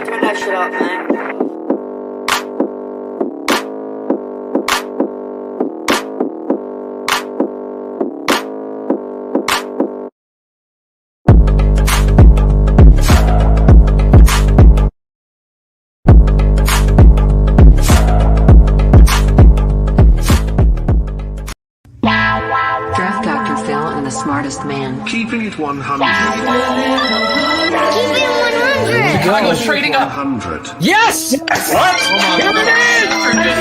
Turn that shit up, man. Draft Dr. Phil and the smartest man. Keeping it 100. Keeping it 100. I go trading up. 100. Yes! What? Here it is! There's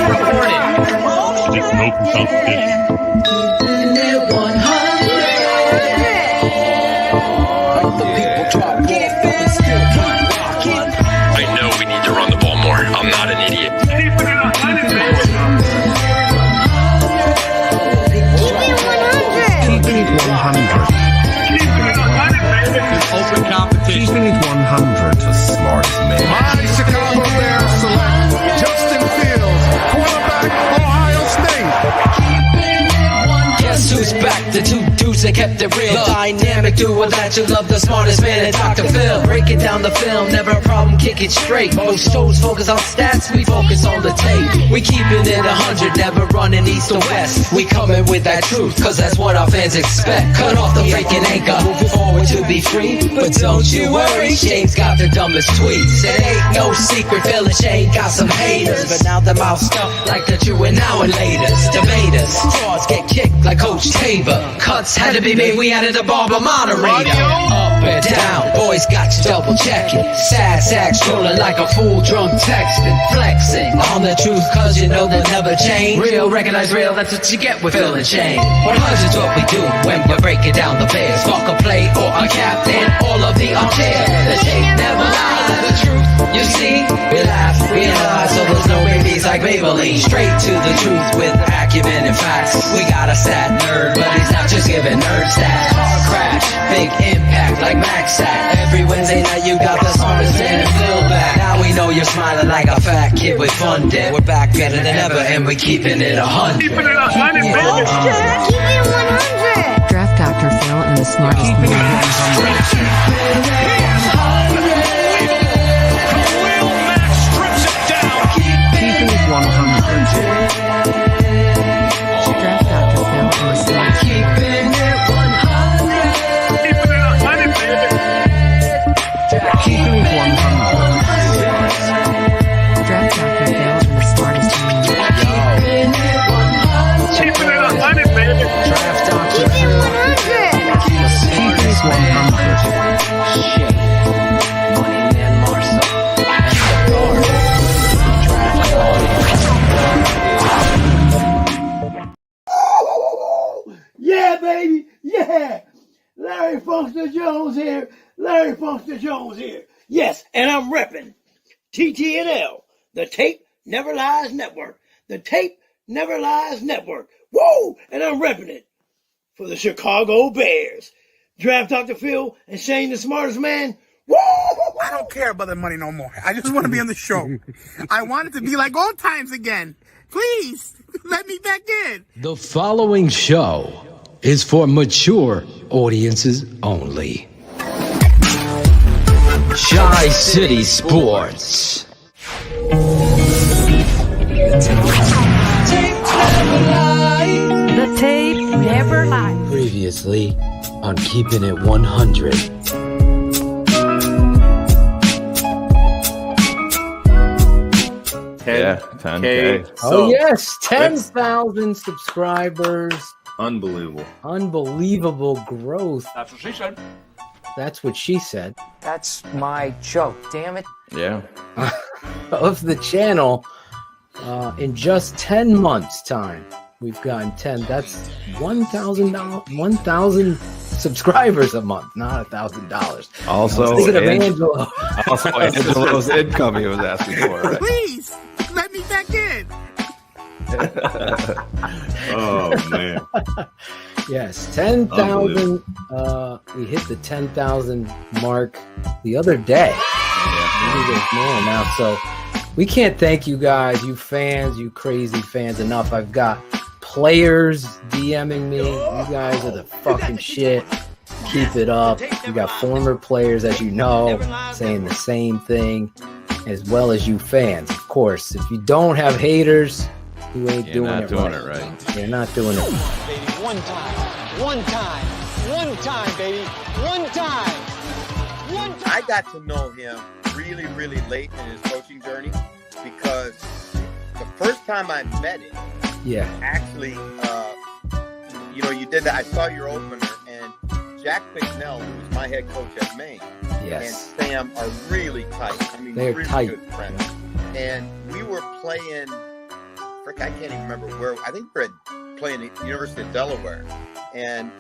no competition. Keeping it 100. I know we need to run the ball more. I'm not an idiot. Keeping it 100, baby. Keeping it 100. Keeping it 100, baby. Open competition. Keeping it 100. The smartest man. My Chicago Bears select Justin Fields, quarterback, Ohio State. Guess who's back? The two dudes that kept it real. The dynamic duo that you love, the smartest man and Dr. Phil. Break it down the film, never a problem, kick it straight. Most shows focus on stats, we focus on the tape. We keeping it 100, never running east or west. We coming with that truth, cause that's what our fans expect. Cut off the faking anchor, moving forward to be free. But don't you worry, Shayne's got the dumbest tweets. It ain't no secret, Phil and Shayne got some haters. But now the mouth stuffed like the true and now and laters. Debaters, frauds get kicked like Coach Tabor. Cuts had to be made, we added a barber moderator. Up and down, boys got you double checking. Sad sacks trolling like a fool drunk texting. Flexing on the truth cause you know they'll never change. Real, recognize real, that's what you get with Phil and Shayne. 100's what we do when we're breaking down the Bears. Fuck a play or a captain, all of the armchair. The tape never lies, the truth you see. We laugh, we analyze, so there's no babies like Maybelline. Straight to the truth with acumen and facts. We got a sad nerd, but he's not just giving nerd stats. Car crash, big impact like Max Sack. Every Wednesday night you got the smartest man and Phil back. Now we know you're smiling like a fat kid with fun debt. We're back better than ever and we're keeping it 100. Keeping it 100, baby. Keeping it 100. Draft Dr. Phil and the smartest Keeping it man. 100. Keeping it 100. Draft Dr. Phil and the smartest man. Keeping it 100, baby. Keeping it 100. Draft Dr. Phil and the smartest man. Keeping it 100, baby. Draft Dr. Keeping it 100. Keeping it 100. Shayne, Money Man Marsaw, Yeah, baby, yeah. Larry Funkster Jones here. Larry Funkster Jones here. Yes, and I'm repping TTNL, the Tape Never Lies Network. The Tape Never Lies Network. Woo! And I'm repping it for the Chicago Bears. Draft Dr. Phil and Shayne the smartest man. Woo! I don't care about the money no more. I just want to be on the show. I want it to be like old times again. Please, let me back in. The following show is for mature audiences only. ChiCitySports. The tape never lies. Previously on Keeping It 100. Yeah, 10K. Oh, yes, 10,000 subscribers. Unbelievable. Unbelievable growth. That's what she said. That's what she said. That's my joke, damn it. Yeah. Of the channel, in just 10 months' time, we've gotten 10. That's $1,000 subscribers a month, not $1,000. Also, Thinking of Angelo. Also, Angelo's income he was asking for. Right? Please, let me back in. Oh, man. Yes, 10,000. We hit the 10,000 mark the other day. Maybe there's more now. So we can't thank you guys, you fans, you crazy fans enough. I've got players DMing me. You guys are the fucking shit. Keep it up. We got former players, as you know, saying the same thing. as well as you fans. Of course, if you don't have haters, you ain't doing it right. You're not doing it. Baby, one time, baby, one time. I got to know him really, really late in his coaching journey because the first time I met him, actually, you did that. I saw your opener, and Jack Bicknell, who was my head coach at Maine, and Sam are really tight. I mean, they're really tight. good friends. And we were playing, I can't even remember where. I think we were playing at the University of Delaware. And,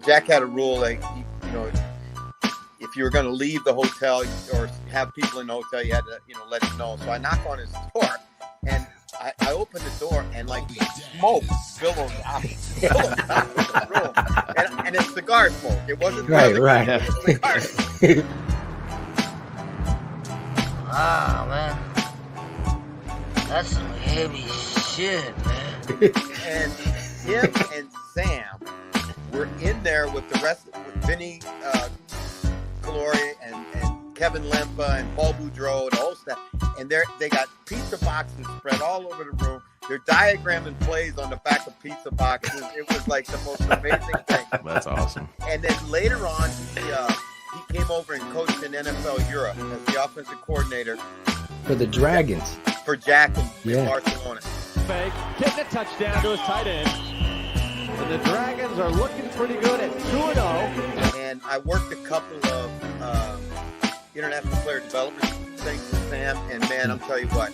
Jack had a rule, like, if you were going to leave the hotel or have people in the hotel, you had to, let him know. So I knocked on his door, and I opened the door, and like smoke billowed out of the room, and it's cigar smoke. It wasn't right. It was cigar smoke. Wow, man. That's some heavy shit, man. And him and Sam were in there with the rest, with Vinny Calori and Kevin Lempa and Paul Boudreau and the whole staff. And they got pizza boxes spread all over the room. They're diagramming plays on the back of pizza boxes. It was like the most amazing thing. That's awesome. And then later on, he came over and coached in NFL Europe as the offensive coordinator for the Dragons. For Jack in Barcelona. Fake, getting a touchdown to his tight end. And the Dragons are looking pretty good at 2-0. And I worked a couple of international player development things with Sam. And man, I'll tell you what,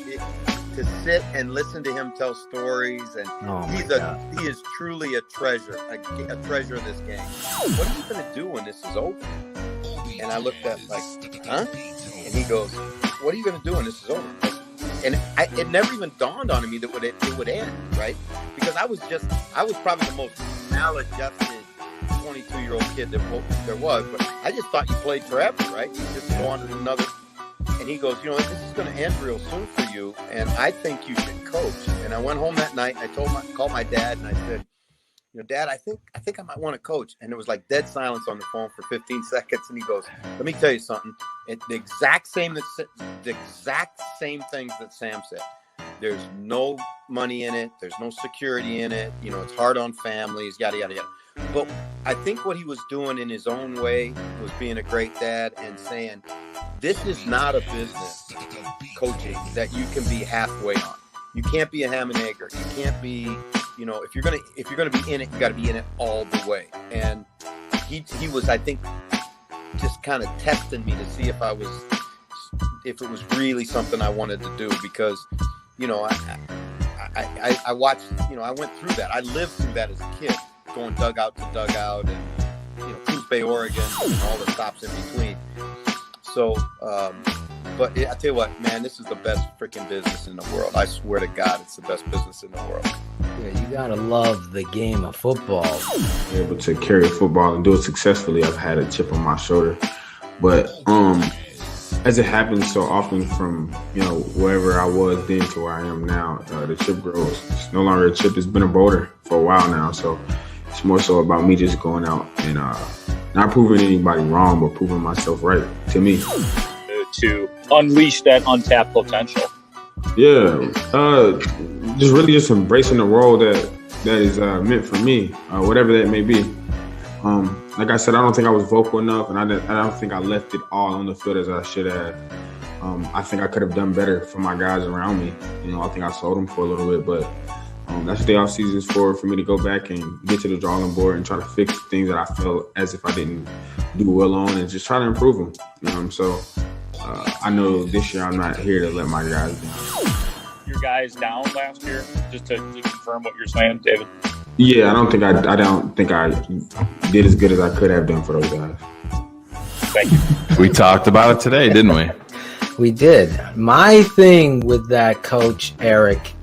to sit and listen to him tell stories, and he is truly a treasure, a treasure of this game. What are you going to do when this is over? And I looked at like, huh? And he goes, what are you going to do when this is over? And it never even dawned on me that it would end, right? Because I was probably the most maladjusted 22-year-old kid there was, but I just thought you played forever, right? You just wanted another. And he goes, this is going to end real soon for you, and I think you should coach. And I went home that night, and I called my dad, and I said, Dad, I think I might want to coach. And there was like dead silence on the phone for 15 seconds. And he goes, let me tell you something. The exact same things that Sam said. There's no money in it. There's no security in it. It's hard on families, yada, yada, yada. But I think what he was doing in his own way was being a great dad and saying, this is not a business, coaching, that you can be halfway on. You can't be a ham and egger. You can't be, if you're gonna be in it, you got to be in it all the way. And he was, I think, just kind of testing me to see if it was really something I wanted to do, because, I watched, I went through that. I lived through that as a kid, going dugout to dugout, and Coos Bay, Oregon, and all the stops in between. So, but I tell you what, man, this is the best freaking business in the world. I swear to God, it's the best business in the world. Yeah, you gotta love the game of football. Able to carry football and do it successfully, I've had a chip on my shoulder. But as it happens so often from wherever I was then to where I am now, the chip grows. It's no longer a chip; it's been a boulder for a while now. So it's more so about me just going out and not proving anybody wrong, but proving myself right to me. To unleash that untapped potential. Yeah, just embracing the role that is meant for me, whatever that may be. Like I said, I don't think I was vocal enough, and I don't think I left it all on the field as I should have. I think I could have done better for my guys around me. I think I sold them for a little bit, but that's what the offseason is for me to go back and get to the drawing board and try to fix things that I felt as if I didn't do well on, and just try to improve them. So I know this year I'm not here to let my guys down. Your guys down last year, just to confirm what you're saying, David? Yeah, I don't think I did as good as I could have done for those guys. Thank you. We talked about it today, didn't we? We did. My thing with that, Coach Eric,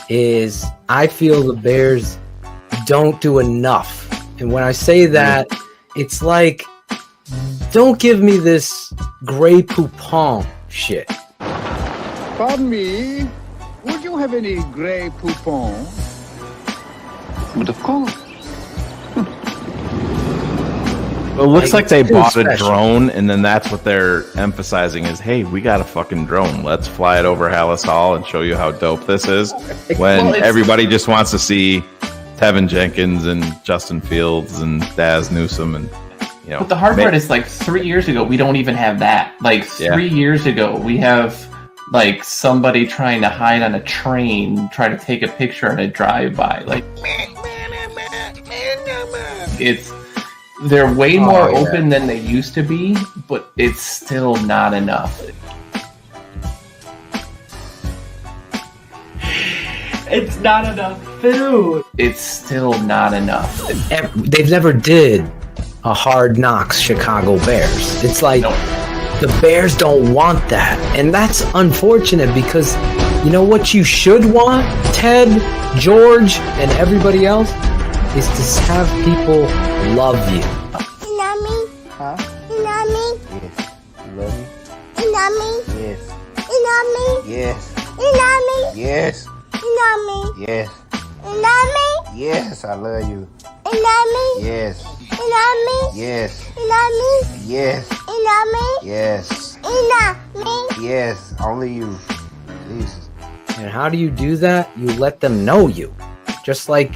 is I feel the Bears don't do enough. And when I say that, it's like, don't give me this Grey Poupon shit. Pardon me, would you have any Grey Poupon? But of course. Well, it looks like they too bought a special. drone, and then that's what they're emphasizing is, hey, we got a fucking drone. Let's fly it over Hallis Hall and show you how dope this is. When everybody just wants to see Tevin Jenkins and Justin Fields and Daz Newsome and But the hard part is 3 years ago we don't even have that. 3 years ago we have somebody trying to hide on a train, try to take a picture on a drive-by. They're way more open than they used to be, but it's still not enough. It's not enough food. It's still not enough. They've never did a Hard Knocks Chicago Bears. It's the Bears don't want that. And that's unfortunate because you know what you should want, Ted, George, and everybody else, is to have people love you. You love me? Huh? You love me? Yes. You love me? You love me? Yes. You love me? Yes. You love me? Yes. You love me? Yes. You love me? Yes, I love you. You love me? Yes. You love me? Yes. You love me? Yes. You love me? Yes. You love me? Yes. Only you. Jesus. And how do you do that? You let them know you. Just like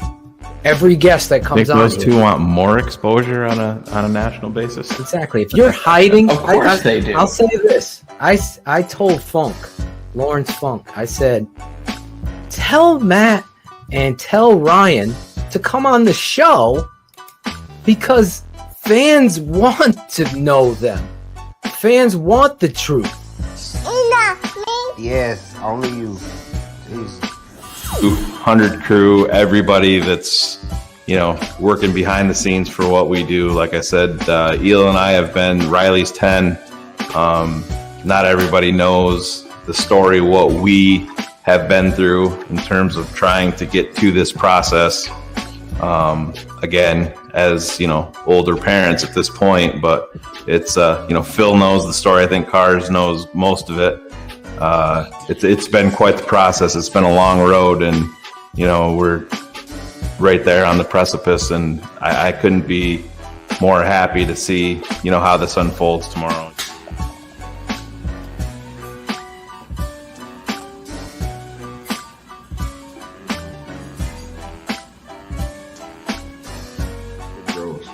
every guest that comes Think on. those two want more exposure on a national basis? Exactly. If you're hiding, Of course they do. I'll say this. I told Lawrence Funk, I said, tell Matt and tell Ryan to come on the show because fans want to know them. Fans want the truth. You love me? Yes. Only you. Jesus. 200 crew, everybody that's working behind the scenes for what we do. Like I said, Eel and I have been Riley's 10. Not everybody knows the story, what we have been through in terms of trying to get to this process. Again, as older parents at this point, but it's Phil knows the story. I think Cars knows most of it. It's been quite the process. It's been a long road, and we're right there on the precipice, and I couldn't be more happy to see how this unfolds tomorrow.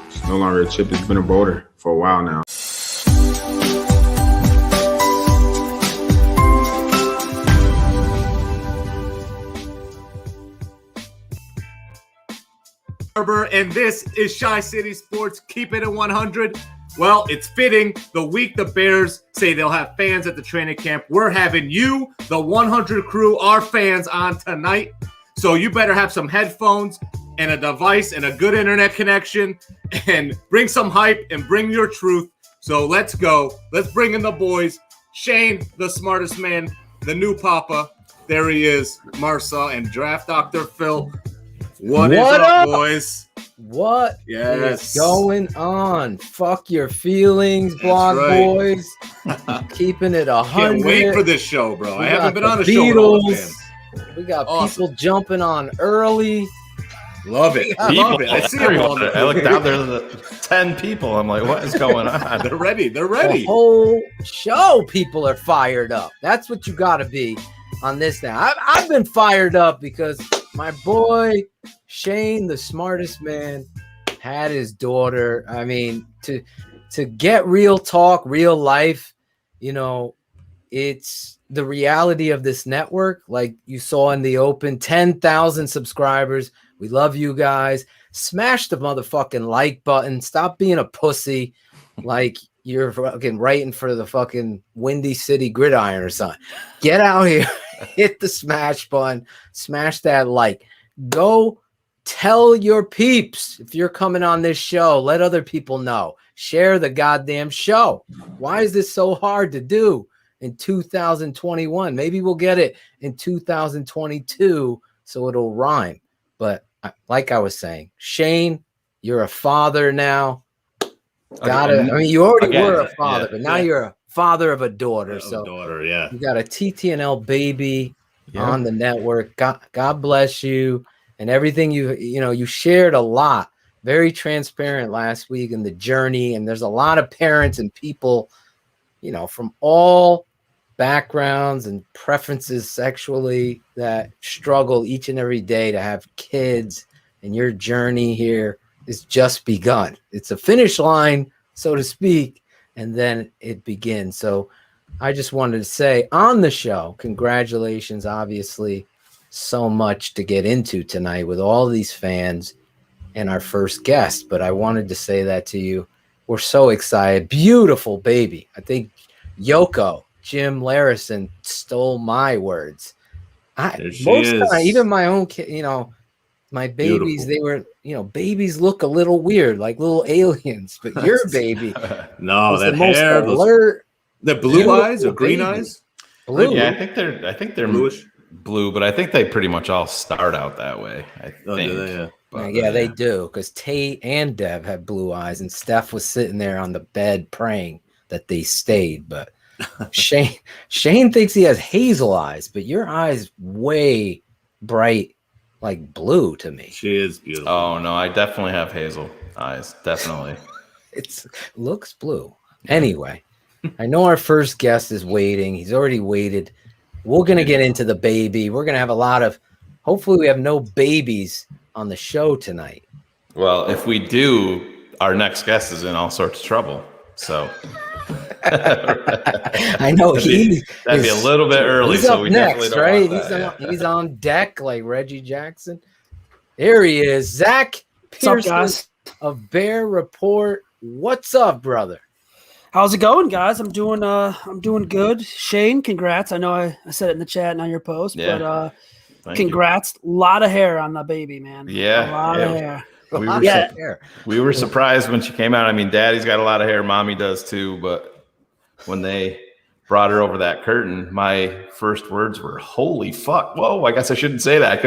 It's no longer a chip. It's been a boulder for a while now. And this is ChiCitySports. Keep it at 100. Well, it's fitting. The week the Bears say they'll have fans at the training camp, we're having you, the 100 crew, our fans, on tonight. So you better have some headphones and a device and a good internet connection and bring some hype and bring your truth. So let's go. Let's bring in the boys. Shayne, the smartest man, the new papa. There he is, Marsaw, and Draft Dr. Phil. What is up, boys? What Yes. is going on? Fuck your feelings, blog right. boys. Keeping it 100. Can't wait for this show, bro. I haven't been on a the show with all the Beatles. fans. We got Awesome. people jumping on early. Love it. I love it. I see them all. I look down there, the 10 people. I'm like, what is going on? They're ready. They're ready. The whole show, people are fired up. That's what you got to be on this now. I've been fired up because my boy Shayne, the smartest man, had his daughter. I mean, to get real talk, real life, it's the reality of this network. Like you saw in the open, 10,000 subscribers. We love you guys. Smash the motherfucking like button. Stop being a pussy like you're fucking writing for the fucking Windy City Gridiron or something. Get out here, hit the smash button, smash that like. Go tell your peeps if you're coming on this show. Let other people know. Share the goddamn show. Why is this so hard to do in 2021? Maybe we'll get it in 2022 so it'll rhyme. But like I was saying, Shayne, you're a father now. You already were a father, but now you're a father of a daughter. You got a TTNL baby on the network. God bless you and everything you shared a lot very transparent last week in the journey. And there's a lot of parents and people, from all backgrounds and preferences sexually that struggle each and every day to have kids. And your journey here is just begun. It's a finish line, so to speak, and then it begins. So I just wanted to say on the show, congratulations, obviously, so much to get into tonight with all these fans and our first guest. But I wanted to say that to you. We're so excited. Beautiful baby. I think Yoko, Jim Larison, stole my words. Even my own kid, my babies, they were, babies look a little weird, like little aliens, but your baby. No, that the most hair, alert, the blue eyes or green baby. eyes? Blue. Yeah, I think they're bluish. Blue, but I think they pretty much all start out that way. I think. Do they? Yeah. But, Yeah, they do, because Tate and Dev had blue eyes, and Steph was sitting there on the bed praying that they stayed. But Shayne thinks he has hazel eyes, but your eyes way bright, like blue to me. She is beautiful. Oh no, I definitely have hazel eyes. Definitely. It looks blue. Anyway, I know our first guest is waiting. He's already waited. We're going to get into the baby. We're going to have hopefully we have no babies on the show tonight. Well, if we do, our next guest is in all sorts of trouble. So I know that'd be a little bit early. He's so up we next, definitely don't right? want that, He's on deck like Reggie Jackson. There he is, Zach Pearson of Bear Report. What's up, brother? How's it going, guys? I'm doing good. Shayne, congrats. I know I said it in the chat and on your post, but congrats. A lot of hair on the baby, man. Yeah. A lot of hair. We were surprised when she came out. I mean, Daddy's got a lot of hair. Mommy does too. But when they brought her over that curtain, my first words were, "Holy fuck!" Whoa! I guess I shouldn't say that. I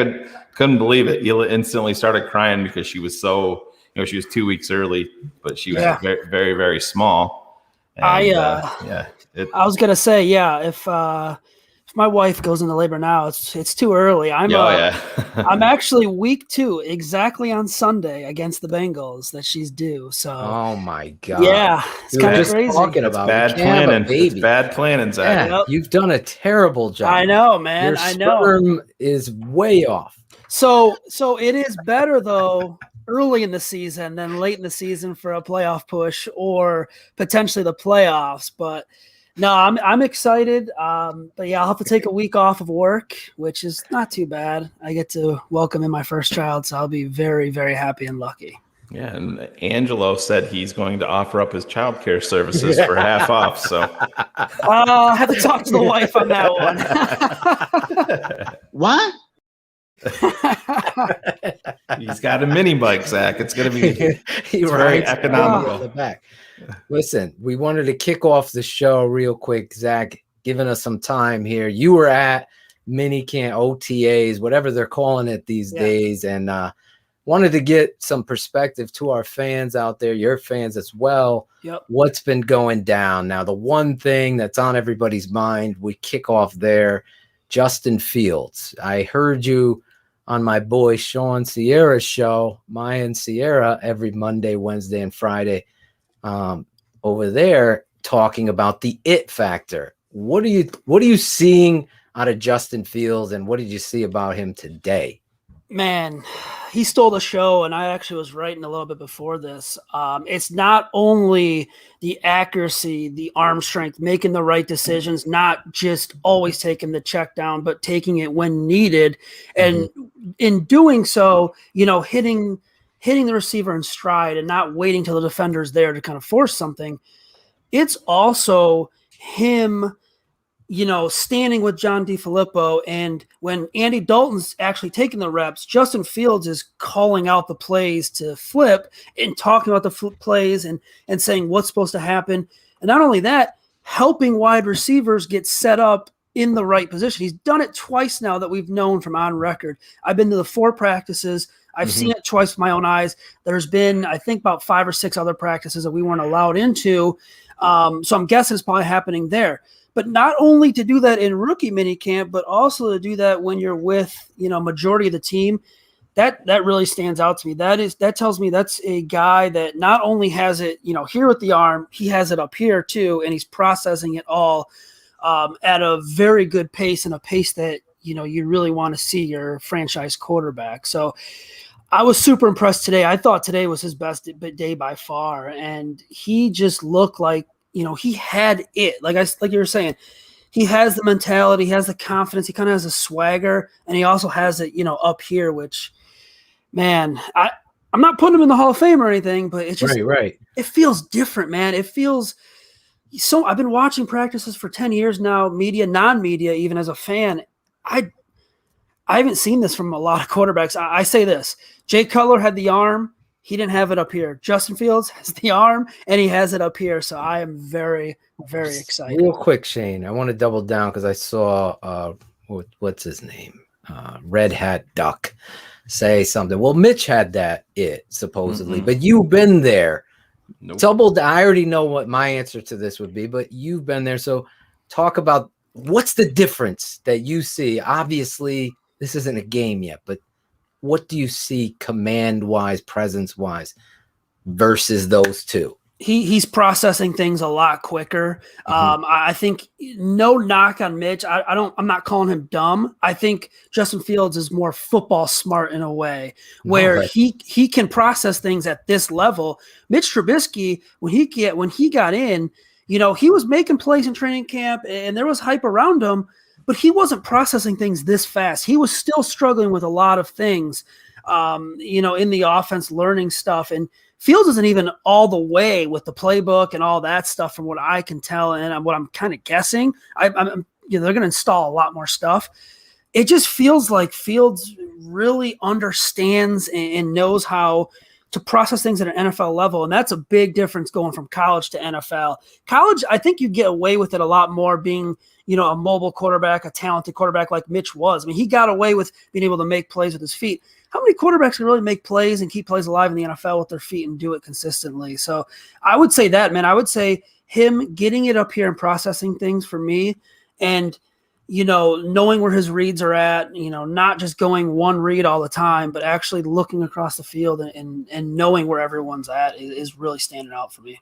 couldn't believe it. Hila instantly started crying because she was so, she was 2 weeks early, but she was very, very, very small. And, I was gonna say, if my wife goes into labor now, it's too early. I'm actually week 2, exactly on Sunday against the Bengals that she's due. So oh my god, yeah, it's kind of crazy. Talking about bad planning. It's bad planning, Zach. Yeah, you've done a terrible job. I know, man. Your sperm is way off. So it is better though early in the season than late in the season for a playoff push or potentially the playoffs. But no, I'm excited. But yeah, I'll have to take a week off of work, which is not too bad. I get to welcome in my first child, so I'll be very, very happy and lucky. Yeah, and Angelo said he's going to offer up his childcare services for half off. So I'll have to talk to the wife on that one. What? He's got a mini bike, Zach. It's going to be very economical. The back. Listen, we wanted to kick off the show real quick, Zach, giving us some time here. You were at mini camp, OTAs, whatever they're calling it these days, and wanted to get some perspective to our fans out there, your fans as well. Yep. What's been going down? Now, the one thing that's on everybody's mind, we kick off there, Justin Fields. I heard you on my boy Sean Sierra's show, Maya and Sierra, every Monday, Wednesday, and Friday over there talking about the it factor. What are you seeing out of Justin Fields, and what did you see about him today? Man, he stole the show, and I actually was writing a little bit before this. It's not only the accuracy, the arm strength, making the right decisions, not just always taking the check down, but taking it when needed. And in doing so, hitting the receiver in stride and not waiting till the defender's there to kind of force something. It's also him standing with John DeFilippo, and when Andy Dalton's actually taking the reps, Justin Fields is calling out the plays to flip and talking about the flip plays and saying what's supposed to happen. And not only that, helping wide receivers get set up in the right position. He's done it twice now that we've known from on record. I've been to the 4 practices. I've seen it twice with my own eyes. There's been, I think, about 5 or 6 other practices that we weren't allowed into. So I'm guessing it's probably happening there. But not only to do that in rookie minicamp, but also to do that when you're with, majority of the team. that really stands out to me. That tells me that's a guy that not only has it, here with the arm, he has it up here too, and he's processing it all at a very good pace, and a pace that you really want to see your franchise quarterback. So I was super impressed today. I thought today was his best day by far, and he just looked like he had it. Like you were saying, he has the mentality, he has the confidence, he kind of has a swagger, and he also has it up here, which. Man, I'm not putting him in the Hall of Fame or anything, but it's just right. It feels different, man. It feels so. I've been watching practices for 10 years now, media, non-media, even as a fan. I haven't seen this from a lot of quarterbacks. I say this: Jay Cutler had the arm, he didn't have it up here. Justin Fields has the arm, and he has it up here. So I am very, very excited. Real quick, Shayne, I want to double down because I saw what's his name, Red Hat Duck. Say something. Well, Mitch had that supposedly, but you've been there. Nope. I already know what my answer to this would be, but you've been there. So talk about what's the difference that you see. Obviously, this isn't a game yet, but what do you see command-wise, presence-wise versus those two? He's processing things a lot quicker. I think no knock on Mitch. I'm not calling him dumb. I think Justin Fields is more football smart in a way where he can process things at this level. Mitch Trubisky, when he got in, he was making plays in training camp and there was hype around him, but he wasn't processing things this fast. He was still struggling with a lot of things, in the offense, learning stuff. And Fields isn't even all the way with the playbook and all that stuff from what I can tell and what I'm kind of guessing. They're going to install a lot more stuff. It just feels like Fields really understands and knows how to process things at an NFL level, and that's a big difference going from college to NFL. College, I think you get away with it a lot more being, a mobile quarterback, a talented quarterback like Mitch was. I mean, he got away with being able to make plays with his feet. How many quarterbacks can really make plays and keep plays alive in the NFL with their feet and do it consistently? So I would say that, man. I would say him getting it up here and processing things for me and, knowing where his reads are at, not just going one read all the time, but actually looking across the field and knowing where everyone's at is really standing out for me.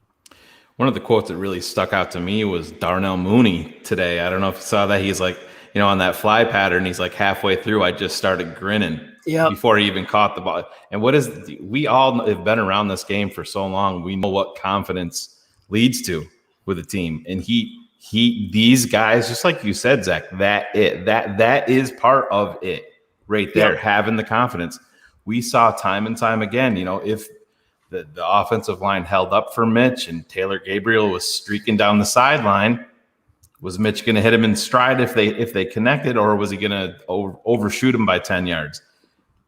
One of the quotes that really stuck out to me was Darnell Mooney today. I don't know if you saw that. He's like, on that fly pattern, he's like halfway through, I just started grinning before he even caught the ball. And we all have been around this game for so long. We know what confidence leads to with a team. And these guys, just like you said, Zach, that is part of it right there, having the confidence. We saw time and time again, if the offensive line held up for Mitch and Taylor Gabriel was streaking down the sideline, was Mitch going to hit him in stride if they connected, or was he going to overshoot him by 10 yards?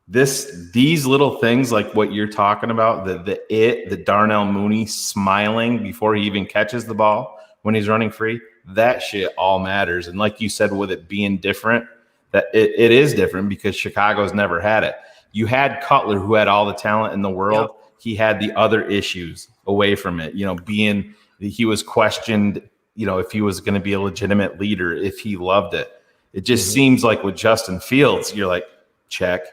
These little things like what you're talking about, the Darnell Mooney smiling before he even catches the ball when he's running free, that shit all matters. And like you said, with it being different, that it is different because Chicago's never had it. You had Cutler, who had all the talent in the world. Yep. He had the other issues away from it, he was questioned, if he was going to be a legitimate leader, if he loved it. It just seems like with Justin Fields, you're like, check.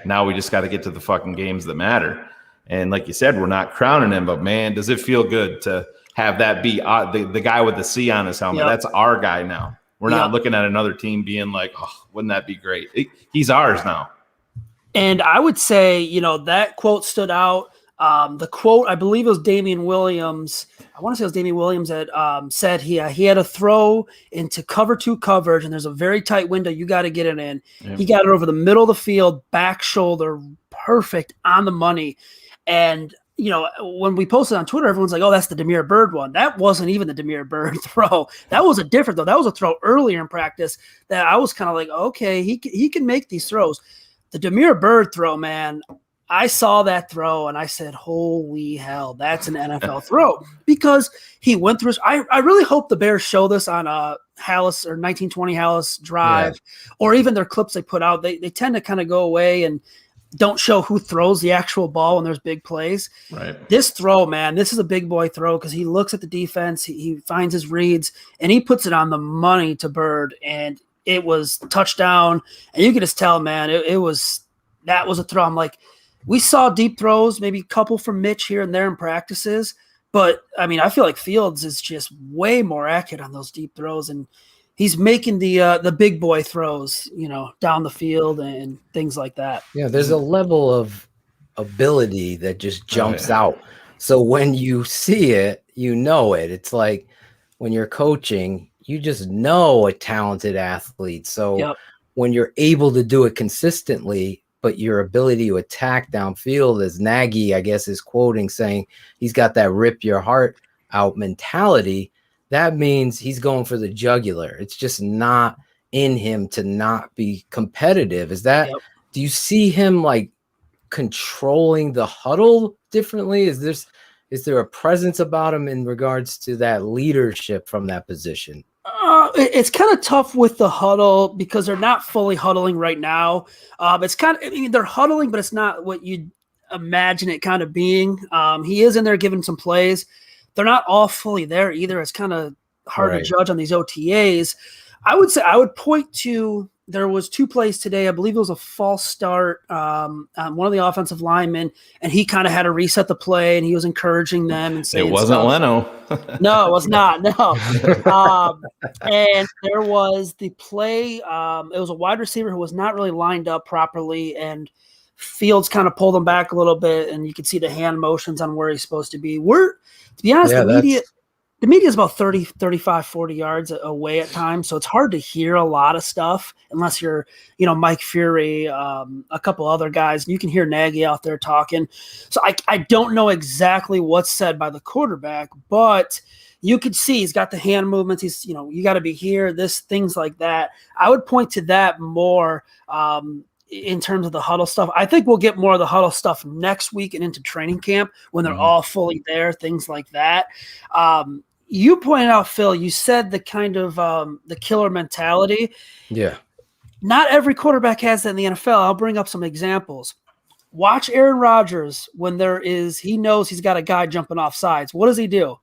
Now we just got to get to the fucking games that matter. And like you said, we're not crowning him, but man, does it feel good to have that be the guy with the C on his helmet. Yep. That's our guy now. We're not looking at another team being like, oh, wouldn't that be great? He's ours now. And I would say, that quote stood out. The quote, I believe it was Damian Williams. I want to say it was Damian Williams that said he had a throw into cover 2 coverage, and there's a very tight window. You got to get it in. Yep. He got it over the middle of the field, back shoulder, perfect on the money. And, when we posted on Twitter, everyone's like, oh, that's the Damiere Byrd one. That wasn't even the Damiere Byrd throw. That was a different, though. That was a throw earlier in practice that I was kind of like, okay, he can make these throws. The Damiere Byrd throw, man, I saw that throw and I said, holy hell, that's an NFL throw, because he went through. I really hope the Bears show this on Hallis or 1920 Hallis Drive, or even their clips they put out. They tend to kind of go away and don't show who throws the actual ball when there's big plays. Right. This throw, man, this is a big boy throw because he looks at the defense, he finds his reads, and he puts it on the money to Bird. And it was touchdown, and you could just tell, man, that was a throw. I'm like, we saw deep throws, maybe a couple from Mitch here and there in practices, but I mean, I feel like Fields is just way more accurate on those deep throws, and he's making the big boy throws, down the field and things like that. Yeah, there's a level of ability that just jumps out. So when you see it, you know it. It's like when you're coaching, you just know a talented athlete. So when you're able to do it consistently, but your ability to attack downfield, as Nagy, I guess, is quoting, saying he's got that rip your heart out mentality, that means he's going for the jugular. It's just not in him to not be competitive. Is that, do you see him like controlling the huddle differently? Is there a presence about him in regards to that leadership from that position? It's kind of tough with the huddle because they're not fully huddling right now. It's kind of, I mean, they're huddling, but it's not what you'd imagine it kind of being. He is in there giving some plays. They're not all fully there either. It's kind of hard to judge on these OTAs. I would say I would point to, there was 2 plays today. I believe it was a false start on one of the offensive linemen, and he kind of had to reset the play, and he was encouraging them and saying it wasn't stuff. Leno. No, it was not. No. And there was the play. It was a wide receiver who was not really lined up properly, and Fields kind of pulled him back a little bit, and you could see the hand motions on where he's supposed to be. To be honest, the media is about 30, 35, 40 yards away at times, so it's hard to hear a lot of stuff unless you're, Mike Fury, a couple other guys, and you can hear Nagy out there talking. So I don't know exactly what's said by the quarterback, but you could see he's got the hand movements. He's, you got to be here, things like that. I would point to that more in terms of the huddle stuff. I think we'll get more of the huddle stuff next week and into training camp when they're all fully there, things like that. You pointed out, Phil, you said the kind of the killer mentality. Yeah. Not every quarterback has that in the NFL. I'll bring up some examples. Watch Aaron Rodgers when he knows he's got a guy jumping off sides. What does he do?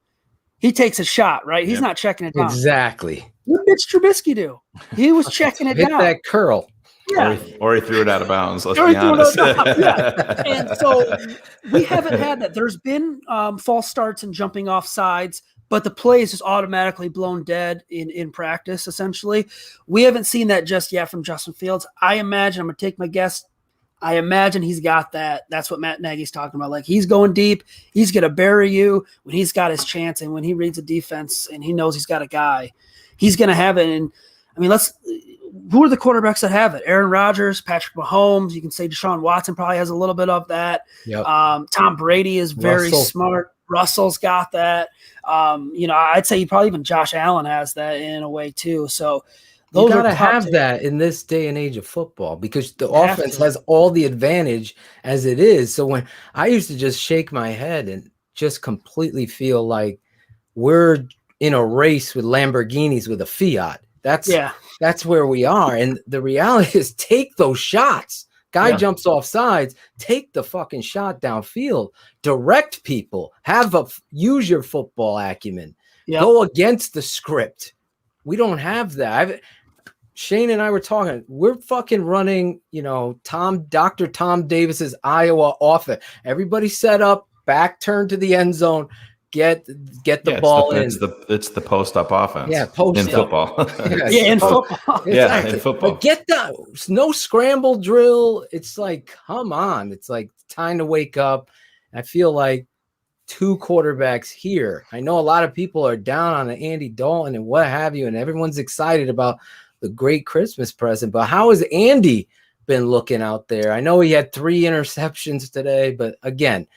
He takes a shot, right? He's not checking it down. Exactly. What did Mitch Trubisky do? He was checking it down. Hit that curl. Yeah. Or he threw it out of bounds. Let's be honest. And so we haven't had that. There's been false starts and jumping off sides, but the play is just automatically blown dead in practice, essentially. We haven't seen that just yet from Justin Fields. I imagine, I'm going to take my guess, I imagine he's got that. That's what Matt Nagy's talking about. Like, he's going deep. He's going to bury you when he's got his chance, and when he reads a defense and he knows he's got a guy, he's going to have it. And, I mean, who are the quarterbacks that have it? Aaron Rodgers, Patrick Mahomes. You can say Deshaun Watson probably has a little bit of that. Yep. Tom Brady is very smart. Russell's got that. I'd say probably even Josh Allen has that in a way too. So you got to have that in this day and age of football because the offense has all the advantage as it is. So when I used to just shake my head and just completely feel like we're in a race with Lamborghinis with a Fiat. That's where we are. And the reality is take those shots. Guy jumps off sides, take the fucking shot downfield, direct people, use your football acumen, go against the script. We don't have that. Shayne and I were talking, we're fucking running, Dr. Tom Davis's Iowa offense. Everybody set up, back turn to the end zone. Get the ball in. It's the post up offense. Yeah, in football. In football. Yeah, in football. But get that no scramble drill. It's like, come on. It's like time to wake up. I feel like 2 quarterbacks here. I know a lot of people are down on the Andy Dalton and what have you, and everyone's excited about the great Christmas present. But how has Andy been looking out there? I know he had 3 interceptions today, but again,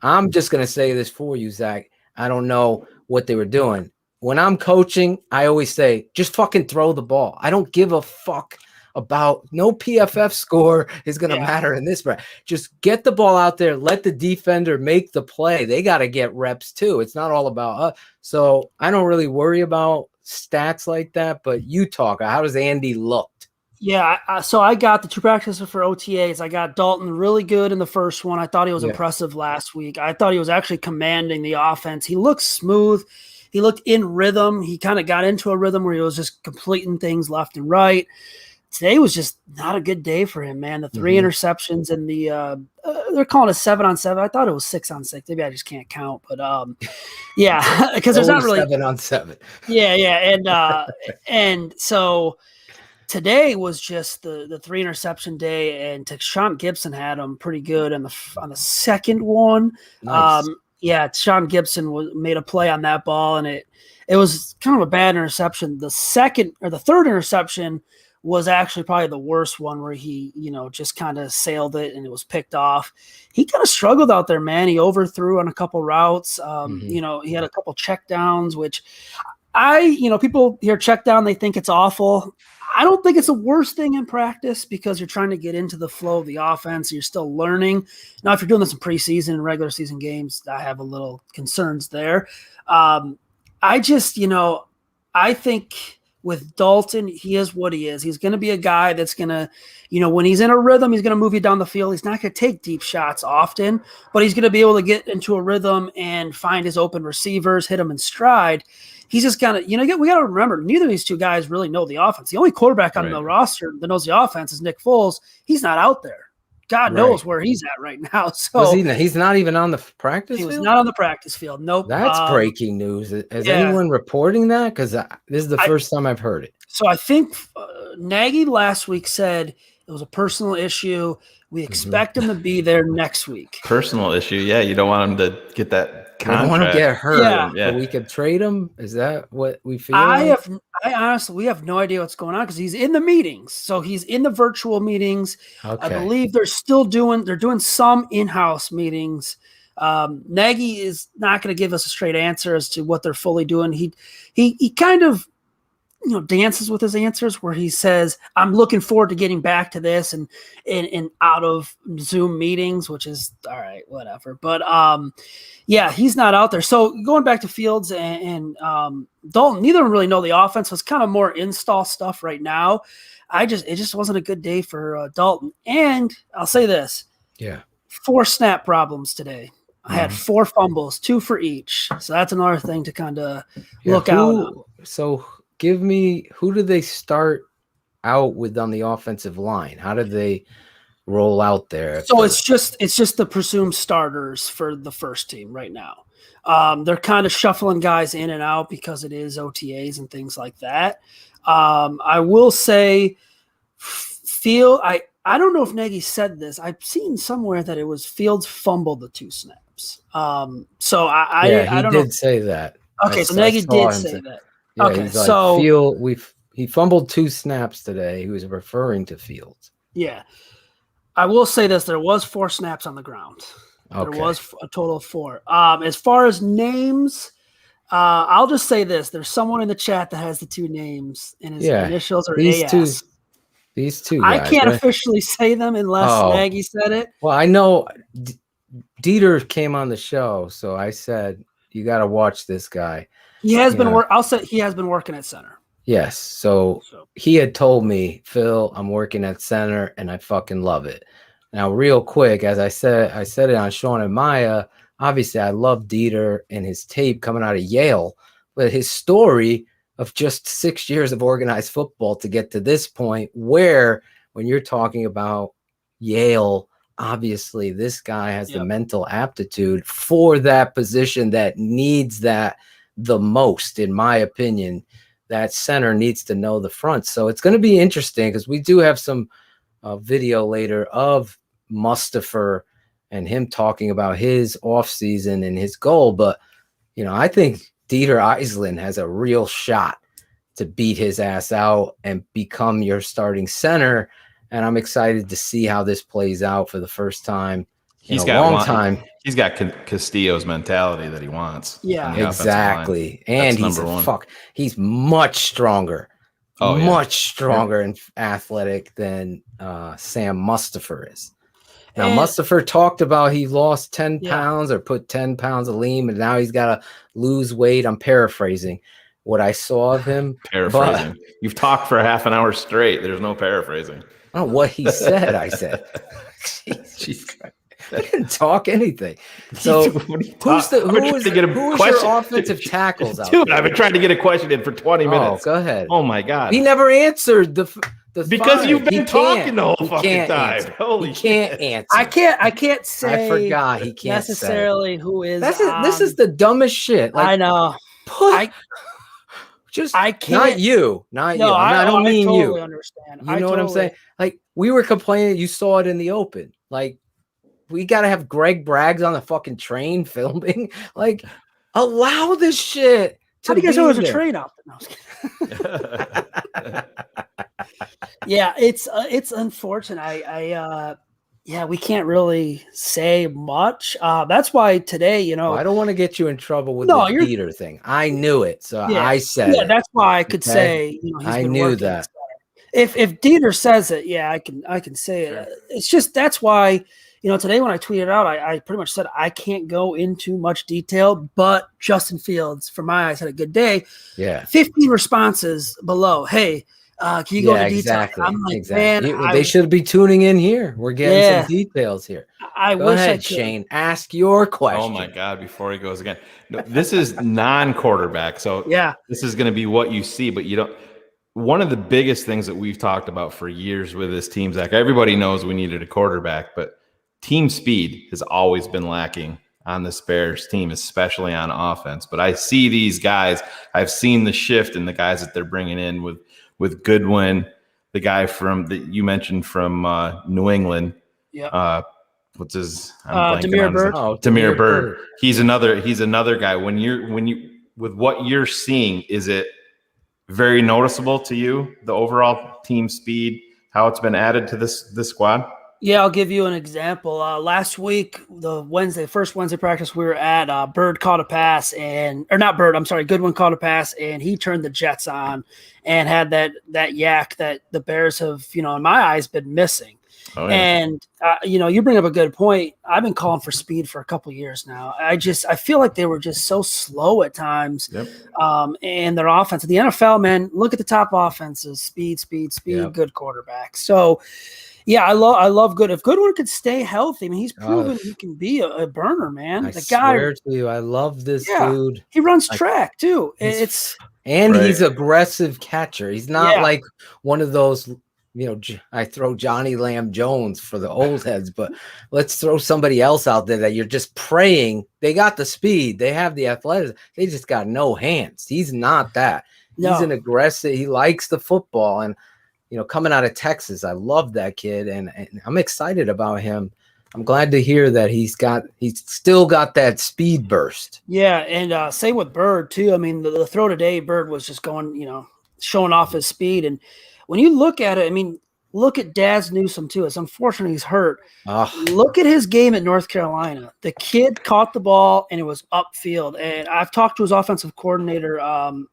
I'm just going to say this for you, Zach. I don't know what they were doing. When I'm coaching, I always say, just fucking throw the ball. I don't give a fuck about no PFF score is going to matter in this. Just get the ball out there. Let the defender make the play. They got to get reps too. It's not all about us. So I don't really worry about stats like that, but you talk. How does Andy look? Yeah, so I got the 2 practices for OTAs. I got Dalton really good in the first one. I thought he was impressive last week. I thought he was actually commanding the offense. He looks smooth. he looked in rhythm. He kind of got into a rhythm where he was just completing things left and right. Today was just not a good day for him, man. The 3 interceptions and the they're calling it 7-on-7. I thought it was 6-on-6. Maybe I just can't count, but yeah, because there's not really 7-on-7. Yeah, and so today was just the 3 interception day, and Sean Gibson had him pretty good on the second one. Nice. Sean Gibson made a play on that ball, and it was kind of a bad interception. The third interception was actually probably the worst one, where he, just kind of sailed it and it was picked off. He kind of struggled out there, man. He overthrew on a couple routes. He had a couple check downs, which people hear check down, they think it's awful. I don't think it's the worst thing in practice, because you're trying to get into the flow of the offense. You're still learning. Now, if you're doing this in preseason and regular season games, I have a little concerns there. I think with Dalton, he is what he is. He's going to be a guy that's going to, when he's in a rhythm, he's going to move you down the field. He's not going to take deep shots often, but he's going to be able to get into a rhythm and find his open receivers, hit them in stride. He's just kind of, we got to remember, neither of these two guys really know the offense. The only quarterback on the roster that knows the offense is Nick Foles. He's not out there. God knows where he's at right now. So he's not even on the practice field? He was not on the practice field. Nope. That's breaking news. Is anyone reporting that? Because this is the first time I've heard it. So I think Nagy last week said it was a personal issue. We expect him to be there next week. Personal issue. Yeah, you don't want him to get that contract. We want him to get hurt. Yeah. But we could trade him. Is that what we feel? I honestly, we have no idea what's going on, because he's in the meetings. So he's in the virtual meetings. Okay. I believe they're doing some in-house meetings. Nagy is not going to give us a straight answer as to what they're fully doing. He kind of, dances with his answers, where he says, I'm looking forward to getting back to this and out of Zoom meetings, which is all right, whatever. But he's not out there. So going back to Fields and Dalton, neither of them really know the offense. So it's kind of more install stuff right now. It just wasn't a good day for Dalton. And I'll say this. Yeah. 4 snap problems today. I had 4 fumbles, 2 for each. So that's another thing to kind of look out on. So give me, who do they start out with on the offensive line? How did they roll out there? So it's just the presumed starters for the first team right now. They're kind of shuffling guys in and out because it is OTAs and things like that. I will say, I don't know if Nagy said this. I've seen somewhere that it was Fields fumbled the 2 snaps. So I don't know. He did say that. Okay, so Nagy did say that. Yeah, okay, he's like, so he fumbled 2 snaps today. He was referring to Fields. Yeah, I will say this: there was 4 snaps on the ground. Okay. There was a total of 4. As far as names, I'll just say this: there's someone in the chat that has the 2 names, and his initials are AS. These two guys, I can't officially say them unless Nagy said it. Well, I know Dieter came on the show, so I said you got to watch this guy. He has been I'll say he has been working at center. Yes. So he had told me, Phil, I'm working at center and I fucking love it. Now, real quick, as I said it on Sean and Maya, obviously I love Dieter and his tape coming out of Yale, but his story of just 6 years of organized football to get to this point, where when you're talking about Yale, obviously this guy has the mental aptitude for that position that needs that the most, in my opinion. That center needs to know the front. So it's going to be interesting, because we do have some video later of Mustipher and him talking about his offseason and his goal. But, I think Dieter Eisland has a real shot to beat his ass out and become your starting center. And I'm excited to see how this plays out for the first time in a long time. He's got Castillo's mentality that he wants. Yeah, exactly. And he's much stronger. Much stronger and athletic than Sam Mustipher is. Now, Mustipher talked about he lost 10 pounds or put 10 pounds of lean, and now he's got to lose weight. I'm paraphrasing what I saw of him. Paraphrasing. You've talked for half an hour straight. There's no paraphrasing. I don't know what he said. I said, Jesus Christ. I didn't talk anything. So who's your offensive tackles out Dude, there? I've been trying to get a question in for 20 minutes. Go ahead. Oh my God. He never answered the because five. you've been talking the whole He fucking can't time. answer. Holy He can't shit. answer. I can't say. I forgot. He can't necessarily say. who is. This is the dumbest shit. Like, I know. I can't. Not you. Not No, you. I don't mean I totally you. understand. You know what I'm saying? Like, we were complaining. You saw it in the open. Like, we got to have Greg Braggs on the fucking train filming. Like, allow this shit. How do you guys know there's a train out there? No, I was kidding. Yeah, it's unfortunate. Yeah, we can't really say much. That's why today, I don't want to get you in trouble with No, the you're- Peter thing. I knew it, so Yeah. I said Yeah, it. that's why I could Okay? say, he's I been knew working that. If Dieter says it, yeah, I can say it. It's just that's why today when I tweeted out, I pretty much said I can't go into much detail, but Justin Fields, from my eyes, had a good day. Yeah. 15 responses below. Hey, can you go into detail? Exactly. I'm like, exactly. man, They should be tuning in here. We're getting Yeah. some details here. I Go wish I ahead, could. Shane. Ask your question. Oh my God! Before he goes again, no, this is non-quarterback, so Yeah. this is going to be what you see, but you don't. One of the biggest things that we've talked about for years with this team, Zach, everybody knows we needed a quarterback, but team speed has always been lacking on the Bears team, especially on offense. But I see these guys. I've seen the shift in the guys that they're bringing in with Goodwin, the guy that you mentioned from New England. Yeah. What's his? I'm blanking Demir on his Bird. name. Demir Bird. He's another guy. When you with what you're seeing, is it very noticeable to you, the overall team speed, how it's been added to this squad? Yeah, I'll give you an example. Last week, first Wednesday practice we were at, Bird caught a pass Goodwin caught a pass, and he turned the Jets on and had that yak that the Bears have, in my eyes, been missing. Oh, yeah. And, you bring up a good point. I've been calling for speed for a couple of years now. I feel like they were just so slow at times. Yep. And their offense. The NFL, man, look at the top offenses, speed, Yep. good quarterback. So, yeah, I love Good. If Goodwin could stay healthy, I mean, he's proven he can be a burner, man. I The guy, swear to you, I love this dude. he runs track too. He's aggressive catcher. He's not Yeah. like one of those, I throw Johnny Lamb Jones for the old heads, but let's throw somebody else out there that you're just praying. They got the speed. They have the athleticism. They just got no hands. He's not that. No. He's an aggressive. He likes the football. And, coming out of Texas, I love that kid. And I'm excited about him. I'm glad to hear that he's still got that speed burst. Yeah, and same with Bird too. I mean, the throw today, Bird was just going, showing off his speed. And when you look at it, I mean, look at Daz Newsome too. It's unfortunate he's hurt. Look at his game at North Carolina. The kid caught the ball and it was upfield. And I've talked to his offensive coordinator,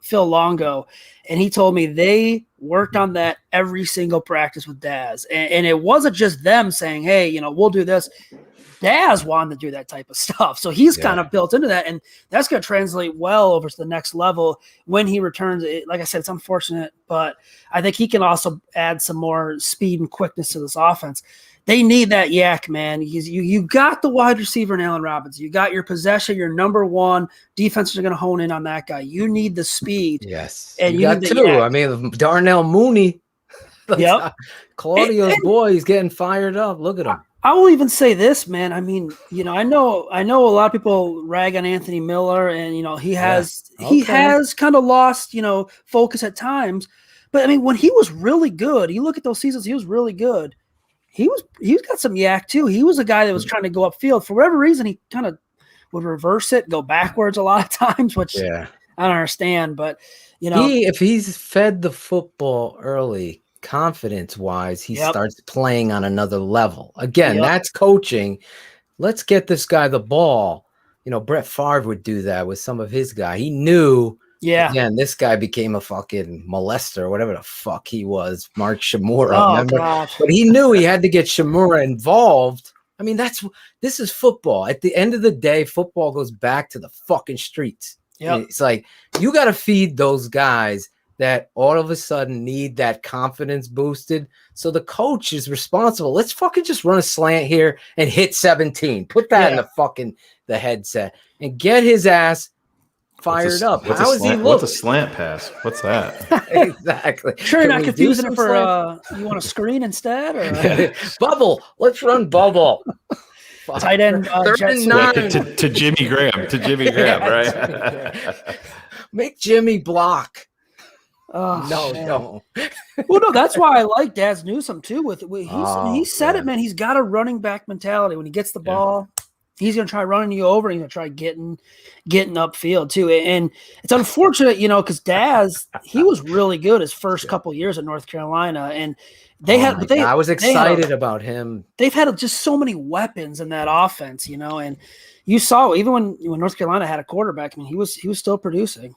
Phil Longo, and he told me they worked on that every single practice with Daz. And it wasn't just them saying, hey, we'll do this. Daz wanted to do that type of stuff. So he's kind of built into that. And that's going to translate well over to the next level when he returns. Like I said, it's unfortunate, but I think he can also add some more speed and quickness to this offense. They need that yak, man. You got the wide receiver in Allen Robinson. You got your possession, your number one. Defenses are going to hone in on that guy. You need the speed. Yes. And you you got need the two. yak. I mean, Darnell Mooney. Yep. Claudio's boy, he's getting fired up. Look at him. I will even say this, man. I mean, I know a lot of people rag on Anthony Miller, and he has kind of lost, focus at times. But I mean, when he was really good, you look at those seasons, he was really good. He's got some yak too. He was a guy that was trying to go upfield. For whatever reason, he kind of would reverse it, go backwards a lot of times, which I don't understand. But if he's fed the football early, confidence-wise, he starts playing on another level. Again, that's coaching. Let's get this guy the ball. Brett Favre would do that with some of his guy. He knew, again, this guy became a fucking molester, whatever the fuck he was, Mark Shimura. Remember? Gosh. But he knew he had to get Shimura involved. I mean, this is football. At the end of the day, football goes back to the fucking streets. Yep. It's like you got to feed those guys that all of a sudden need that confidence boosted. So the coach is responsible. Let's fucking just run a slant here and hit 17. Put that in the headset and get his ass fired up. How does he look? What's a slant pass? What's that? Exactly. Sure, you're not confusing it for you want a screen instead or bubble. Let's run bubble. Tight end. To Jimmy Graham. To Jimmy Graham, right? Make Jimmy block. Oh, no. Well, no, that's why I like Daz Newsome too. He said it, man. He's got a running back mentality. When he gets the ball, he's going to try running you over. He's going to try getting upfield too. And it's unfortunate, because Daz, he was really good his first couple years at North Carolina, and I was excited about him. They've had just so many weapons in that offense, and you saw even when North Carolina had a quarterback, I mean, he was still producing.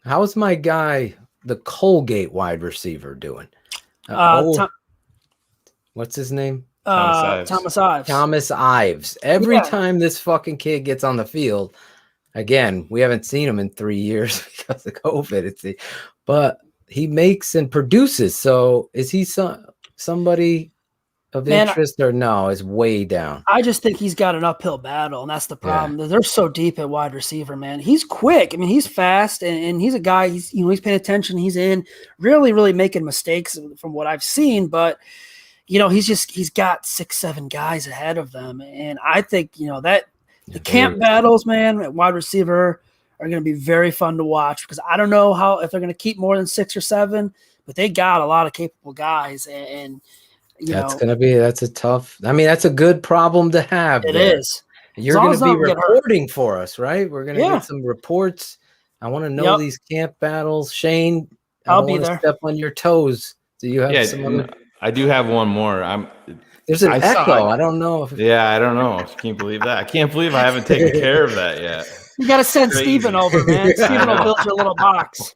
How's my guy, the Colgate wide receiver, doing? What's his name? Thomas Ives. Thomas Ives. Every time this fucking kid gets on the field, again, we haven't seen him in 3 years because of COVID. But he makes and produces. So is he somebody of interest or no? Is way down. I just think he's got an uphill battle, and that's the problem. They're so deep at wide receiver, man. He's quick. I mean, he's fast, and he's a guy. He's paying attention. He's really, really making mistakes from what I've seen, but. He's got 6-7 guys ahead of them. And I think, that the camp battles, man, at wide receiver are going to be very fun to watch because I don't know if they're going to keep more than 6 or 7, but they got a lot of capable guys. And that's a tough, that's a good problem to have. It is. You're going to be reporting for us, right? We're going to get some reports. I want to know these camp battles. Shayne, I'll be there. Step on your toes. Do you have some other? I do have one more. There's an echo. I don't know. I don't know. I can't believe that. I can't believe I haven't taken care of that yet. You got to send Steven over, man. Steven will build you a little box.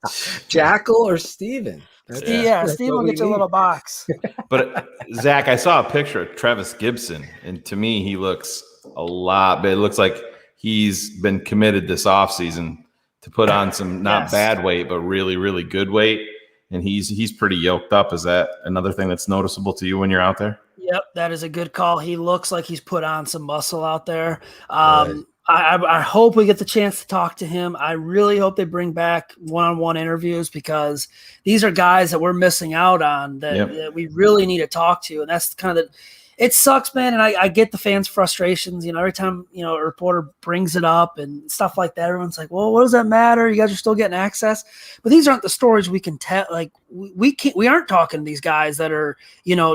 Jackal or Steven? Steven will get you a little box. But Zach, I saw a picture of Travis Gibson, and to me, he looks a lot. But it looks like he's been committed this offseason to put on some not bad weight, but really, really good weight. And he's pretty yoked up. Is that another thing that's noticeable to you when you're out there? Yep, that is a good call. He looks like he's put on some muscle out there. I hope we get the chance to talk to him. I really hope they bring back one-on-one interviews because these are guys that we're missing out on that we really need to talk to. And that's kind of it sucks, man. And I get the fans' frustrations. Every time, a reporter brings it up and stuff like that, everyone's like, well, what does that matter? You guys are still getting access. But these aren't the stories we can tell. Like we aren't talking to these guys that are,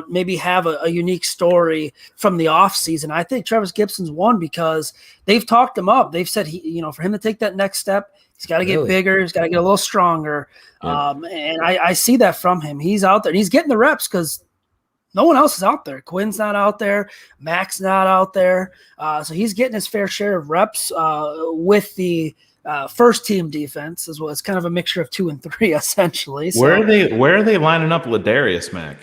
maybe have a unique story from the off season. I think Travis Gibson's one because they've talked him up. They've said for him to take that next step, he's got to get bigger. He's got to get a little stronger. And I see that from him. He's out there and he's getting the reps because no one else is out there. Quinn's not out there. Mac's not out there. So he's getting his fair share of reps with the first team defense as well. It's kind of a mixture of 2 and 3 essentially. So, where are they lining up Ladarius Mac?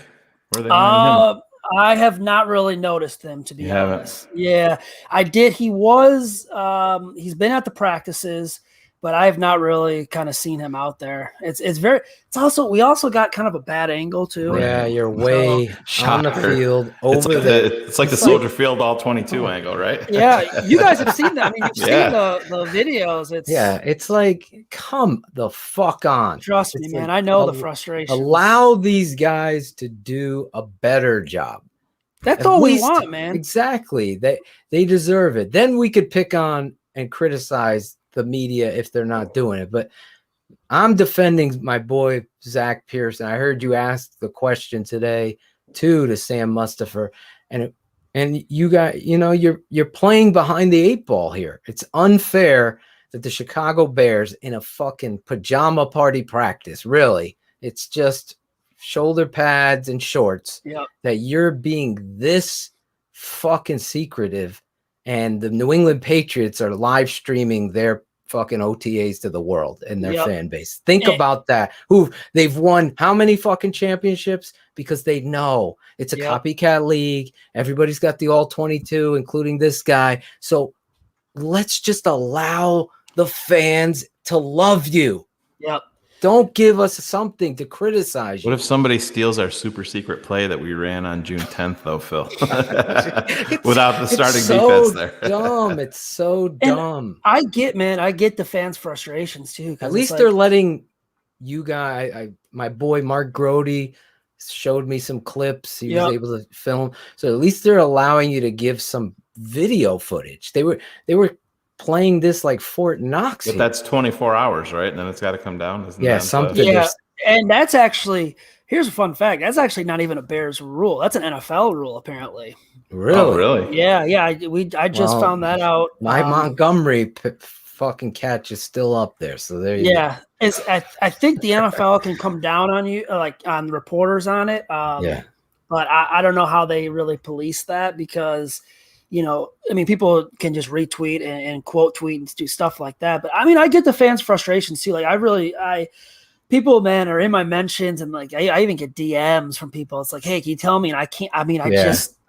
Where are they lining him up? I have not really noticed them, to be honest. Yeah, I did. He was he's been at the practices, but I have not really kind of seen him out there. We also got kind of a bad angle too. Yeah, you're way on the field over there. It's like the Soldier Field all 22 angle, right? Yeah, you guys have seen that. I mean, you've seen the videos. It's like, come the fuck on. Trust me, man. I know the frustration. Allow these guys to do a better job. That's all we want, man. Exactly. They deserve it. Then we could pick on and criticize the media if they're not doing it. But I'm defending my boy Zach Pearson. I heard you ask the question today too to Sam Mustipher, and you got you're playing behind the 8 ball here. It's unfair that the Chicago Bears in a fucking pajama party practice, really, it's just shoulder pads and shorts, that you're being this fucking secretive. And the New England Patriots are live streaming their fucking OTAs to the world and their fan base. Think about that. They've won how many fucking championships? Because they know it's a copycat league. Everybody's got the all 22, including this guy. So let's just allow the fans to love you. don't give us something to criticize you. What if somebody steals our super secret play that we ran on June 10th, though, Phil? Without the starting defense there. Dumb. It's so dumb. I get the fans' frustrations too. At least they're letting you guys. My boy Mark Grody showed me some clips. He was able to film. So at least they're allowing you to give some video footage. They were playing this like Fort Knox. But that's 24 hours, right? And then it's got to come down. Something. Yeah, and that's actually, here's a fun fact. That's actually not even a Bears rule. That's an NFL rule, apparently. Really? Oh, really? Yeah. I just found that out. My Montgomery fucking catch is still up there. So there you go. I think the NFL can come down on you, like on reporters on it. But I don't know how they really police that because, people can just retweet and quote tweet and do stuff like that. But I get the fans' frustrations too. Like people, man, are in my mentions and like I even get DMs from people. It's like, hey, can you tell me? And I can't.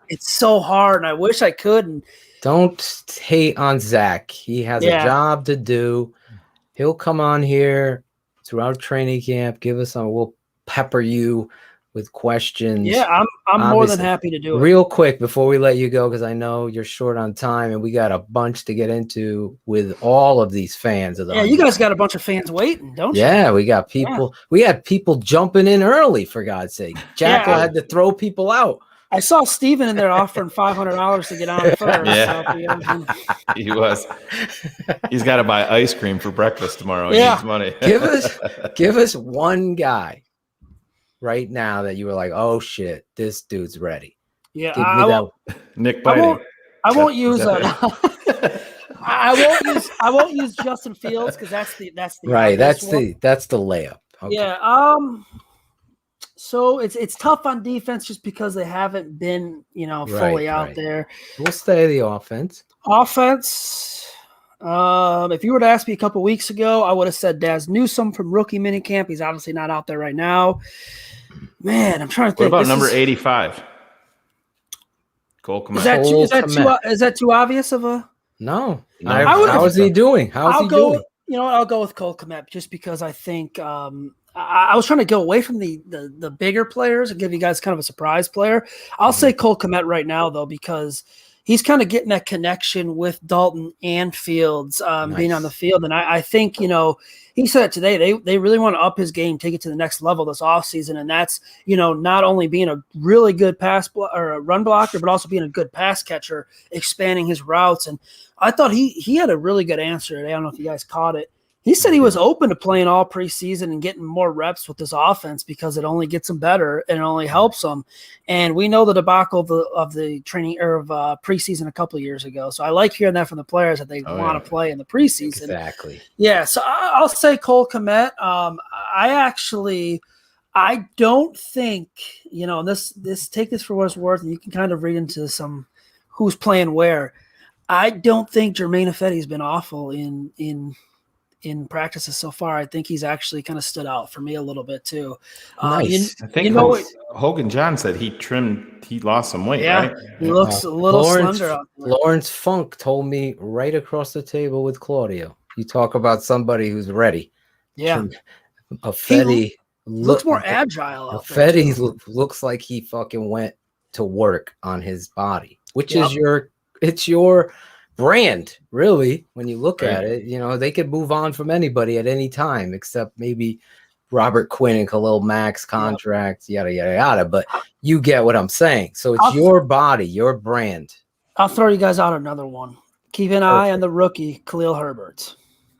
It's so hard, and I wish I could. And don't hate on Zach. He has a job to do. He'll come on here throughout training camp. Give us some. We'll pepper you with questions. Yeah, I'm more than happy to do it. Real quick before we let you go, because I know you're short on time, and we got a bunch to get into with all of these fans. You guys got a bunch of fans waiting, don't you? Yeah, we got people. We had people jumping in early, for God's sake. Jackal had to throw people out. I saw Steven in there offering $500 to get on first. Yeah, he was. He's got to buy ice cream for breakfast tomorrow. He needs money. Give us one guy right now that you were like, oh shit, this dude's ready. Yeah, Nick Biting. I won't use I won't use Justin Fields because that's the right. That's the layup. Okay. Yeah. So it's tough on defense just because they haven't been, fully out there. We'll stay the offense. If you were to ask me a couple weeks ago, I would have said Daz Newsome from rookie minicamp. He's obviously not out there right now. Man, I'm trying to think. What about number 85? Cole Kmet. Is that too obvious of a? No. How is he doing? How's he doing? I'll go with Cole Kmet just because I think I was trying to go away from the bigger players and give you guys kind of a surprise player. I'll say Cole Kmet right now, though, because he's kind of getting that connection with Dalton and Fields being on the field. And I think, he said it today, they really want to up his game, take it to the next level this offseason. And that's, not only being a really good or a run blocker, but also being a good pass catcher, expanding his routes. And I thought he had a really good answer today. I don't know if you guys caught it. He said he was open to playing all preseason and getting more reps with this offense because it only gets him better and it only helps him. And we know the debacle of the training or of preseason a couple of years ago. So I like hearing that from the players that they want to play in the preseason. Exactly. Yeah. So I'll say Cole Kmet. I don't think, this take this for what it's worth, and you can kind of read into some who's playing where. I don't think Jermaine Ifedi's been awful in practices so far. I think he's actually kind of stood out for me a little bit too. Nice. I think Hogan John said he lost some weight, right? He looks a little slender out there. Lawrence Funk told me right across the table with Claudio. You talk about somebody who's ready. Yeah. Ifedi looks more agile out there. Ifedi looks like he fucking went to work on his body, which is your brand, really, when you look at it. They could move on from anybody at any time except maybe Robert Quinn and Khalil Mack's contracts, yada yada yada, but you get what I'm saying. So it's your body, your brand. I'll throw you guys out another one. Keep an eye on the rookie Khalil Herbert.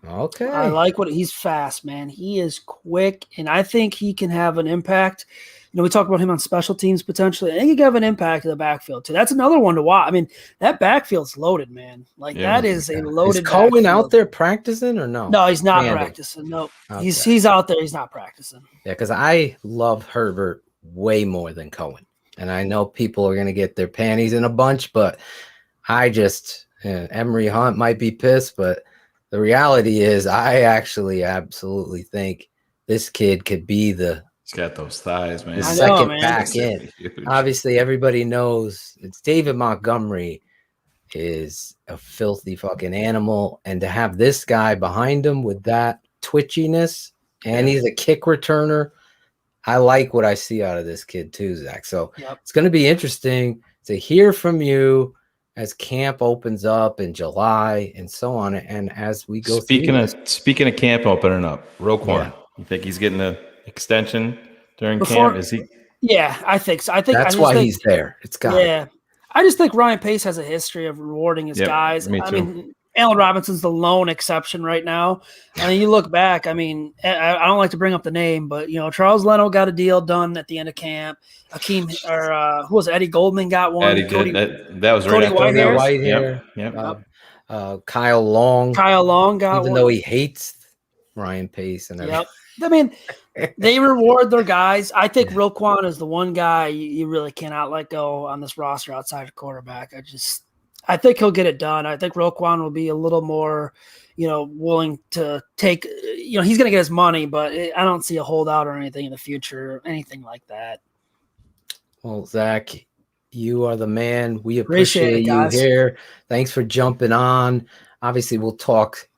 Okay. I like he's fast, man. He is quick, and I think he can have an impact. We talk about him on special teams potentially. I think he can have an impact in the backfield too. That's another one to watch. I mean, that backfield's loaded, man. That is a loaded. Is Cohen backfield. out there practicing or no? No, he's not practicing. No, okay. He's out there. He's not practicing. Yeah, because I love Herbert way more than Cohen, and I know people are going to get their panties in a bunch, but I just Emery Hunt might be pissed, but the reality is, I actually absolutely think this kid could be He's got those thighs, man. The second back in. Obviously, everybody knows it's David Montgomery is a filthy fucking animal. And to have this guy behind him with that twitchiness and he's a kick returner. I like what I see out of this kid too, Zach. So it's going to be interesting to hear from you as camp opens up in July and so on, and as we go. Speaking of camp opening up, Roquan, you think he's getting an extension during camp? Is he? Yeah, I think so. I think that's why he's there. It's got. Yeah, I just think Ryan Pace has a history of rewarding his guys. Me too. I mean, Allen Robinson's the lone exception right now. I mean, you look back. I mean, I don't like to bring up the name, but Charles Leno got a deal done at the end of camp. Who was it? Eddie Goldman got one. Eddie did. That was right Cody after Whitehair. Yep. Kyle Long. Kyle Long got even one. though he hates Ryan Pace and everything. I mean, they reward their guys. I think Roquan is the one guy you really cannot let go on this roster outside of quarterback. I think he'll get it done. I think Roquan will be a little more, willing to take, he's going to get his money, but I don't see a holdout or anything in the future, anything like that. Well, Zach, you are the man. We appreciate you guys. here. Thanks for jumping on. Obviously, we'll talk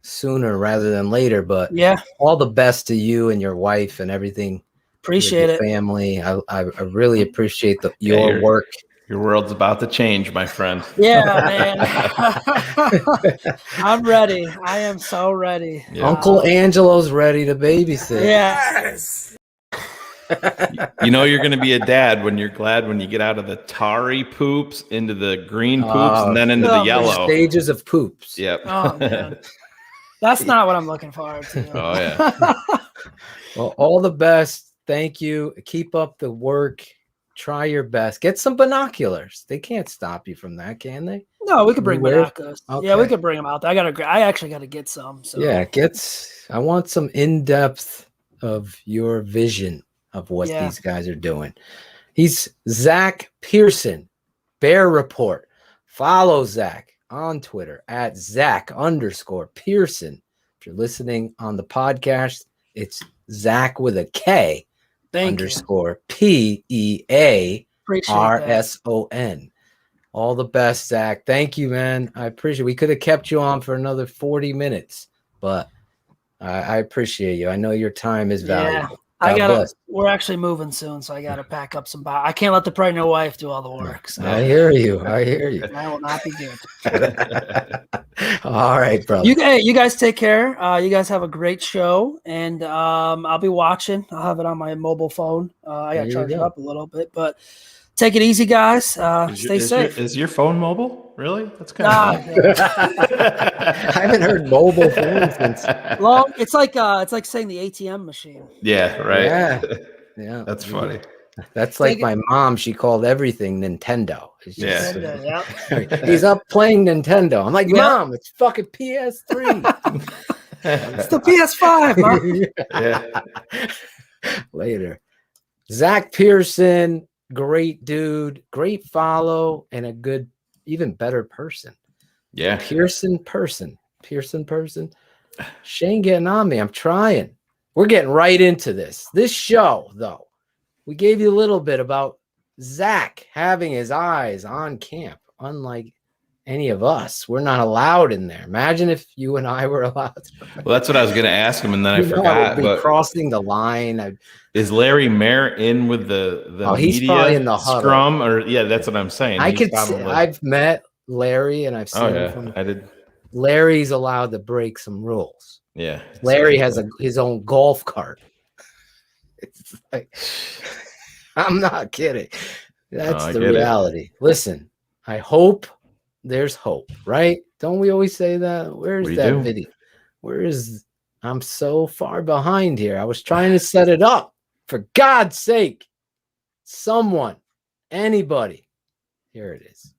sooner rather than later, but all the best to you and your wife and everything. Appreciate it. Family. I really appreciate your work. Your world's about to change, my friend. Yeah, man. I'm ready. I am so ready. Yeah. Uncle Angelo's ready to babysit. Yes. You're going to be a dad when you're glad when you get out of the tarry poops into the green poops and then into the yellow. Stages of poops. Yep. Oh, man. That's not what I'm looking forward to. Oh, yeah. Well, all the best. Thank you. Keep up the work. Try your best. Get some binoculars. They can't stop you from that, can they? No, we could bring binoculars. Okay. Yeah, we could bring them out. I actually got to get some. So. Yeah, I want some in-depth of your vision of what these guys are doing. He's Zach Pearson, Bear Report. Follow Zach on Twitter at Zach_Pearson. If you're listening on the podcast, it's Zach with a K. _PEARSON. All the best, Zach. Thank you, man. I appreciate it. We could have kept you on for another 40 minutes, but I appreciate you. I know your time is valuable. We're actually moving soon, so I gotta pack up some I can't let the pregnant wife do all the work. So. I hear you. That will not be good. All right, brother. You guys take care. You guys have a great show, and I'll be watching. I'll have it on my mobile phone. I gotta charge it up a little bit, but take it easy, guys. Stay safe. Is your phone mobile? Really? That's kind of. I haven't heard mobile phone since. Long. It's like saying the ATM machine. Yeah. Right. Yeah. That's funny. That's like my mom. She called everything Nintendo. Nintendo, He's up playing Nintendo. I'm like, Mom, it's fucking PS3. It's the PS5, Mom. Yeah. Later. Zach Pearson, great dude, great follow, and a good, even better person. Yeah. Pearson person. Shayne getting on me. I'm trying. We're getting right into this. This show, though, we gave you a little bit about Zach having his eyes on camp, unlike any of us. We're not allowed in there. Imagine if you and I were allowed. Well, that's what I was going to ask him, and then I forgot. But crossing the line. Is Larry Mayer in with the he's media probably in the huddle. scrum? Or that's what I'm saying. I've met Larry, and I've seen him from. I did. Larry's allowed to break some rules. Yeah. Larry has his own golf cart. It's like, I'm not kidding. That's the reality. Listen, I hope there's hope, right? Don't we always say that? Where's that video? I'm so far behind here. I was trying to set it up. For God's sake. Someone, anybody. Here it is.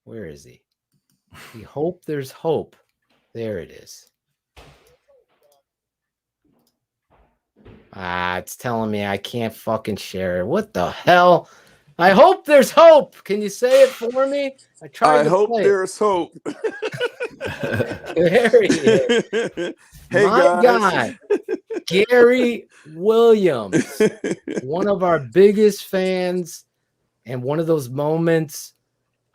Where is he? We hope there's hope. There it is. It's telling me I can't fucking share it. What the hell? I hope there's hope. Can you say it for me? I hope there's hope. There he is. Hey, my guys. guy, Gary Williams, one of our biggest fans, and one of those moments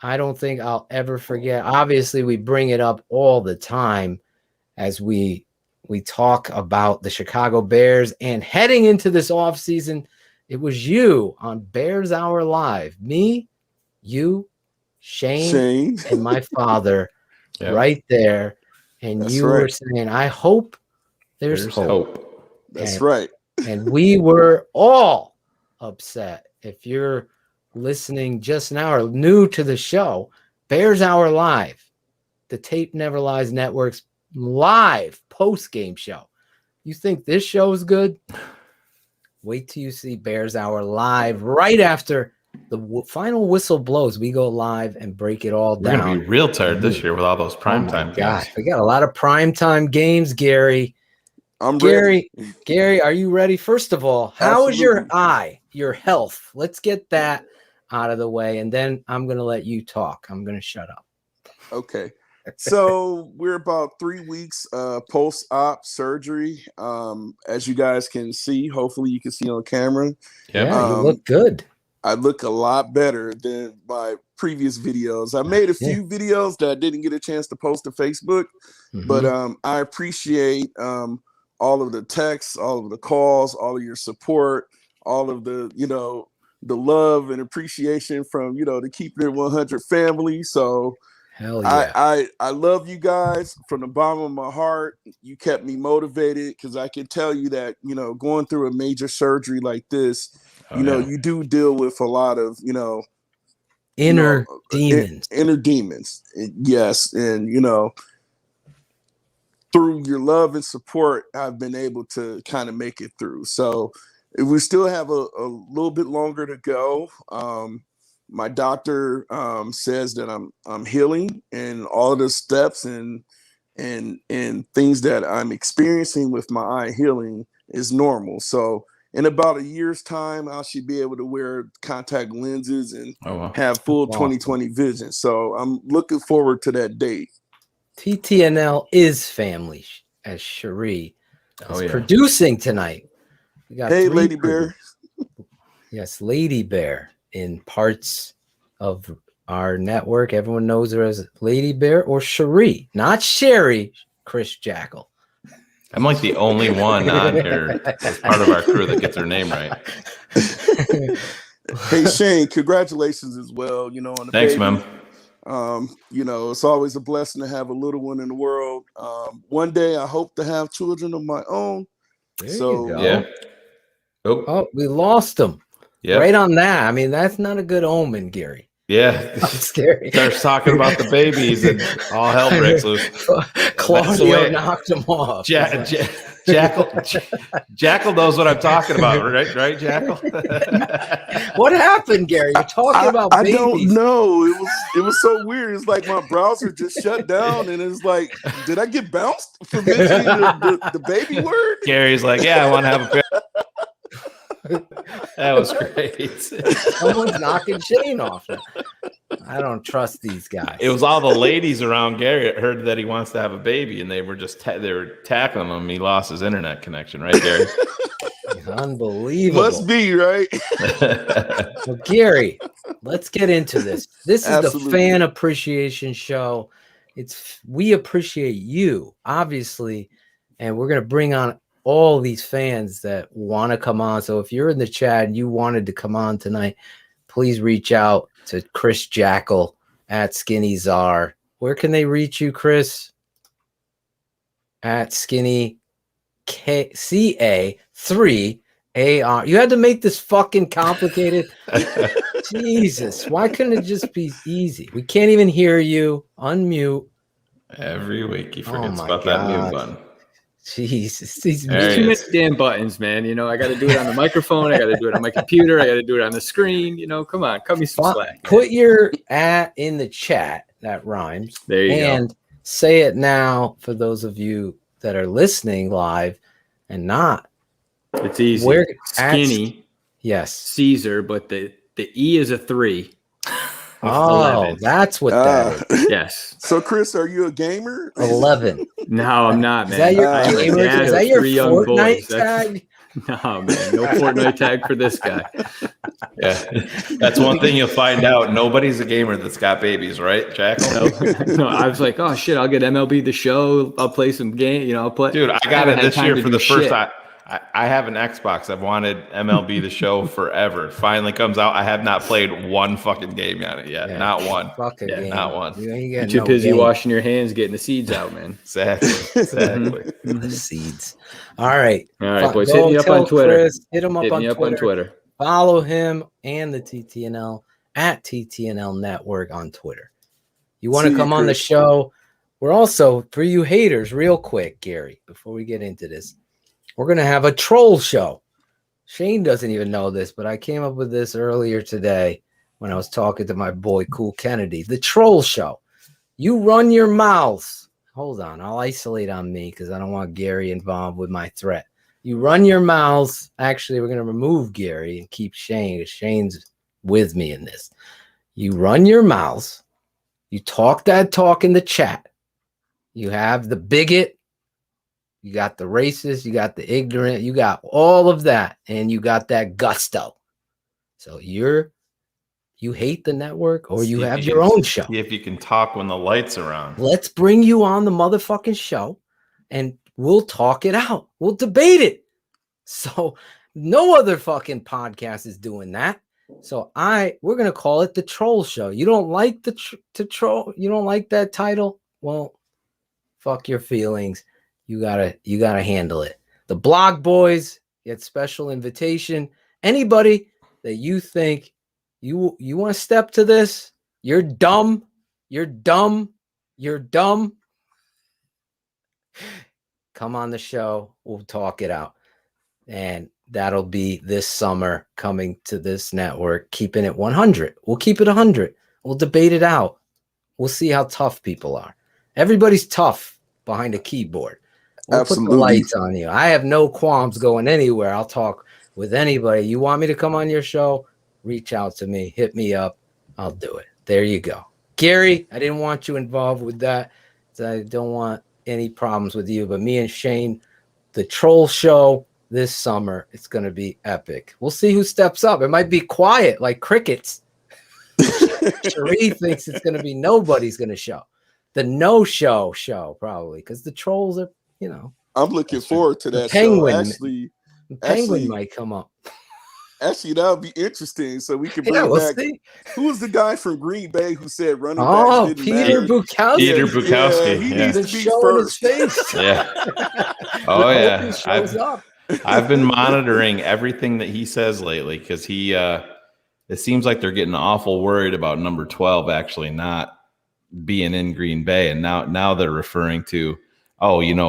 I don't think I'll ever forget. Obviously, we bring it up all the time as we we talk about the Chicago Bears. And heading into this offseason, it was you on Bears Hour Live. Me, you, Shayne. And my father right there. And That's you right. were saying, I hope there's hope. That's right. And we were all upset. If you're listening just now or new to the show, Bears Hour Live, the Tape Never Lies Network's live post-game show. You think this show is good? Wait till you see Bears Hour Live right after the final whistle blows. We go live and break it all We're down. going to be real tired this year with all those primetime games. We got a lot of primetime games, Gary. I'm Gary, ready. Gary, are you ready? First of all, how is your eye, your health? Let's get that out of the way, and then I'm going to let you talk. I'm going to shut up. Okay. So we're about 3 weeks post-op surgery. As you guys can see, hopefully you can see on camera. Yeah, you look good. I look a lot better than my previous videos. I made a few videos that I didn't get a chance to post to Facebook, but I appreciate all of the texts, all of the calls, all of your support, all of the, the love and appreciation from, the Keepin 100 family. So hell yeah. I love you guys from the bottom of my heart. You kept me motivated because I can tell you that, going through a major surgery like this, you do deal with a lot of, inner demons. Inner demons. Yes. And, through your love and support, I've been able to kind of make it through. So we still have a little bit longer to go. My doctor says that I'm healing, and all of the steps and things that I'm experiencing with my eye healing is normal. So in about a year's time, I should be able to wear contact lenses and have full 20/20 vision. So I'm looking forward to that date. TTNL is family, as Cherie is producing tonight. We got Lady Bear. Yes, Lady Bear in parts of our network. Everyone knows her as Lady Bear or Cherie, not Sherry, Chris Jackal. I'm like the only one on here as part of our crew that gets her name right. Hey, Shayne, congratulations as well. On the Thanks, baby. man. It's always a blessing to have a little one in the world. One day I hope to have children of my own. There you go. Yeah. Oh, we lost them. Yeah. Right on that. I mean, that's not a good omen, Gary. Yeah. I'm scary. Starts talking about the babies and all hell breaks loose. Claudio knocked him off. Jackal knows what I'm talking about, right, Jackal? What happened, Gary? You're talking about babies. I don't know. It was so weird. It's like my browser just shut down, and it's like, did I get bounced for mentioning the baby word? Gary's like, yeah, I want to have a pair. That was great. Someone's knocking Shayne off. I don't trust these guys. It was all the ladies around Gary that heard that he wants to have a baby, and they were just they were tackling him. He lost his internet connection, right, Gary? Unbelievable. Must be, right? Well, Gary, let's get into this. This is the fan appreciation show. We appreciate you, obviously, and we're going to bring on all these fans that want to come on. So if you're in the chat and you wanted to come on tonight, please reach out to Chris Jackal at Skinny Czar. Where can they reach you, Chris? At Skinny CA3AR. You had to make this fucking complicated. Jesus, why couldn't it just be easy? We can't even hear you. Unmute. Every week he forgets about that mute button. Jesus, too many damn buttons, man. I got to do it on the microphone. I got to do it on my computer. I got to do it on the screen. Come on, cut me some slack. Put your @ in the chat. That rhymes. There you go. And say it now for those of you that are listening live and not. It's easy. Skinny. Yes. Caesar, but the E is a 3. Oh, 11. That's what that is. Yes. So, Chris, are you a gamer? 11. No, I'm not, man. Is that your gamer? Is that your Fortnite tag? No, man, no Fortnite tag for this guy. Yeah, that's one thing you'll find out. Nobody's a gamer that's got babies, right, Jack? No, I was like, oh shit, I'll get MLB The Show. I'll play some game. I'll play. Dude, I got it haven't had this time year to for do the first shit. time. I have an Xbox. I've wanted MLB The Show forever. It finally comes out. I have not played one fucking game on it yet. Yeah. Not one. Fucking game. Not one. You ain't You're getting too no busy game. washing your hands, getting the seeds out, man. Exactly. Exactly. The seeds. All right. All right, boys. Go Hit me up tell on Twitter. Chris, hit him up on Twitter. Twitter. Follow him and the TTNL at TTNL Network on Twitter. You want See to you, come on the Chris. show? We're also, for you haters, real quick, Gary, before we get into this, we're going to have a troll show. Shayne doesn't even know this, but I came up with this earlier today when I was talking to my boy, Cool Kennedy. The troll show. You run your mouths. Hold on. I'll isolate on me because I don't want Gary involved with my threat. You run your mouths. Actually, we're going to remove Gary and keep Shayne. Shayne's with me in this. You run your mouths. You talk that talk in the chat. You have the bigot. You got the racist. You got the ignorant. You got all of that. And you got that gusto. So you hate the network or you have your own show. See if you can talk when the lights are on. Let's bring you on the motherfucking show and we'll talk it out. We'll debate it. So no other fucking podcast is doing that. So we're going to call it the troll show. You don't like the troll? You don't like that title? Well, fuck your feelings. You gotta handle it. The Blog Boys get special invitation. Anybody that you think you want to step to this, you're dumb. You're dumb. You're dumb. Come on the show. We'll talk it out. And that'll be this summer coming to this network, keeping it 100. We'll keep it 100. We'll debate it out. We'll see how tough people are. Everybody's tough behind a keyboard. We'll Absolutely. put the lights on you. I have no qualms going anywhere. I'll talk with anybody. You want me to come on your show? Reach out to me. Hit me up. I'll do it. There you go. Gary, I didn't want you involved with that. I don't want any problems with you. But me and Shayne, the troll show this summer, it's going to be epic. We'll see who steps up. It might be quiet like crickets. Cherie thinks it's going to be nobody's going to show. The no-show show, probably, because the trolls are, I'm looking forward to that Penguin. show. Penguin might come up. Actually, that would be interesting. So we can bring we'll back. See. Who was the guy from Green Bay who said running Oh, backs didn't Peter matter? Bukowski. Peter Bukowski. He Yeah. needs to be Showing his first. face. Yeah. Oh Hope he yeah. shows up. I've been monitoring everything that he says lately because it seems like they're getting awful worried about number 12 actually not being in Green Bay, and now they're referring to,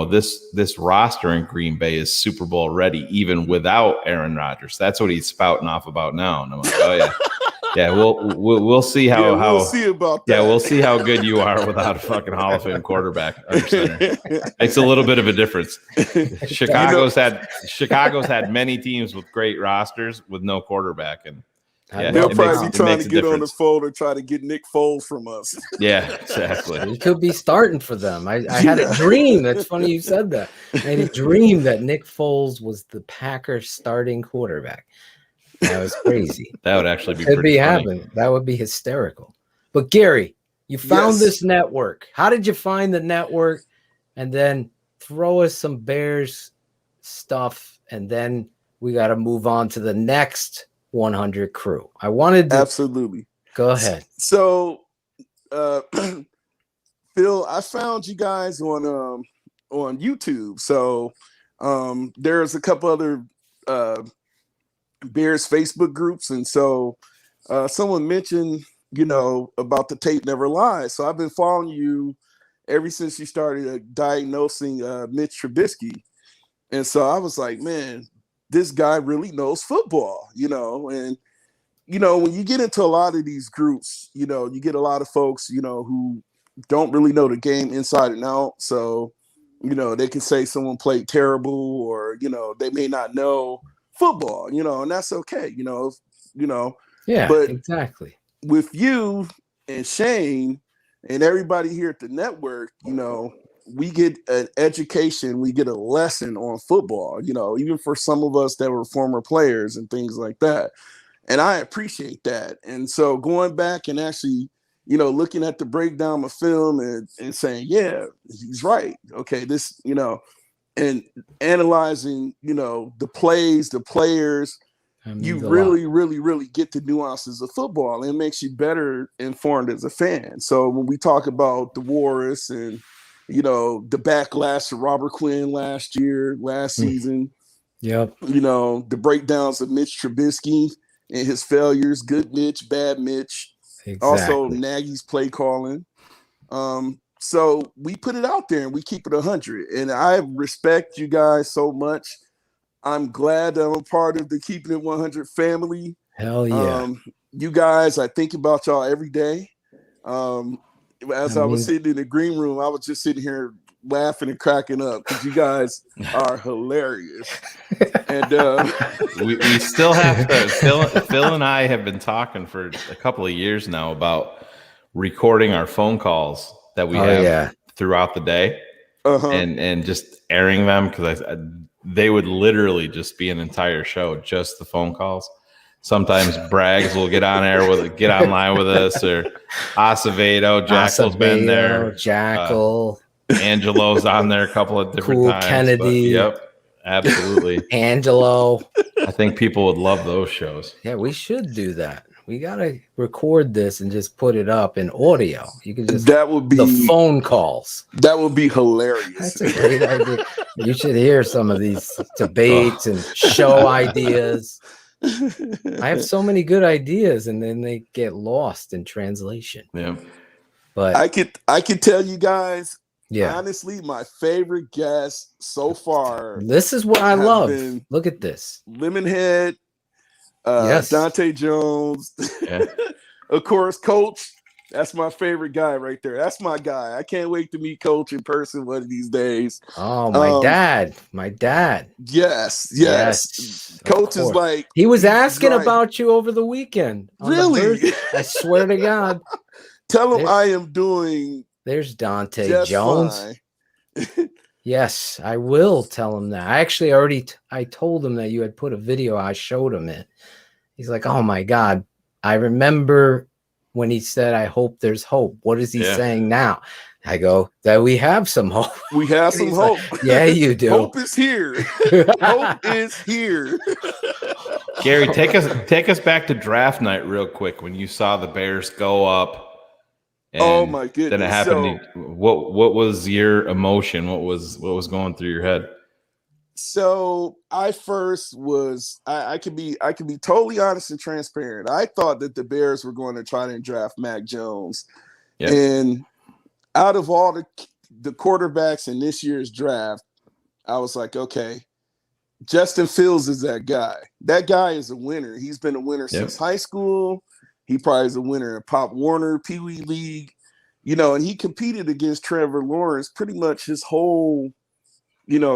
this roster in Green Bay is Super Bowl ready even without Aaron Rodgers. That's what he's spouting off about now, and I'm like, oh yeah. Yeah, we'll see how we'll see about that. Yeah, we'll see how good you are without a fucking Hall of Fame quarterback under center. Makes a little bit of a difference. Chicago's had many teams with great rosters with no quarterback, and they'll probably be trying to get on the difference. phone and try to get Nick Foles from us. Yeah, exactly. He could be starting for them. I had a dream. That's funny you said that. I had a dream that Nick Foles was the Packers starting quarterback. That was crazy. That would actually be Could pretty be funny. happening. That would be hysterical. But Gary, you found Yes. this network. How did you find the network? And then throw us some Bears stuff, and then we got to move on to the next 100 crew. I wanted to Absolutely. go ahead. So, Phil, I found you guys on YouTube. So, there's a couple other Bears Facebook groups, and so someone mentioned, about the tape never lies. So I've been following you ever since you started diagnosing Mitch Trubisky, and so I was like, man, this guy really knows football, and when you get into a lot of these groups, you get a lot of folks, who don't really know the game inside and out. So, they can say someone played terrible, or, they may not know football, and that's okay, Yeah, but exactly. with you and Shayne and everybody here at the network, we get an education, we get a lesson on football, even for some of us that were former players and things like that. And I appreciate that. And so going back and actually, looking at the breakdown of film and saying, yeah, he's right. Okay, this, and analyzing, the plays, the players, you really, really, really get the nuances of football, and it makes you better informed as a fan. So when we talk about DeWaris and, the backlash of Robert Quinn last season, the breakdowns of Mitch Trubisky and his failures, good Mitch, bad Mitch, also Nagy's play calling. So we put it out there and we keep it 100. And I respect you guys so much. I'm glad that I'm a part of the Keeping It 100 family. Hell yeah. You guys, I think about y'all every day. As I was sitting in the green room, I was just sitting here laughing and cracking up because you guys are hilarious. And we still have to, Phil and I have been talking for a couple of years now about recording our phone calls that we have throughout the day and just airing them, because they would literally just be an entire show, just the phone calls. Sometimes Braggs will get online with us, or Acevedo, Jackal's been there. Jackal. Angelo's on there a couple of different times. Kennedy. Yep, absolutely. Angelo. I think people would love those shows. Yeah, we should do that. We gotta record this and just put it up in audio. You can just that would be the phone calls. That would be hilarious. That's a great idea. You should hear some of these debates and show ideas. I have so many good ideas, and then they get lost in translation. Yeah, but I could tell you guys. Yeah, honestly, my favorite guest so far. This is what I love. Look at this. Lemonhead. Dante Jones. Yeah. Of course, Coach. That's my favorite guy right there. That's my guy. I can't wait to meet Coach in person one of these days. Oh, my dad. My dad. Yes. Coach is like. He was asking about you over the weekend. Really? I swear to God. Tell him I am doing. There's Dante Jones. Yes, I will tell him that. I actually I told him that you had put a video. I showed him it. He's like, oh my God. I remember when he said, I hope there's hope. What is he saying now? I go, that we have some hope. We have some hope. Like, yeah, you do. Hope is here. Hope is here. Gary, take us back to draft night real quick when you saw the Bears go up. Oh my goodness! Then it happened. What was your emotion? What was going through your head? So I first was I can be totally honest and transparent. I thought that the Bears were going to try to draft Mac Jones, and out of all the quarterbacks in this year's draft, I was like, okay, Justin Fields is that guy. That guy is a winner. He's been a winner since high school. He probably is a winner in Pop Warner, Pee Wee League, and he competed against Trevor Lawrence pretty much his whole,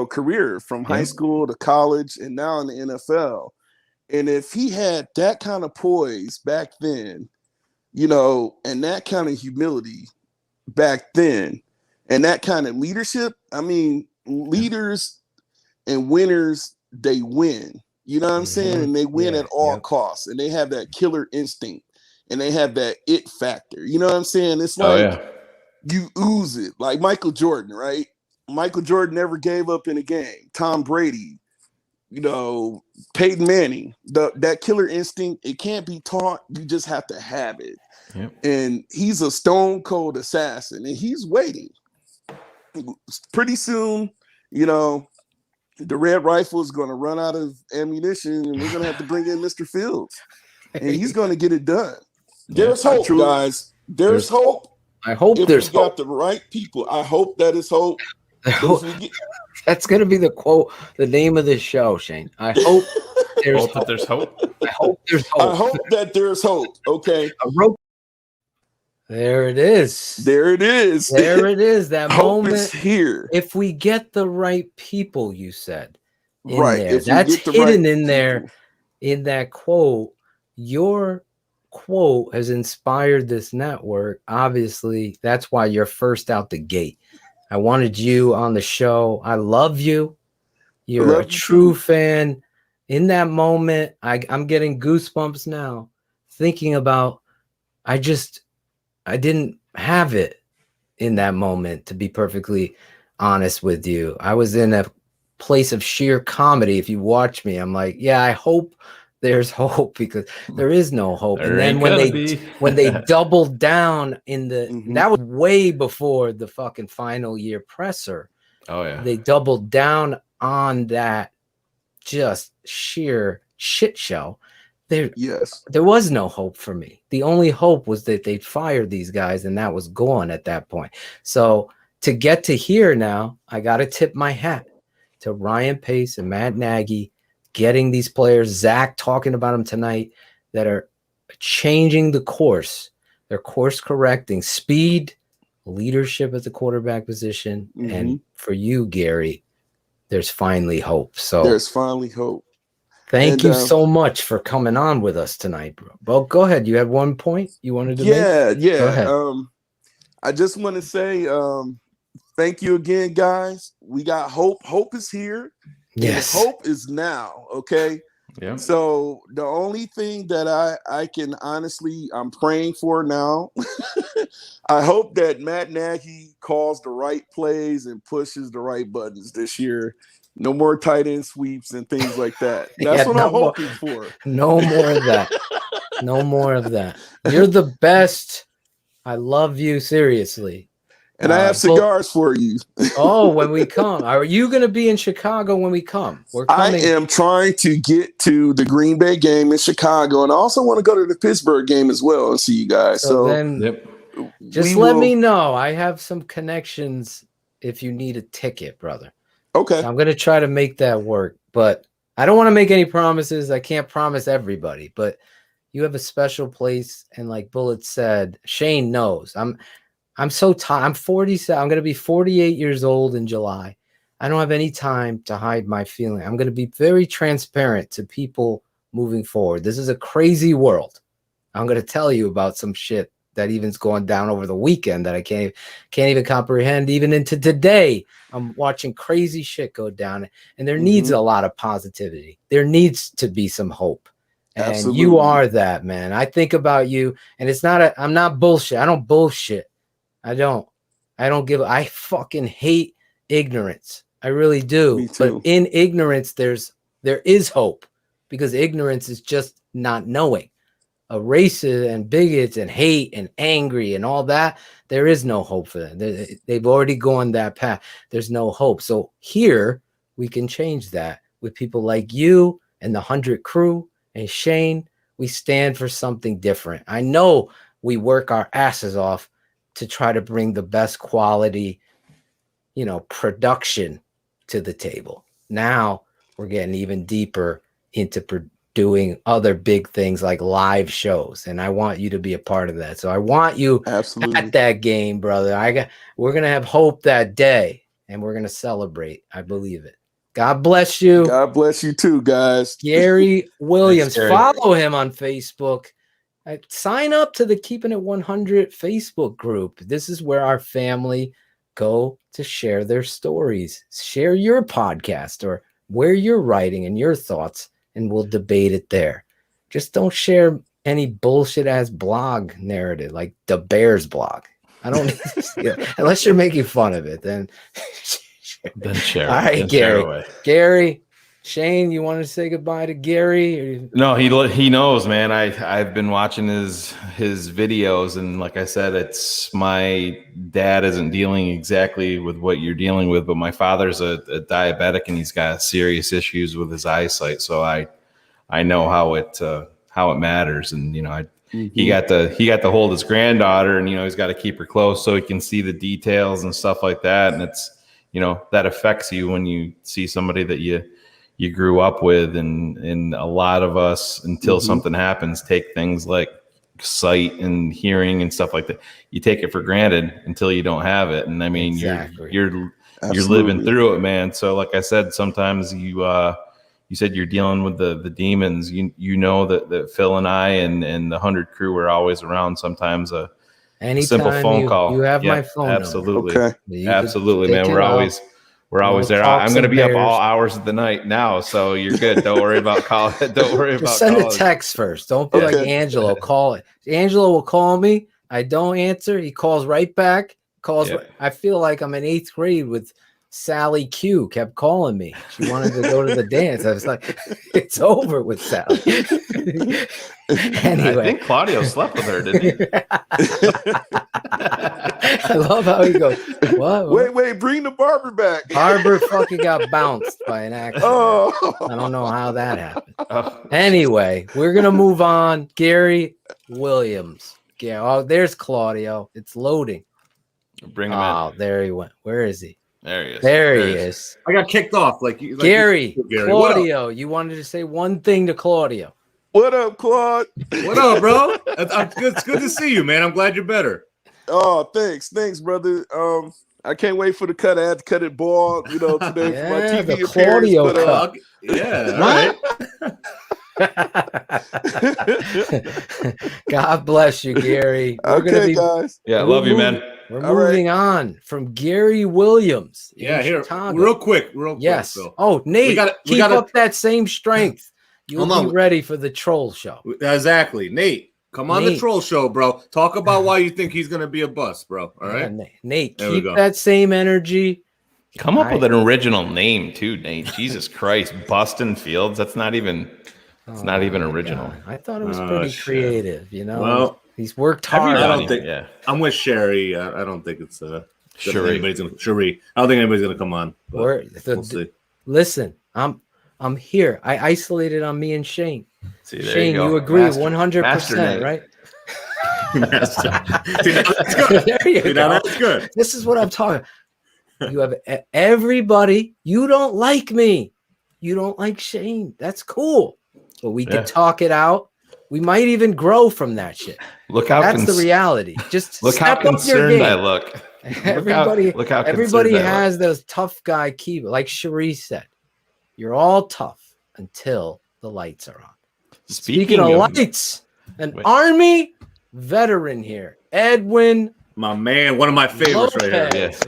career from high school to college and now in the NFL. And if he had that kind of poise back then, and that kind of humility back then, and that kind of leadership, I mean, leaders and winners, they win. You know what I'm saying? And they win at all costs. And they have that killer instinct. And they have that it factor. You know what I'm saying? It's like you ooze it. Like Michael Jordan, right? Michael Jordan never gave up in a game. Tom Brady, Peyton Manning. That killer instinct, it can't be taught. You just have to have it. Yep. And he's a stone cold assassin. And he's waiting. Pretty soon, the Red Rifle is going to run out of ammunition. And we're going to have to bring in Mr. Fields. And he's going to get it done. There's hope, guys. There's hope. I hope there's hope. Got the right people. I hope that is hope. That's going to be the quote, the name of this show, Shayne. I hope there's hope. There's hope. I hope there's hope. I hope that there's hope. Okay. There it is. There it is. There it is. That hope moment is here. If we get the right people, you said. Right. That's hidden in there in that quote. Your quote has inspired this network. Obviously, that's why you're first out the gate. I wanted you on the show. I love you. You're Love a you true too. fan. In that moment, I'm getting goosebumps now thinking about I didn't have it in that moment, to be perfectly honest with you. I was in a place of sheer comedy. If you watch me, I'm like, yeah, I hope there's hope, because there is no hope. There And then ain't when gonna they be. when they doubled down in the Mhm. that was way before the fucking final year presser. Oh yeah. They doubled down on that just sheer shit show. Yes. There was no hope for me. The only hope was that they'd fire these guys, and that was gone at that point. So to get to here now, I got to tip my hat to Ryan Pace and Matt Nagy getting these players, Zach talking about them tonight, that are changing the course. They're course correcting, speed, leadership at the quarterback position. And for you, Gary, there's finally hope. So There's finally hope. thank And, you so much for coming on with us tonight, bro. Well, go ahead. You had one point you wanted to make? Go Yeah. ahead. I just want to say thank you again, guys. We got hope. Hope is here. Yes. And hope is now. Okay. Yeah. So the only thing that I can honestly, I'm praying for now. I hope that Matt Nagy calls the right plays and pushes the right buttons this year. No more tight end sweeps and things like that. That's what I'm hoping for. No more of that. No more of that. You're the best. I love you, seriously. And I have cigars for you. Oh, when we come. Are you going to be in Chicago when we come? We're coming. I am trying to get to the Green Bay game in Chicago, and I also want to go to the Pittsburgh game as well and see you guys. So then just let me know. I have some connections if you need a ticket, brother. Okay. So I'm going to try to make that work, but I don't want to make any promises. I can't promise everybody, but you have a special place. And like Bullet said, Shayne knows. I'm so tired. I'm 47. I'm going to be 48 years old in July. I don't have any time to hide my feeling. I'm going to be very transparent to people moving forward. This is a crazy world. I'm going to tell you about some shit that even's going down over the weekend that I can't even comprehend. Even into today, I'm watching crazy shit go down, and there needs a lot of positivity. There needs to be some hope. And Absolutely. You are that, man. I think about you, and I'm not bullshit. I don't bullshit. I fucking hate ignorance. I really do. Me too. But in ignorance, there is hope, because ignorance is just not knowing. Racist and bigots and hate and angry and all that, there is no hope for them. They've already gone that path. There's no hope. So here we can change that with people like you and the 100 crew and Shayne. We stand for something different. I know we work our asses off to try to bring the best quality, production to the table. Now we're getting even deeper into doing other big things like live shows, and I want you to be a part of that. So I want you at that game, brother. We're gonna have hope that day, and we're gonna celebrate. I believe it. God bless you. God bless you too, guys. Gary Williams. Gary. Follow him on Facebook. Sign up to the Keepin' It 100 Facebook group. This is where our family go to share their stories, share your podcast or where you're writing and your thoughts, and we'll debate it there. Just don't share any bullshit ass blog narrative like the Bears blog. I don't unless you're making fun of it, then share. All right, Then Gary. share away. Gary, Shayne, you want to say goodbye to Gary? No, he knows, man. I've been watching his videos, and like I said, it's my dad isn't dealing exactly with what you're dealing with, but my father's a diabetic, and he's got serious issues with his eyesight. So I know how it matters, and he got to hold his granddaughter, and he's got to keep her close so he can see the details and stuff like that, and it's that affects you when you see somebody that you grew up with, and a lot of us, until something happens, take things like sight and hearing and stuff like that. You take it for granted until you don't have it, and I mean, you're living through it, man. So, like I said, sometimes you said you're dealing with the demons. You know that Phil and I and the 100 crew are always around. Sometimes Anytime simple phone call. You have Yeah, my phone absolutely. number. Okay. Absolutely, pick man. it We're up. always there. We'll I'm talk going to some be up all Bears. hours of the night now, so you're good. Don't worry about call. Don't worry Just about send calling. a text first. Don't be like Angelo. Call it. Angelo will call me. I don't answer. He calls right back. I feel like I'm in 8th grade with Sally Q. Kept calling me. She wanted to go to the dance. I was like, it's over with Sally. Anyway, I think Claudio slept with her, didn't he? I love how he goes, what? Wait, bring the barber back. Barber fucking got bounced by an accident. Oh. I don't know how that happened. Anyway, we're going to move on. Gary Williams. Yeah, oh, there's Claudio. It's loading. Bring him in. Oh, there he went. Where is he? There he is. There he is. I got kicked off. Gary, Gary. Claudio, you wanted to say one thing to Claudio. What up, Claude? What up, bro? It's good to see you, man. I'm glad you're better. Oh, thanks, brother. I can't wait for the cut. I had to cut it bald, today for my TV the appearance. Claudio But, cut. Yeah, all right. God bless you, Gary. Okay, guys. Yeah, I love you, man. We're moving on from Gary Williams. Yeah, here, Chicago. real quick. Yes. Phil. Oh, Nate, we gotta up that same strength. You'll be ready for the troll show. Exactly. Nate, come on the troll show, bro. Talk about why you think he's going to be a bust, bro. All right? Yeah, Nate, There keep that same energy. Come up with an original name, too, Nate. Jesus Christ. Bustin' Fields. That's not even original. God. I thought it was pretty creative, Well, he's worked hard. I'm with Sherry. I don't think it's Sherry. Sherry. I don't think anybody's gonna come on. We'll see. Listen, I'm here. I isolated on me and Shayne. See, there Shayne, you you go. agree Master 100%, Nate. right? That's good. There you go. That's good. This is what I'm talking. You have everybody. You don't like me. You don't like Shayne. That's cool. But we can talk it out. We might even grow from that shit. Look how that's the reality. Just look how step up your concerned game. I look. Everybody concerned I has those tough guy key. Like Cherie said, you're all tough until the lights are on. Speaking of lights, an Army veteran here, Edwin. My man, one of my favorites right here. Yes.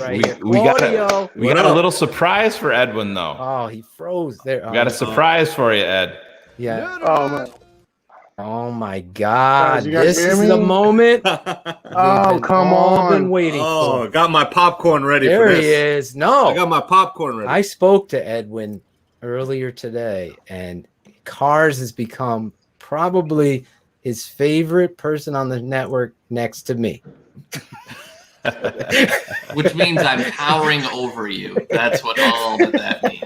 We got a little surprise for Edwin, though. Oh, he froze there. We got a surprise for you, Ed. Yeah. Oh, man. Oh my God! Guys, you guys This hear is me? the moment. Oh, come on! Been waiting. Oh, for. got my popcorn ready. There for this. he is. No, I got my popcorn ready. I spoke to Edwin earlier today, and Cars has become probably his favorite person on the network next to me. Which means I'm towering over you. That's what all that means.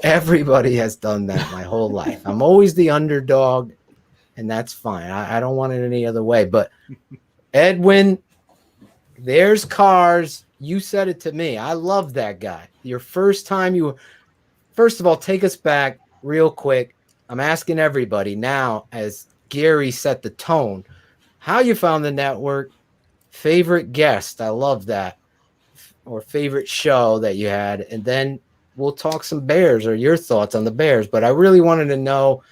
Everybody has done that my whole life. I'm always the underdog, and that's fine. I don't want it any other way. But Edwin, there's Cars. You said it to me. I love that guy. Your first time first of all, take us back real quick. I'm asking everybody now, as Gary set the tone, how you found the network, favorite guest. I love that. Or favorite show that you had. And then we'll talk some Bears or your thoughts on the Bears. But I really wanted to know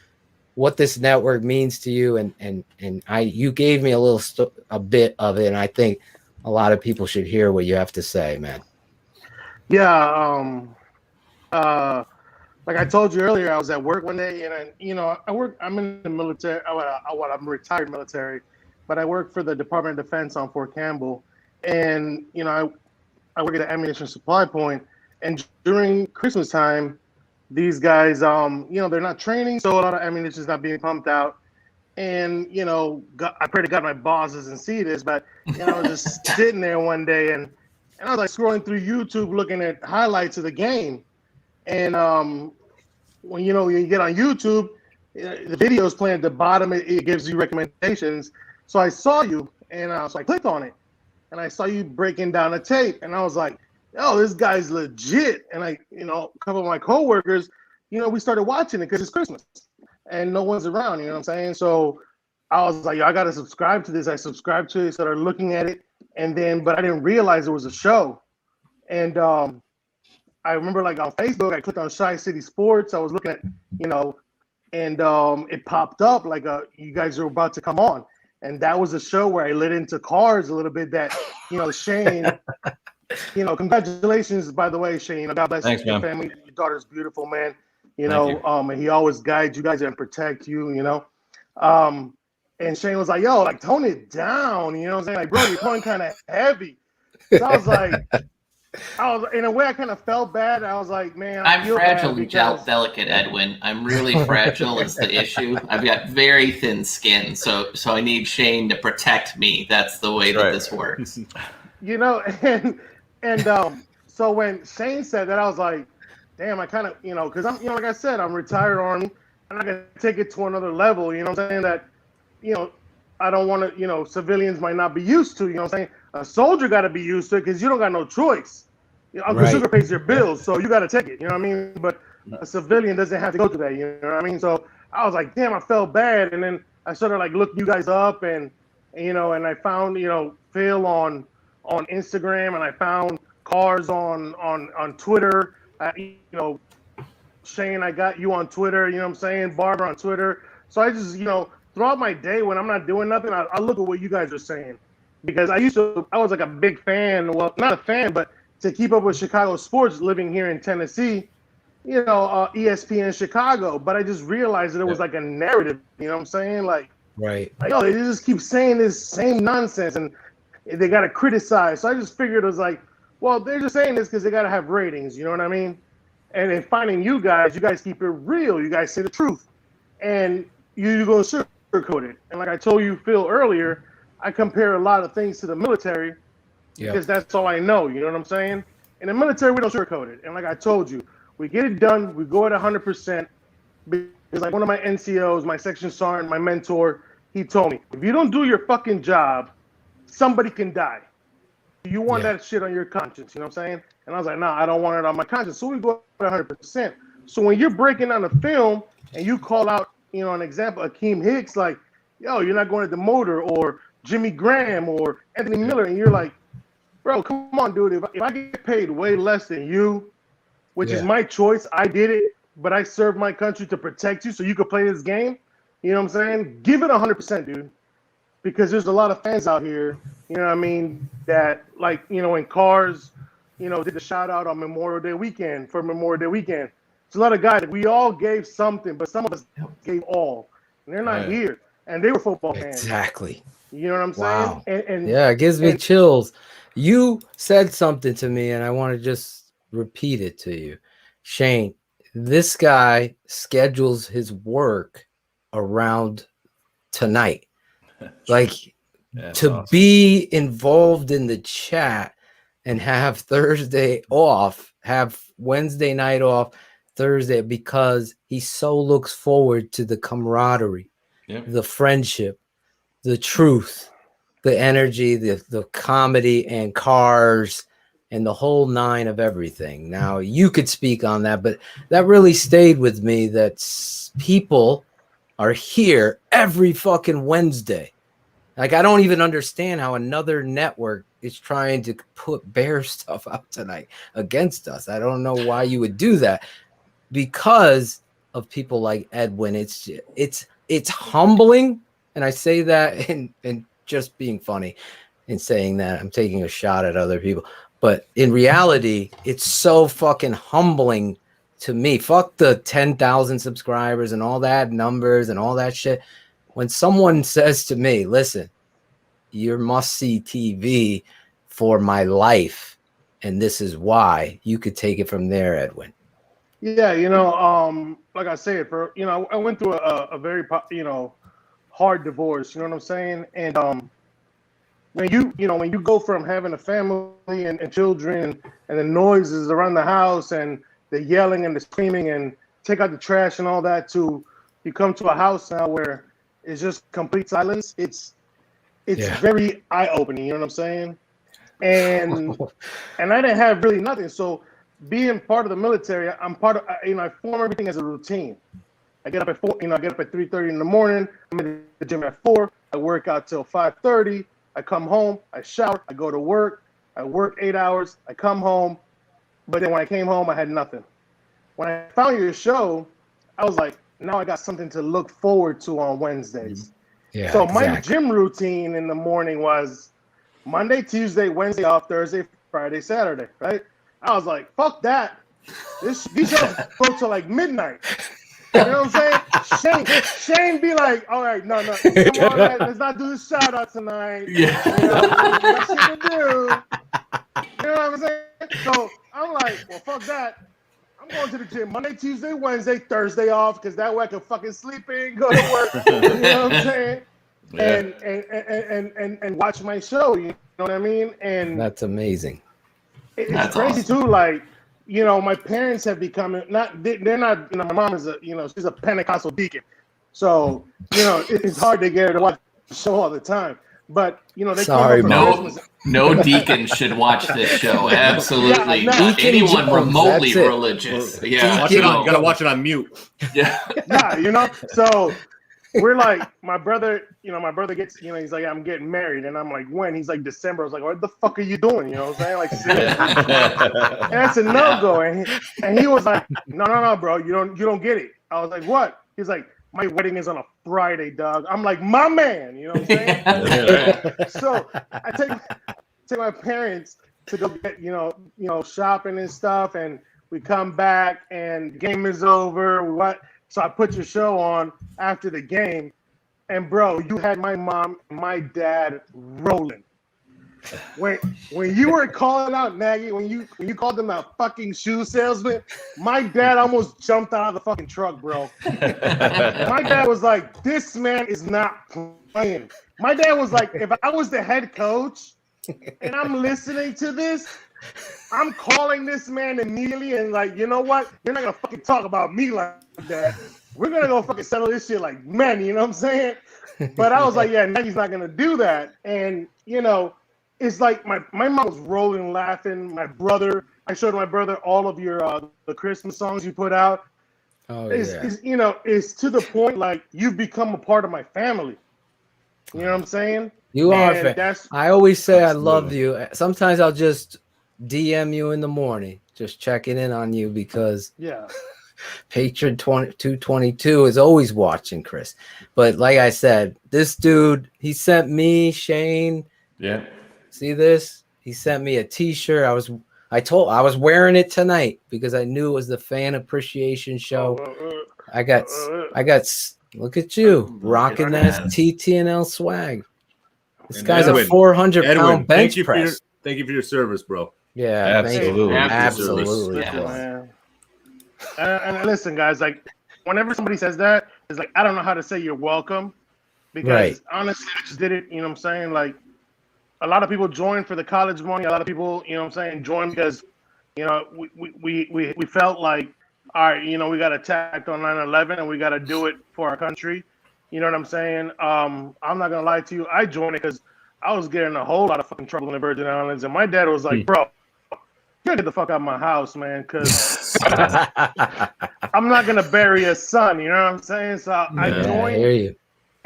what this network means to you. And you gave me a bit of it. And I think a lot of people should hear what you have to say, man. Yeah. Like I told you earlier, I was at work one day, and I'm in the military. I'm retired military, but I work for the Department of Defense on Fort Campbell, and I work at an ammunition supply point. And during Christmas time, these guys, they're not training, so a lot of ammunition is not being pumped out. And I pray to God my boss doesn't see this, but I was just sitting there one day, and I was like scrolling through YouTube, looking at highlights of the game. And when you get on YouTube, the video is playing at the bottom. It gives you recommendations. So I saw you, and so I clicked on it, and I saw you breaking down a tape, and I was like, "Oh, this guy's legit." And a couple of my coworkers, we started watching it because it's Christmas, and no one's around. You know what I'm saying? So I was like, I got to subscribe to this. I subscribed to it, started looking at it, but I didn't realize it was a show, and I remember like on Facebook, I clicked on ChiCitySports. I was looking at, and it popped up like you guys are about to come on. And that was a show where I lit into cars a little bit. That Shayne. Congratulations, by the way, Shayne. God bless Thanks, your man. family. Your daughter's beautiful, man. Thank you. And he always guides you guys and protect you. And Shayne was like, "Yo, like tone it down." You know what I'm saying? Like, bro, you're going kind of heavy. So I was in a way, I kind of felt bad. I was like, man, I'm fragile and delicate, Edwin. I'm really fragile is the issue. I've got very thin skin, so I need Shayne to protect me. That's the way that this works. So when Shayne said that, I was like, damn, I kind of, because I'm, like I said, I'm retired Army. I'm not gonna take it to another level. You know what I'm saying? That, I don't want to, civilians might not be used to. You know what I'm saying? A soldier got to be used to it because you don't got no choice. Uncle Sugar pays your bills, so you got to take it. You know what I mean? But a civilian doesn't have to go through that. You know what I mean? So I was like, damn, I felt bad, and then I started like looking you guys up, and and I found Phil on Instagram, and I found Cars on Twitter. Shayne, I got you on Twitter. You know what I'm saying? Barbara on Twitter. So I just throughout my day when I'm not doing nothing, I look at what you guys are saying, because I was like a big fan. Well, not a fan, but to keep up with Chicago sports, living here in Tennessee, ESPN Chicago. But I just realized that it was like a narrative. You know what I'm saying? Like, right. They just keep saying this same nonsense, and they got to criticize. So I just figured it was like, well, they're just saying this because they got to have ratings. You know what I mean? And in finding you guys keep it real. You guys say the truth, and you go sugarcoat it. And like I told you, Phil, earlier, I compare a lot of things to the military. Because that's all I know, you know what I'm saying? In the military, we don't sugarcoat it. And like I told you, we get it done, we go at 100%. Because like one of my NCOs, my section sergeant, my mentor, he told me, if you don't do your fucking job, somebody can die. You want that shit on your conscience, you know what I'm saying? And I was like, nah, I don't want it on my conscience. So we go at 100%. So when you're breaking down a film and you call out, an example, Akeem Hicks, like, yo, you're not going to the motor, or Jimmy Graham, or Anthony Miller, and you're like, bro, come on, dude. If I get paid way less than you, which is my choice, I did it, but I served my country to protect you so you could play this game. You know what I'm saying? Give it 100%, dude. Because there's a lot of fans out here, you know what I mean, that like, in Cars, did the shout out on Memorial Day weekend. It's a lot of guys. We all gave something, but some of us gave all. And they're not here. And they were football fans. Exactly. You know what I'm Wow. saying? And it gives me chills. You said something to me, and I want to just repeat it to you. Shayne, this guy schedules his work around tonight. Like, to awesome. Be involved in the chat and have Thursday off, have Wednesday night off, Thursday, because he so looks forward to the camaraderie, the friendship, the truth, the energy, the comedy, and Cars, and the whole nine of everything. Now, you could speak on that, but that really stayed with me, that people are here every fucking Wednesday. Like, I don't even understand how another network is trying to put Bear stuff out tonight against us. I don't know why you would do that, because of people like Edwin. It's humbling, and I say that in just being funny in saying that. I'm taking a shot at other people, but in reality, it's so fucking humbling to me. Fuck the 10,000 subscribers and all that numbers and all that shit. When someone says to me, listen, you're must-see TV for my life, and this is why, you could take it from there, Edwin. Yeah, like I said, I went through a very, hard divorce, you know what I'm saying? And when you go from having a family and children, and the noises around the house and the yelling and the screaming and take out the trash and all that, to you come to a house now where it's just complete silence, it's very eye-opening, you know what I'm saying? And I didn't have really nothing. So being part of the military, I'm part of, I form everything as a routine. I get up at 4, I get up at 3:30 in the morning. I'm in the gym at 4. I work out till 5:30. I come home, I shower, I go to work. I work 8 hours. I come home. But then when I came home, I had nothing. When I found your show, I was like, now I got something to look forward to on Wednesdays. Yeah. So my gym routine in the morning was Monday, Tuesday, Wednesday off, Thursday, Friday, Saturday, right? I was like, fuck that. These shows go till like midnight. You know what I'm saying? Shayne be like, all right, no, come on, man, let's not do the shout out tonight. Yeah. You know, we got shit to do. You know what I'm saying? So I'm like, well, fuck that. I'm going to the gym Monday, Tuesday, Wednesday, Thursday off, because that way I can fucking sleep in, go to work. You know what I'm saying? Yeah. And watch my show. You know what I mean? And That's amazing. It's crazy too. Like, you know, my parents have become they're not. You know, my mom is she's a Pentecostal deacon, so you know it's hard to get her to watch the show all the time. But you know, they no deacon should watch this show. Absolutely, not anyone remotely religious. Yeah, gotta watch it on mute. Yeah, you know. So we're like, my brother gets, you know, he's like, I'm getting married, and I'm like, when? He's like, December. I was like, what the fuck are you doing? You know what I'm saying? Like, seriously? And that's a no-go. And he was like, no, bro, you don't get it. I was like, what? He's like, my wedding is on a Friday, dog. I'm like, my man, you know what I'm saying? So I take my parents to go get, you know, shopping and stuff, and we come back and the game is over. So I put your show on after the game, and bro, you had my mom and my dad rolling. When you were calling out Nagy, when you called them a fucking shoe salesman, my dad almost jumped out of the fucking truck, bro. My dad was like, "This man is not playing." My dad was like, "If I was the head coach and I'm listening to this, I'm calling this man immediately and like, you know what? You're not gonna fucking talk about me like that. We're gonna go fucking settle this shit like men." You know what I'm saying? But I was like, yeah, Nagy's not gonna do that. And you know, it's like my mom was rolling, laughing. I showed my brother all of your the Christmas songs you put out. Oh, It's you know, it's to the point like you've become a part of my family. You know what I'm saying? You are. I always say I love you. Sometimes I'll just DM you in the morning, just checking in on you because Patron 222 is always watching, Chris. But like I said, this dude, he sent me, Shayne. Yeah. See this? He sent me a t-shirt. I was wearing it tonight because I knew it was the fan appreciation show. I got look at you rocking that TTNL swag. This guy's a 400-pound bench press. Thank you for your service, bro. Yeah, absolutely. Absolutely. And listen, guys, like whenever somebody says that, it's like I don't know how to say you're welcome because honestly, I just did it. You know what I'm saying? Like a lot of people join for the college money. A lot of people, you know what I'm saying, join because you know we felt like, all right, you know, we got attacked on 9/11 and we got to do it for our country. You know what I'm saying? I'm not gonna lie to you. I joined it because I was getting a whole lot of fucking trouble in the Virgin Islands, and my dad was like, "Bro, you gotta get the fuck out of my house, man, because I'm not gonna bury a son." You know what I'm saying? So I joined, I hear you.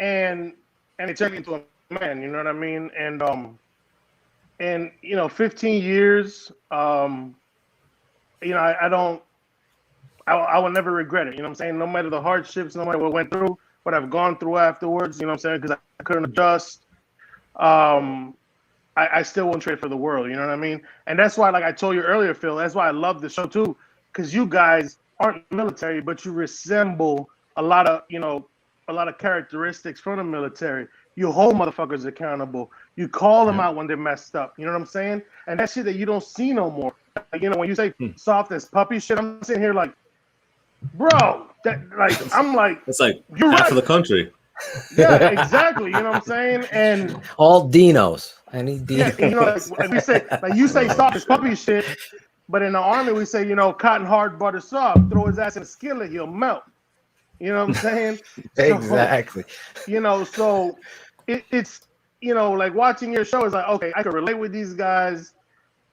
and it turned me into a man. You know what I mean? And you know, 15 years. You know, I will never regret it. You know what I'm saying? No matter the hardships, no matter what I went through, what I've gone through afterwards. You know what I'm saying? Because I couldn't adjust. I still won't trade for the world. You know what I mean? And that's why, like I told you earlier, Phil, that's why I love the show too, because you guys aren't military, but you resemble a lot of characteristics from the military. You hold motherfuckers accountable. You call them out when they're messed up. You know what I'm saying? And that shit that you don't see no more. Like, you know, when you say soft as puppy shit, I'm sitting here like, bro, I'm like, it's like you're half right. of the country. Yeah, exactly. You know what I'm saying? And all Dinos. Any Dinos. Yeah, you know, like we say, like you say soft as puppy shit, but in the Army we say, you know, cotton hard, butter soft. Throw his ass in a skillet, he'll melt. You know what I'm saying? Exactly. So, you know, so it's, you know, like watching your show is like, okay, I can relate with these guys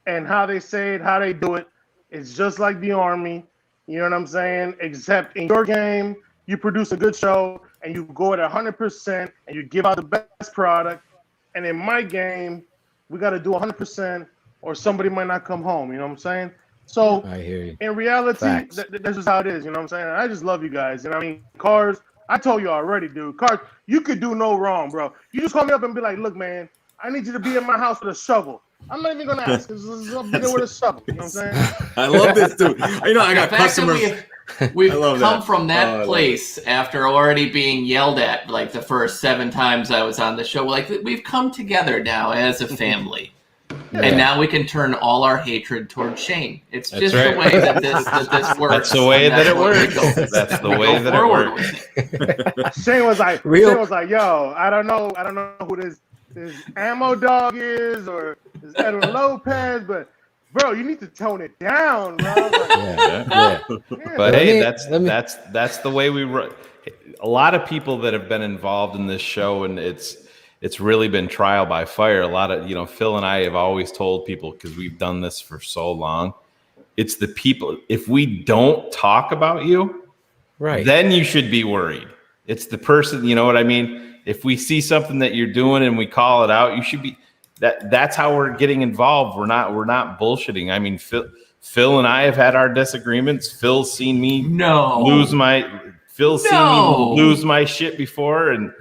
and how they say it, how they do it. It's just like the Army. You know what I'm saying? Except in your game, you produce a good show and you go at 100% and you give out the best product. And in my game, we got to do 100% or somebody might not come home. You know what I'm saying? So I hear you. In reality, this is how it is. You know what I'm saying? I just love you guys. You know what I mean? Cars, I told you already, dude. Cars, you could do no wrong, bro. You just call me up and be like, look, man, I need you to be in my house with a shovel. I'm not even gonna ask. I'll be there with a shovel. You know what I'm saying? I love this, dude. You know, I got The fact customers. that we've I love come that. from Oh, I that love place after already being yelled at like the first 7 times I was on the show. Like we've come together now as a family. And now we can turn all our hatred towards Shayne. It's That's just right. the way that this works. That's the way and that that's it what we works. go- That's the we way go that it forward works. with it. Shayne was like, Real- yo, I don't know who this ammo dog is or this Edwin Lopez, but bro, you need to tone it down, bro. I was like, Yeah. But Let hey, me- that's the way we run. A lot of people that have been involved in this show, and it's really been trial by fire. A lot of, Phil and I have always told people, because we've done this for so long, it's the people. If we don't talk about you, Right. then you should be worried. It's the person, you know what I mean? If we see something that you're doing and we call it out, you should be. That's how we're getting involved. We're not bullshitting. I mean, Phil and I have had our disagreements. Phil's seen me lose my shit before, and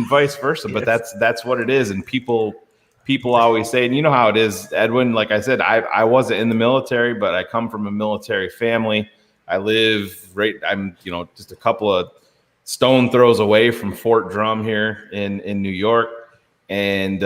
vice versa. But that's what it is. And people always say, and you know how it is, Edwin. Like I said, I wasn't in the military, but I come from a military family. I live I'm just a couple of stone throws away from Fort Drum here in New York. And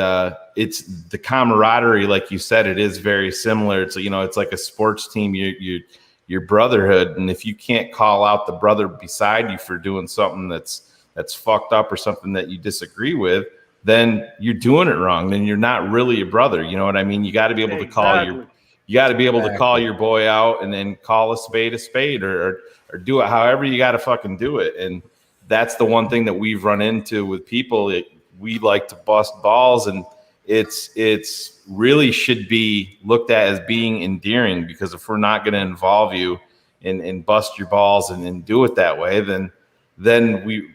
it's the camaraderie, like you said, it is very similar. It's it's like a sports team, your brotherhood. And if you can't call out the brother beside you for doing something that's fucked up or something that you disagree with, then you're doing it wrong. Then you're not really a brother. You know what I mean? You got to be able to call to call your boy out, and then call a spade, or do it however you got to fucking do it. And that's the one thing that we've run into with people. We like to bust balls, and it's really should be looked at as being endearing, because if we're not going to involve you and bust your balls and do it that way, then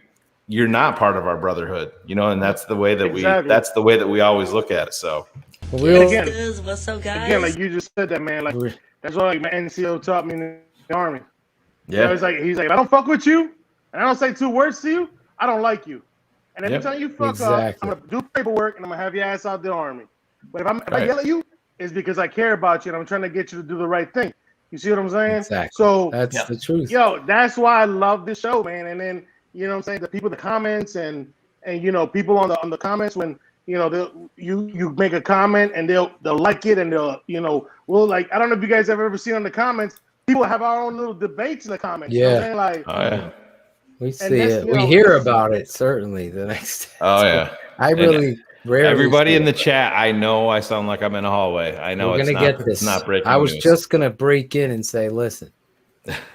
you're not part of our brotherhood, and that's the way that we always look at it. So again, like you just said that, man, like that's what like my NCO taught me in the Army. Yeah, he's like, if I don't fuck with you and I don't say 2 words to you, I don't like you. And every time you fuck up, I'm gonna do paperwork and I'm gonna have your ass out the Army. But if I yell at you, it's because I care about you and I'm trying to get you to do the right thing. You see what I'm saying? Exactly. So that's the truth. Yo, that's why I love this show, man. And then what I'm saying, the people, the comments, and people on the comments, when you make a comment and they'll like it, and they'll like, I don't know if you guys have ever seen on the comments, people have our own little debates in the comments. Yeah. You know what I'm saying? Like, oh yeah. We see it. We hear about it, certainly, the next. Oh yeah. I really rarely. Everybody in the chat, I know I sound like I'm in a hallway. I know we're it's gonna get this. It's not breaking I was news. just gonna break in and say, listen,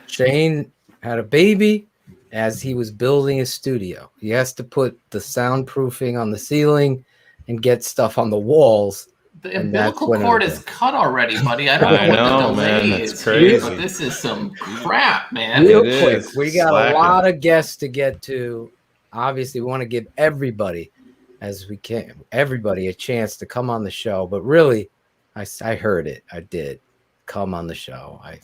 Shayne had a baby as he was building his studio. He has to put the soundproofing on the ceiling and get stuff on the walls. The umbilical cord is cut already, buddy. I don't know what the delay man, is that's here, crazy. but this is some crap, man. Real It quick, is. we got Slacking. a lot of guests to get to. Obviously, we want to give everybody, as we can, everybody a chance to come on the show. But really, I heard it. I did come on the show. I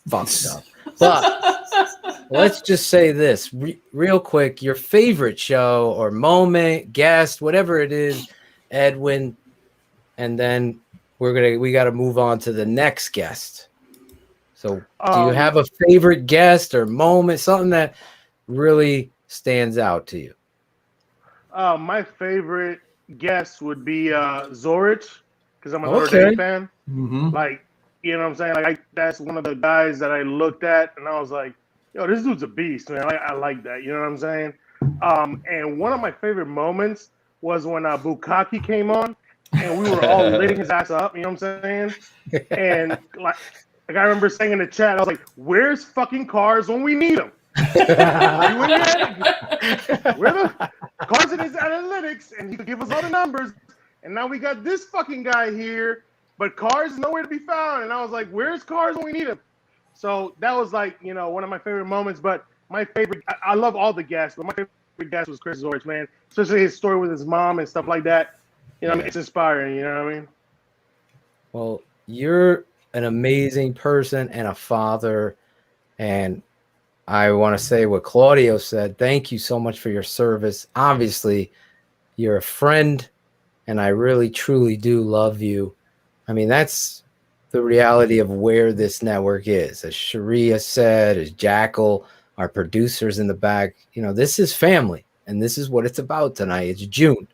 fucked up. But let's just say this real quick: your favorite show or moment, guest, whatever it is, Edwin, and then we got to move on to the next guest. So, do you have a favorite guest or moment, something that really stands out to you? My favorite guest would be Zorich, because I'm a Notre Dame fan. Mm-hmm. Like, you know what I'm saying? Like, that's one of the guys that I looked at, and I was like, yo, this dude's a beast, man. I like that. You know what I'm saying? And one of my favorite moments was when Bukaki came on, and we were all lighting his ass up. You know what I'm saying? And like I remember saying in the chat, I was like, "Where's fucking cars when we need them? Where the cars in his analytics, and he could give us all the numbers. And now we got this fucking guy here, but cars is nowhere to be found." And I was like, "Where's cars when we need him?" So that was like, one of my favorite moments. But my favorite, I love all the guests, but my favorite guest was Chris Zorich, man. Especially his story with his mom and stuff like that. I mean, it's inspiring. You know what I mean? Well, you're an amazing person and a father, and I want to say what Claudio said. Thank you so much for your service. Obviously, you're a friend, and I really, truly do love you. I mean, that's the reality of where this network is. As Sharia said, as Jackal, our producers in the back, this is family, and this is what it's about tonight. It's June,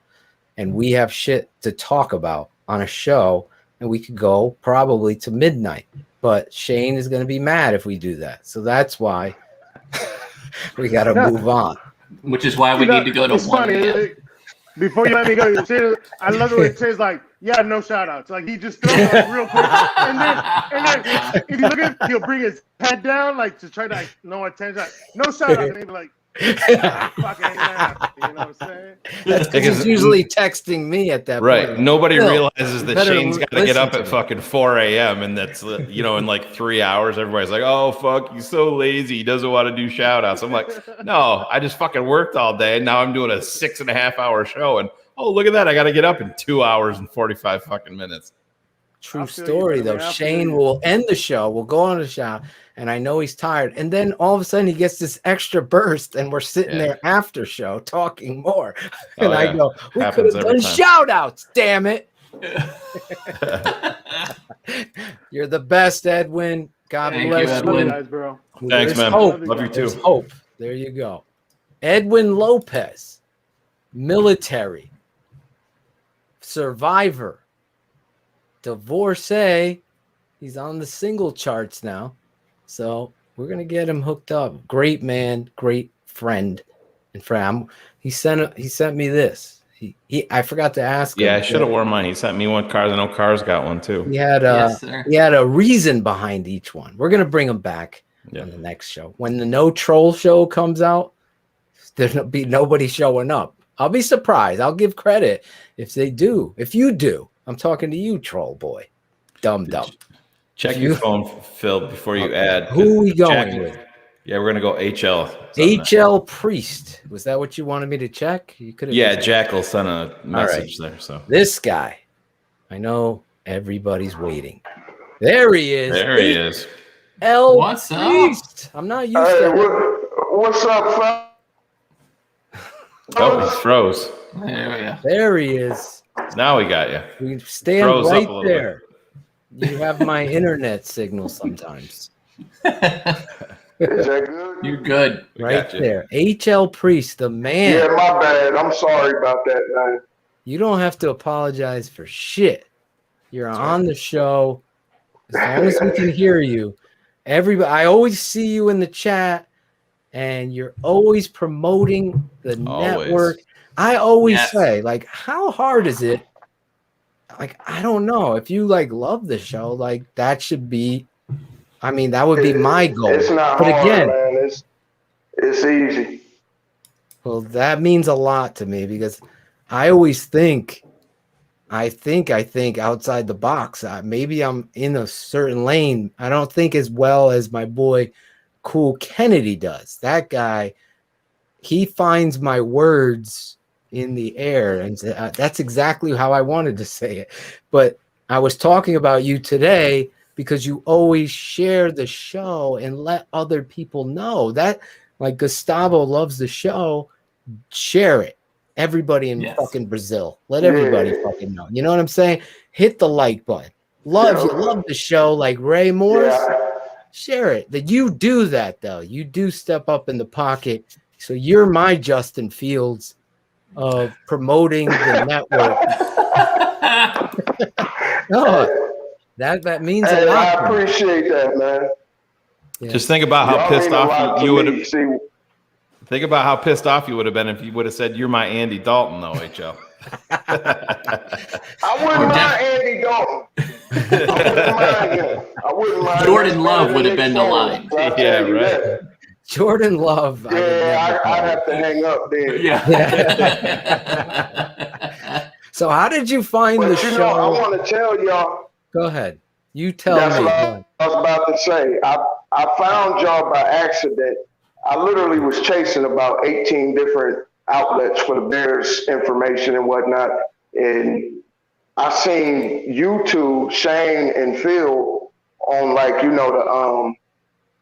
and we have shit to talk about on a show, and we could go probably to midnight. But Shayne is going to be mad if we do that. So that's why we got to move on. Which is why we need to go to 1 a.m. Before you let me go, I love the way it says, like, yeah, no shout outs. Like, he just throws it real quick. And then if you look at it, he'll bring his head down, like, to try to, like, no attention. Like, no shout outs. And he'll be like, fucking ass. You know what I'm saying? That's because he's usually texting me at that right. point. Nobody Phil, realizes that Shayne's got to get up at fucking 4 a.m. and that's, in like 3 hours, everybody's like, oh, fuck, he's so lazy. He doesn't want to do shout outs. I'm like, no, I just fucking worked all day. And now I'm doing a 6.5 hour show. And oh, look at that. I got to get up in 2 hours and 45 fucking minutes. True story, though. Shayne will end the show. We'll go on a shot, and I know he's tired. And then all of a sudden, he gets this extra burst, and we're sitting there after show talking more. And I go, we could have done shout outs, damn it. You're the best, Edwin. God bless you. Guys, bro. Thanks, man. Hope. Love you too. There's hope. There you go. Edwin Lopez, military, survivor, divorcee. He's on the single charts now, so we're gonna get him hooked up. Great man, great friend, and friend. He sent me this. I forgot to ask him. Yeah, I should have worn mine. He sent me one. Cars. I know Cars got one too. He had a reason behind each one. We're gonna bring him back on the next show. When the No Troll show comes out, there'll be nobody showing up. I'll be surprised. I'll give credit if they do. If you do, I'm talking to you, troll boy. Dumb. Check your phone, Phil, before you add. Who are we going with? Yeah, we're gonna go HL. HL Priest. Was that what you wanted me to check? You could have. Yeah, Jackal sent a message there. So this guy, I know everybody's waiting. There he is. There he is. L What's Priest. up? I'm not used to it. What's up, fam? Oh, he froze. There he is. Now we got you. We stand Froze up right a little there. You have my internet signal sometimes. Is that good? You're good. Right there. HL Priest, the man. Yeah, my bad. I'm sorry about that, man. You don't have to apologize for shit. You're on the show. As long as we can hear you. Everybody, I always see you in the chat, and you're always promoting the network. I always say, like, how hard is it? Like, I don't know. If you love the show, that should be. I mean, that would be my goal. It's not but hard, again, man. It's easy. Well, that means a lot to me because I always think. I think outside the box. Maybe I'm in a certain lane. I don't think as well as my boy, Cool Kennedy does. That guy, he finds my words in the air, and that's exactly how I wanted to say it. But I was talking about you today because you always share the show and let other people know that, like Gustavo loves the show. Share it. Everybody in fucking Brazil. Let everybody fucking know. You know what I'm saying? Hit the like button. Love the show like Ray Morris. Share it. That you do that though. You do step up in the pocket. So you're my Justin Fields of promoting the network. No, that means a lot. I appreciate that, man. Yeah. Just think about how pissed off you would have. Think about how pissed off you would have been if you would have said, "You're my Andy Dalton," though, HL. I wouldn't mind Andy Dalton. I wouldn't mind Jordan Love would have been the line. Yeah, right. Jordan Love. Yeah, I'd have to hang up there. Yeah. So how did you find the show? I want to tell y'all. Go ahead. You tell That's me. what I was about to say. I found y'all by accident. I literally was chasing about 18 different outlets for the Bears information and whatnot. And I seen you two, Shayne and Phil, on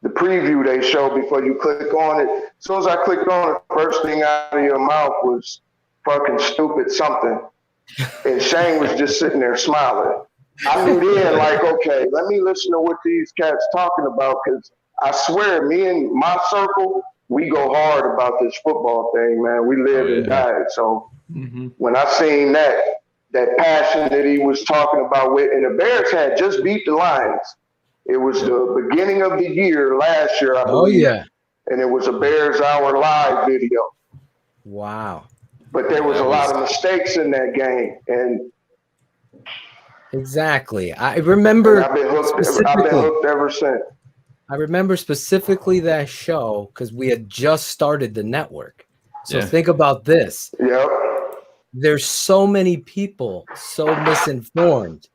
the preview they show before you click on it. As soon as I clicked on it, first thing out of your mouth was fucking stupid something. And Shayne was just sitting there smiling. I knew then, like, okay, let me listen to what these cats talking about, because I swear, me and my circle, we go hard about this football thing, man. We live and die. So when I seen that passion that he was talking about with, and the Bears had just beat the Lions. It was the beginning of the year last year, I believe. Oh, yeah. And it was a Bears Hour Live video. Wow. But there was a lot of mistakes in that game. And exactly. I remember I've been hooked ever since. I remember specifically that show because we had just started the network. So think about this. Yep. There's so many people so misinformed,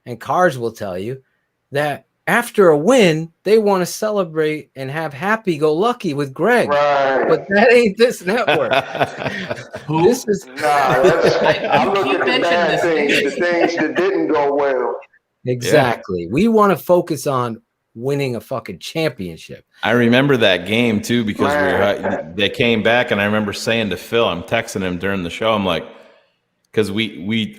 and Cars will tell you that after a win, they want to celebrate and have happy-go-lucky with Greg. Right. But that ain't this network. Who? This is I'm looking at the bad things, the things that didn't go well. Exactly. We want to focus on winning a fucking championship. I remember that game too because they came back, and I remember saying to Phil, I'm texting him during the show, I'm like, because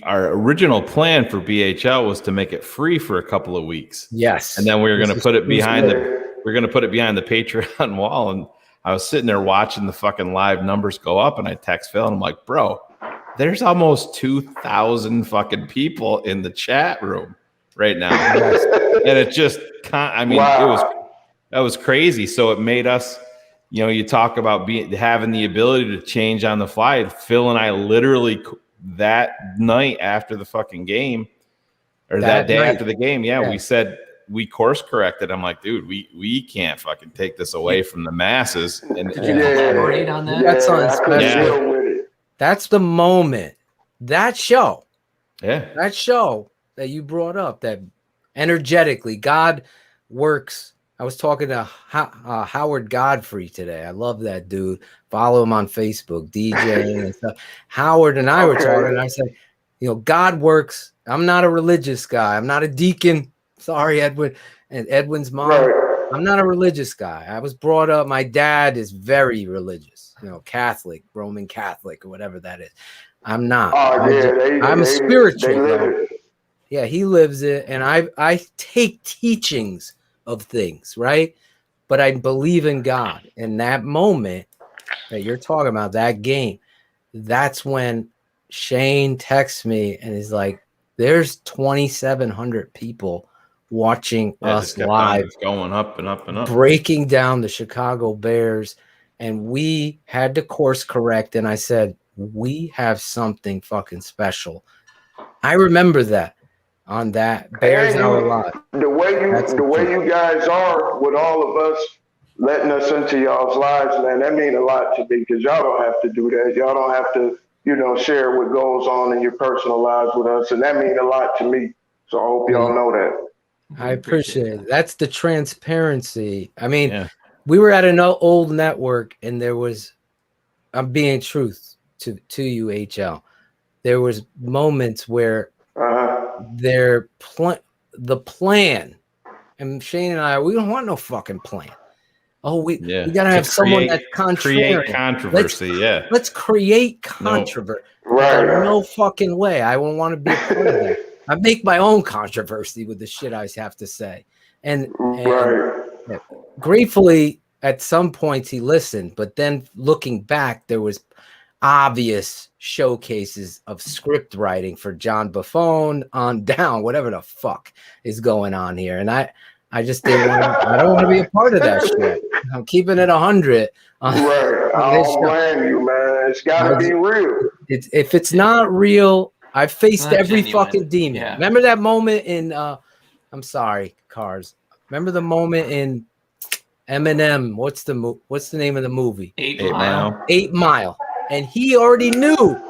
our original plan for BHL was to make it free for a couple of weeks. Yes. And then we were going to put it behind the Patreon wall. And I was sitting there watching the fucking live numbers go up, and I text Phil and I'm like, bro, there's almost 2,000 fucking people in the chat room right now. And it just, that was crazy. So it made us, you talk about having the ability to change on the fly. Phil and I literally that night after the fucking game, or that day after the game, we said, we course corrected. I'm like, dude, we can't fucking take this away from the masses. And did you elaborate on that? That's on special. That's the moment. That show that you brought up, that energetically God works. I was talking to Howard Godfrey today. I love that dude. Follow him on Facebook, DJing and stuff. Howard and I were talking, and I said, God works. I'm not a religious guy. I'm not a deacon. Sorry, Edwin. And Edwin's mom. Right. I'm not a religious guy. I was brought up. My dad is very religious, Catholic, Roman Catholic, or whatever that is. I'm not. I'm spiritual. Yeah, he lives it, and I take teachings of things, right? But I believe in God. In that moment that you're talking about, that game, that's when Shayne texts me and he's like, there's 2,700 people watching us live, going up and up and up, breaking down the Chicago Bears. And we had to course correct. And I said, we have something fucking special. I remember that. On that Bears Hour Live. The way you guys are with all of us letting us into y'all's lives, man, that means a lot to me, because y'all don't have to do that. Y'all don't have to, share what goes on in your personal lives with us, and that means a lot to me. So I hope y'all know that. I appreciate it. That's the transparency. I mean, we were at an old network, and there was, I'm being truth to you, HL. There was moments where the plan, and Shayne and I, we don't want no fucking plan. We gotta have someone that's contrary. Create controversy. Let's create controversy. No fucking way. I won't want to be a part of that. I make my own controversy with the shit I have to say. And gratefully, at some points he listened, but then looking back, there was obvious showcases of script writing for John Buffon on down, whatever the fuck is going on here. And I just didn't want to, I don't want to be a part of that shit. I'm keeping it 100. I don't blame you, man. It's got to be real. If it's not real, I've faced every fucking demon. Yeah. Remember that moment in, I'm sorry, Cars. Remember the moment in Eminem, what's the name of the movie? 8 Mile. 8 Mile. And he already knew.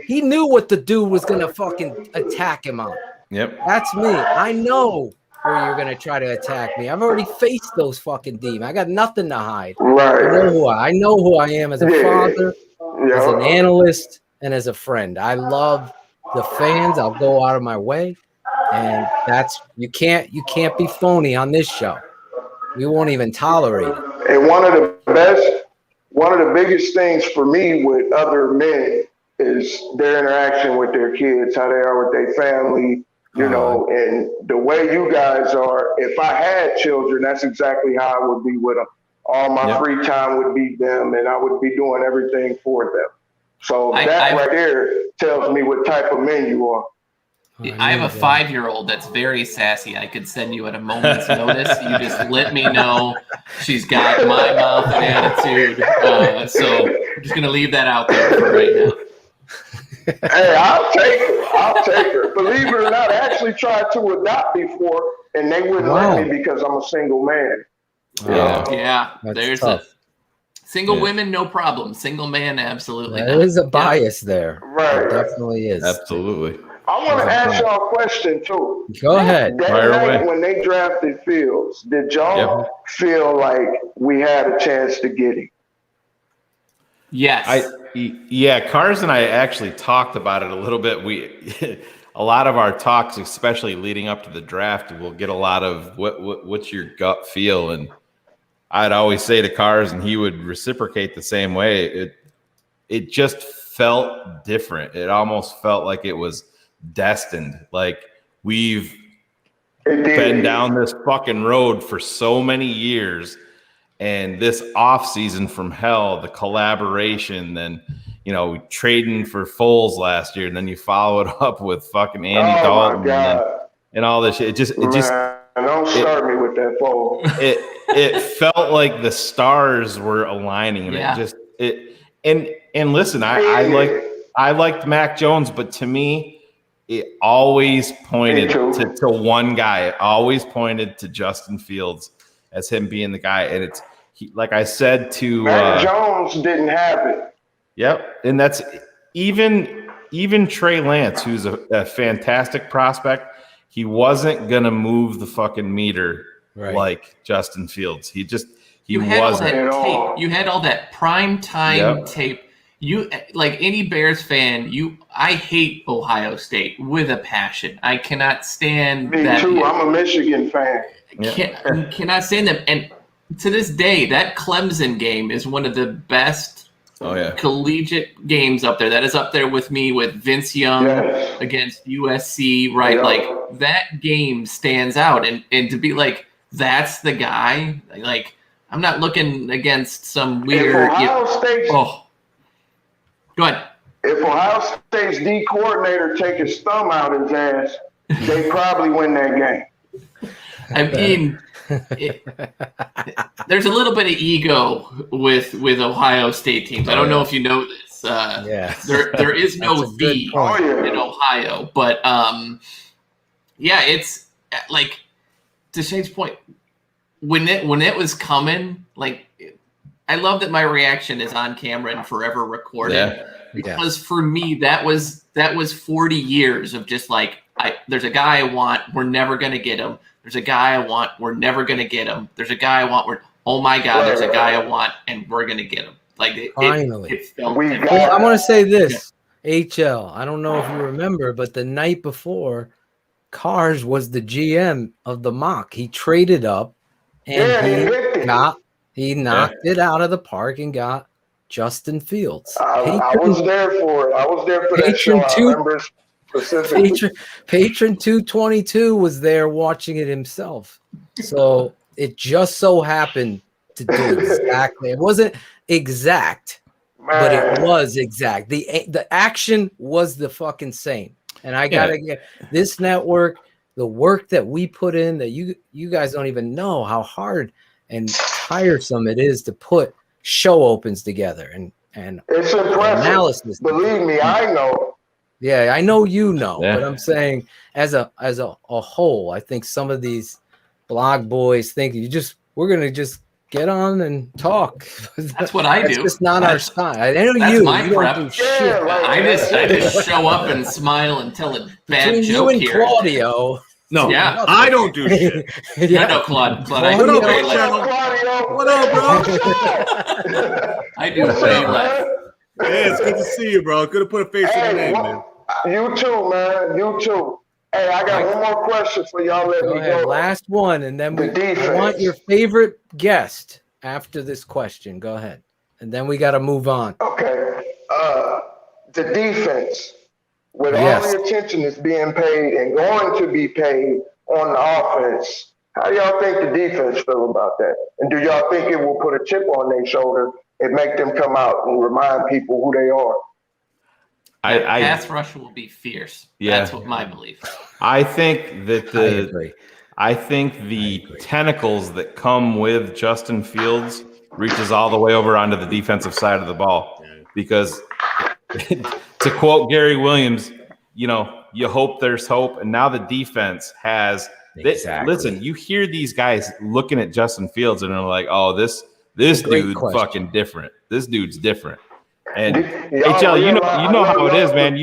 He knew what the dude was going to fucking attack him on. Yep. That's me. I know where you're going to try to attack me. I've already faced those fucking demons. I got nothing to hide. Right. I know who I am as a father, as an analyst, and as a friend. I love the fans. I'll go out of my way. And that's, you can't be phony on this show. We won't even tolerate it. And one of the biggest things for me with other men is their interaction with their kids, how they are with their family, you know, and the way you guys are. If I had children, that's exactly how I would be with them. All my free time would be them, and I would be doing everything for them. So that right there tells me what type of men you are. I have a 5-year-old that's very sassy. I could send you at a moment's notice. You just let me know. She's got my mouth and attitude. So I'm just going to leave that out there for right now. Hey, I'll take her. Believe it or not, I actually tried to adopt before, and they wouldn't let me because I'm a single man. Yeah. There's tough. single women, no problem. Single man, absolutely There is a bias there. Right. There definitely is. Absolutely. I want to ask y'all a question too. Go ahead. That night when they drafted Fields, did y'all feel like we had a chance to get him? Yes. Cars and I actually talked about it a little bit. A lot of our talks, especially leading up to the draft, will get a lot of what's your gut feel, and I'd always say to Cars, and he would reciprocate the same way. It just felt different. It almost felt like it was destined. Like we've been down this fucking road for so many years, and this offseason from hell, the collaboration, then trading for Foles last year, and then you follow it up with fucking Andy Dalton and all this shit. It just don't start me with that Foles. It felt like the stars were aligning, and and listen, I liked Mac Jones, but to me, it always pointed to one guy. It always pointed to Justin Fields as him being the guy. And like I said to Mac Jones didn't have it. Yep. And that's even Trey Lance, who's a fantastic prospect. He wasn't going to move the fucking meter like Justin Fields. He wasn't. You had all that prime time tape. You, like any Bears fan, I hate Ohio State with a passion. I cannot stand that. Me too. I'm a Michigan fan. Cannot stand them. And to this day, that Clemson game is one of the best collegiate games up there. That is up there with me with Vince Young against USC, right? Like that game stands out. And to be like, that's the guy. Like, I'm not looking against some weird. Go ahead. If Ohio State's D coordinator take his thumb out his ass, they probably win that game. I mean, there's a little bit of ego with Ohio State teams. I don't know if you know this. There is no V in Ohio, but it's like to Shayne's point. When it was coming, like. I love that my reaction is on camera and forever recorded because for me that was 40 years of just like there's a guy I want, we're never gonna get him. There's a guy I want, we're never gonna get him. There's a guy I want, oh my god, there's a guy I want, and we're gonna get him. Like finally. I want to say this, HL. I don't know if you remember, but the night before, Cars was the GM of the mock. He traded up, and he knocked it out of the park and got Justin Fields. I was there for it. I was there for that show. I remember specifically. Patron 222 was there watching it himself. So it just so happened to do exactly. It wasn't exact, but it was exact. The action was the fucking same. And I gotta get this network, the work that we put in that you guys don't even know how hard and tiresome it is to put show opens together and it's impressive. Analysis. Believe me, I know. Yeah, I know you know, but I'm saying as a whole, I think some of these blog boys think we're gonna just get on and talk. That's what I do. It's just not our style. I know that's you. My you prep. don't do shit. I just show up and smile and tell a bad Between joke you and here. Claudio. No, I don't do shit. I know Claude. What up, bro? I do way less. Yeah, it's good to see you, bro. Good to put a face to the name, man. You too, man. You too. Hey, I got one more question for y'all. Let Go me ahead. go. Last one, and then The I want defense. your favorite guest after this question. Go ahead. And then we got to move on. Okay. The defense, with Yes. all the attention that's being paid and going to be paid on the offense, how do y'all think the defense feel about that? And do y'all think it will put a chip on their shoulder and make them come out and remind people who they are? Pass rush will be fierce. Yeah. That's what my belief. I think that I think the tentacles that come with Justin Fields reaches all the way over onto the defensive side of the ball. Because to quote Gary Williams, you hope there's hope. And now the defense has listen, you hear these guys looking at Justin Fields and they're like, oh, this dude's fucking different. This dude's different. And HL, you know how it is, man.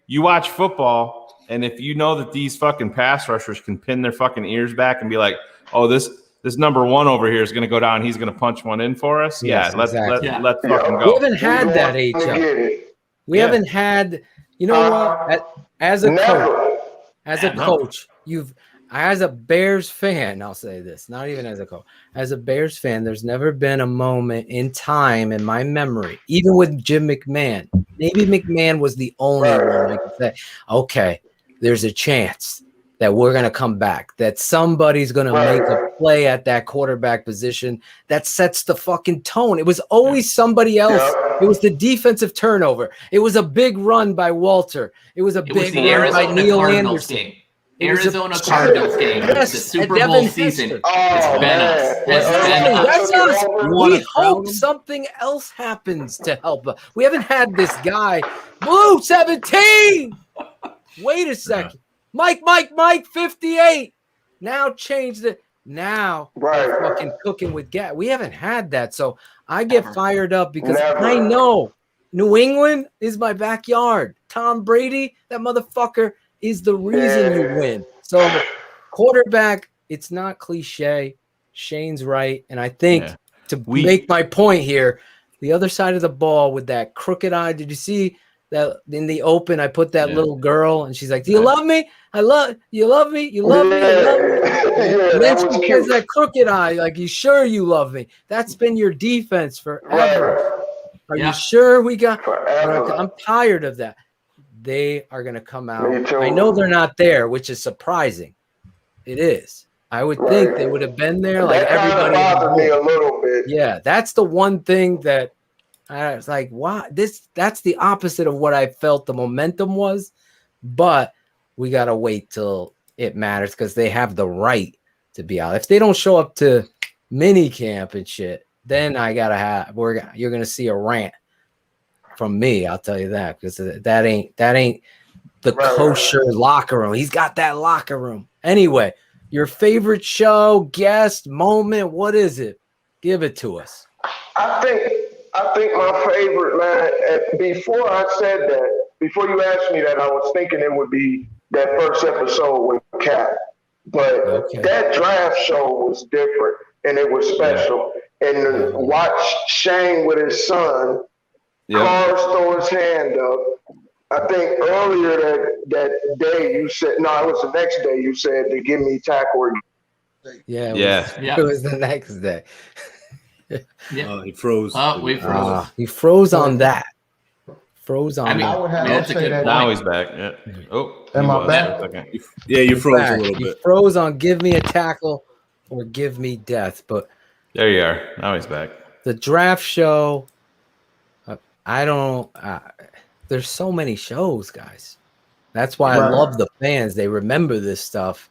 You watch football, and if you know that these fucking pass rushers can pin their fucking ears back and be like, oh, this number one over here is going to go down. He's going to punch one in for us. Yes, let's fucking go. We haven't had that, HL. We haven't had. You know what? As a coach, as a Bears fan, I'll say this, not even as a coach. As a Bears fan, there's never been a moment in time in my memory, even with Jim McMahon. Maybe McMahon was the only one I could say, okay, there's a chance that we're going to come back, that somebody's going to make a play at that quarterback position that sets the fucking tone. It was always somebody else. It was the defensive turnover. It was a big run by Walter. It was a big run by Neil Anderson. Game. Arizona Cardinals game. Yes, the Super Bowl season. It's been us. That's us. We hope something else happens to help us. We haven't had this guy. Blue 17. Wait a second. Mike, 58. Now changed it. Now we're fucking cooking with gas. We haven't had that. So I get fired up because I know New England is my backyard. Tom Brady, that motherfucker, is the reason you win. So quarterback, it's not cliche. Shayne's right. And I think to make my point here, the other side of the ball with that crooked eye. Did you see that in the open? I put that little girl and she's like, do you love me? You love me? You love me? You love me? And then she has that crooked eye, like, you sure you love me? That's been your defense forever. Are you sure we got I'm tired of that. They are going to come out. I know they're not there, which is surprising. It is. I would think they would have been there. Like everybody bothered me a little bit. Yeah, that's the one thing that I was like, wow, that's the opposite of what I felt the momentum was. But we got to wait till it matters because they have the right to be out. If they don't show up to mini camp and shit, then you're going to see a rant from me, I'll tell you that, because that ain't the kosher locker room. He's got that locker room. Anyway, your favorite show, guest, moment, what is it? Give it to us. I think my favorite, man, before I said that, before you asked me that, I was thinking it would be that first episode with Cap. But that draft show was different and it was special. And to watch Shayne with his son, Cars throw his hand up. I think earlier that day you said, it was the next day you said to give me tackle. Yeah, it was the next day. He froze. We froze. He froze on that. Froze on that. I would have to say that. Now he's back. Yeah. Oh, am I back? Yeah, you froze a little bit. You froze on give me a tackle or give me death. But there you are. Now he's back. The draft show. There's so many shows, guys. That's why I love the fans. They remember this stuff.